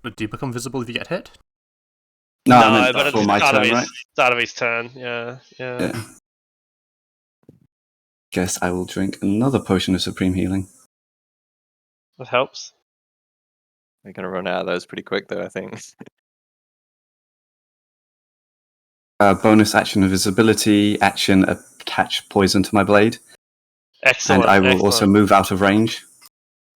Do you become visible if you get hit? No, I meant but at for the my start, turn, right? start of his turn. Yeah. Yeah. Guess I will drink another potion of supreme healing. That helps. They're going to run out of those pretty quick, though, I think. Bonus action invisibility, action attach poison to my blade. Excellent. And I will excellent. also move out of range.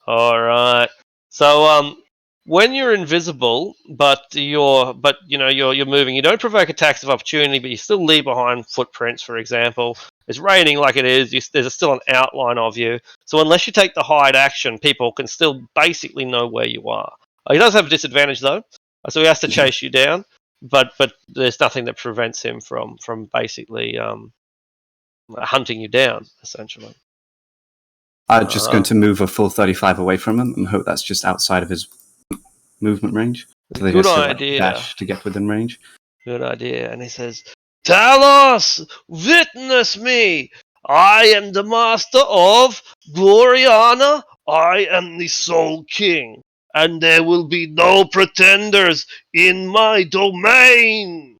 All right. So when you're invisible, but you're moving, you don't provoke attacks of opportunity, but you still leave behind footprints. For example, it's raining like it is. There's still an outline of you. So unless you take the hide action, people can still basically know where you are. He does have a disadvantage though, so he has to chase you down. But there's nothing that prevents him from basically hunting you down, essentially. I'm just going to move a full 35 away from him and hope that's just outside of his movement range. So they Good just idea. dash to get within range. Good idea. And he says, Talos, witness me. I am the master of Gloriana. I am the Soul King. And there will be no pretenders in my domain.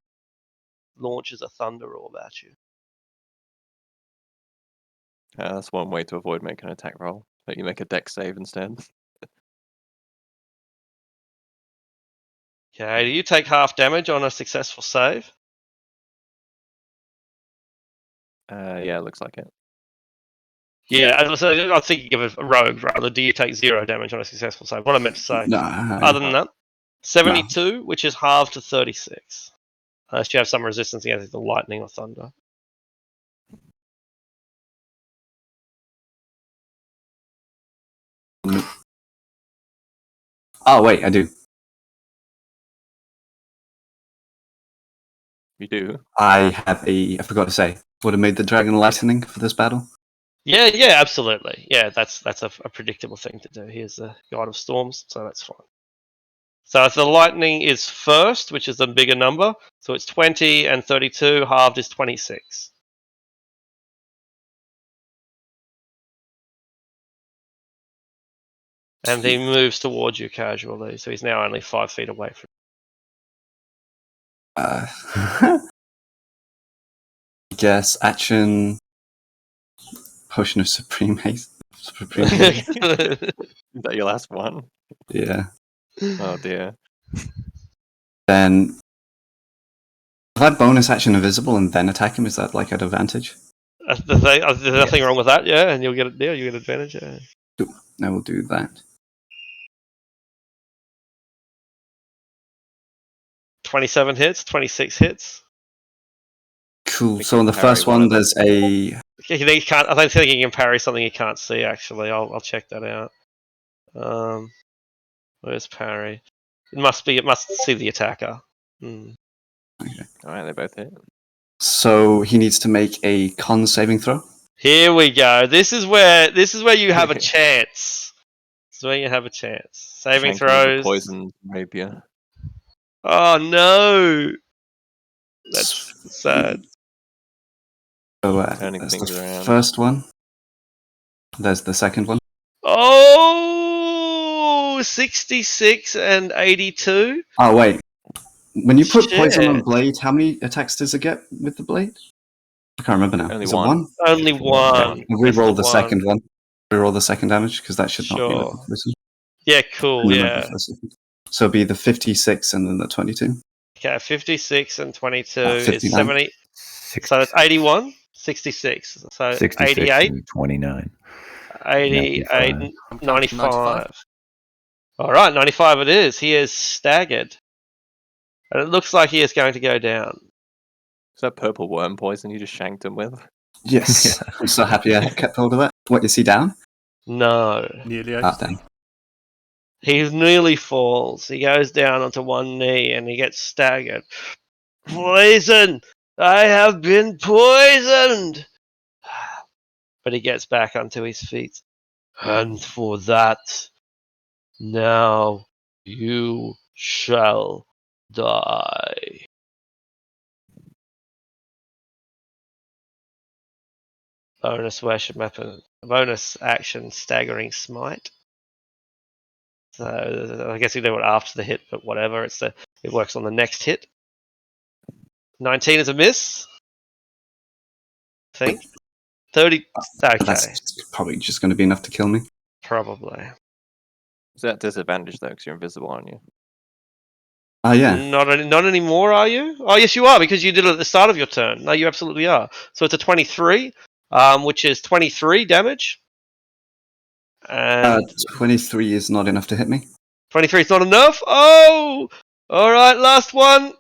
launches a thunder orb at you. That's one way to avoid making an attack roll. But you make a dex save instead. Okay, do you take half damage on a successful save? Yeah, looks like it. Yeah, so I'm thinking of a rogue rather. Do you take 0 damage on a successful save? What I meant to say. No, Other than that, 72, which is halved to 36. Unless you have some resistance against the lightning or thunder. oh wait, I do. You do. I forgot to say, would have made the dragon lightning for this battle. Yeah, absolutely. Yeah, that's a predictable thing to do. He is the god of storms, so that's fine. So if the lightning is first, which is the bigger number, so it's 20 and 32, halved is 26. And he moves towards you casually, so he's now only 5 feet away from I guess action, potion of supreme haste. Supreme haste. you. Is that your last one? Yeah. Oh dear. Then, if I bonus action invisible and then attack him, is that like an advantage? There's nothing wrong with that, yeah, and you'll get you get advantage. Yeah. I will do that. 27 hits, 26 hits. Cool. He So on the can parry first one one, of them. there's a He can't. I don't think he can parry something he can't see. Actually, I'll check that out. Where's parry? It must see the attacker. Alright, they both hit. so he needs to make a con saving throw. Here we go. This is where you have a chance. This is where you have a chance. Saving Shank him with a throws. poison rapier. Oh no, that's sad. So Turning that's things the around. first one. There's the second one. Oh, 66 and 82. Oh wait, when you put poison on a Shit. blade, how many attacks does it get with the blade? I can't remember now. Only Is it one. one? Only one. Okay. Re-roll Just the one. second one. Re-roll the second damage because that should not be Sure. enough poison. Yeah, cool. Yeah. So it'll be the 56 and then the 22. Okay, 56 and 22 is 59. 70. So it's 81, 66. So 66 88, and 29. 88, 95. 95. All right, 95 it is. He is staggered. And it looks like he is going to go down. Is that purple worm poison you just shanked him with? Yes. I'm so happy I kept hold of that. What, is he down? No. Nearly Ah, dang. He nearly falls. He goes down onto one knee and he gets staggered. Poison! I have been poisoned! But he gets back onto his feet. And for that, now you shall die. Bonus worship weapon. Bonus action staggering smite. So I guess you do it after the hit, but whatever. It works on the next hit. 19 is a miss. I think. 30. Okay. That's probably just going to be enough to kill me. Probably. Is that disadvantage though, because you're invisible, aren't you? Oh, yeah. Not anymore, are you? Oh, yes, you are, because you did it at the start of your turn. No, you absolutely are. So it's a 23, which is 23 damage. And 23 is not enough to hit me. 23 is not enough. Oh! All right, last one.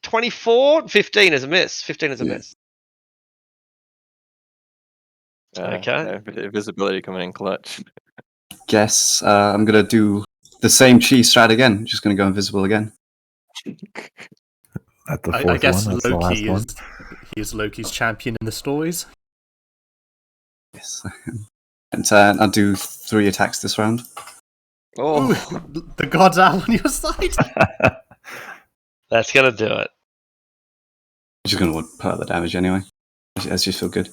24. 15 is a miss. 15 is a Yeah. miss. Okay. Invisibility coming in clutch. Guess I'm going to do the same cheese strat again. I'm just going to go invisible again. That's the I fourth guess one. That's the last Loki one. is Loki's champion in the stories. Yes. And I'll do 3 attacks this round. Ooh, the gods are on your side. That's going to do it. I'm just going to want part of the damage anyway. I just feel good.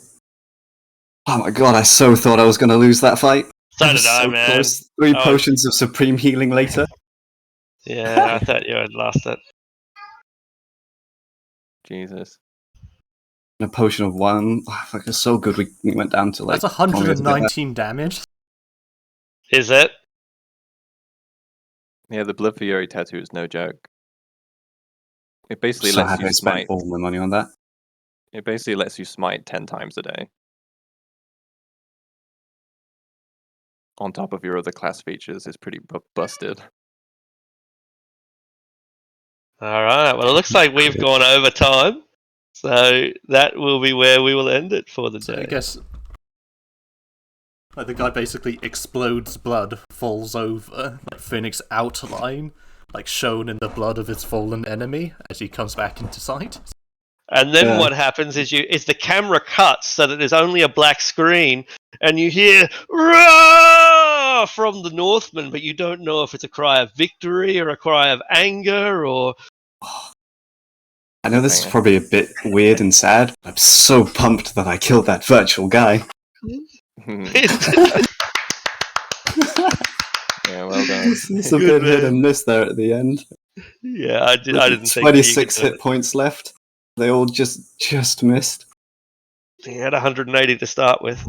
Oh my god, I so thought I was going to lose that fight. So I did was I, so man. close. 3 Oh. potions of supreme healing later. Yeah, I thought you had lost it. Jesus. a potion of 1. Oh, fuck, it's so good we went down to like... That's told me to do that. 119 damage. Is it? Yeah, the Blood Fury tattoo is no joke. It basically So lets happy you I spent smite. all my money on that. It basically lets you smite 10 times a day. On top of your other class features, it's pretty busted. All right. Well, it looks like we've gone over time, so that will be where we will end it for the So day. I guess like the guy basically explodes blood, falls over, like Phoenix outline, like shown in the blood of his fallen enemy as he comes back into sight. And then Yeah. what happens is the camera cuts so that there's only a black screen, and you hear "Roar!" from the Northman, but you don't know if it's a cry of victory or a cry of anger or. I know this is Yeah. probably a bit weird and sad. But I'm so pumped that I killed that virtual guy. Yeah, well done. It's a Good bit hit man. and miss there at the end. Yeah, I didn't think 26 he could do hit points left. They all just missed. it. He had 180 to start with.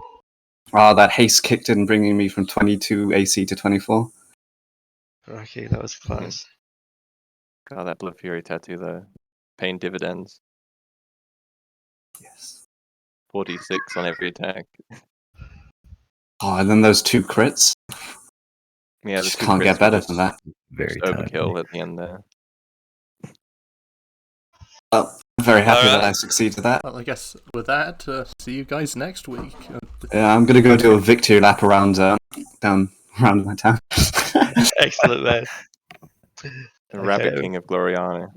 Ah, that haste kicked in, bringing me from 22 AC to 24. Okay, that was close. God, that Blood Fury tattoo though. Paying dividends. Yes. 46 on every attack. Oh, and then those 2 crits. Yeah, the Just 2 can't crits get were better just than that. Very overkill timely. at the end there. Well, I'm very happy that Alright. I succeeded that. Well, I guess with that, see you guys next week. Yeah, I'm gonna go do a victory lap around around my town. Excellent, man. The Okay. Rabbit King of Gloriana.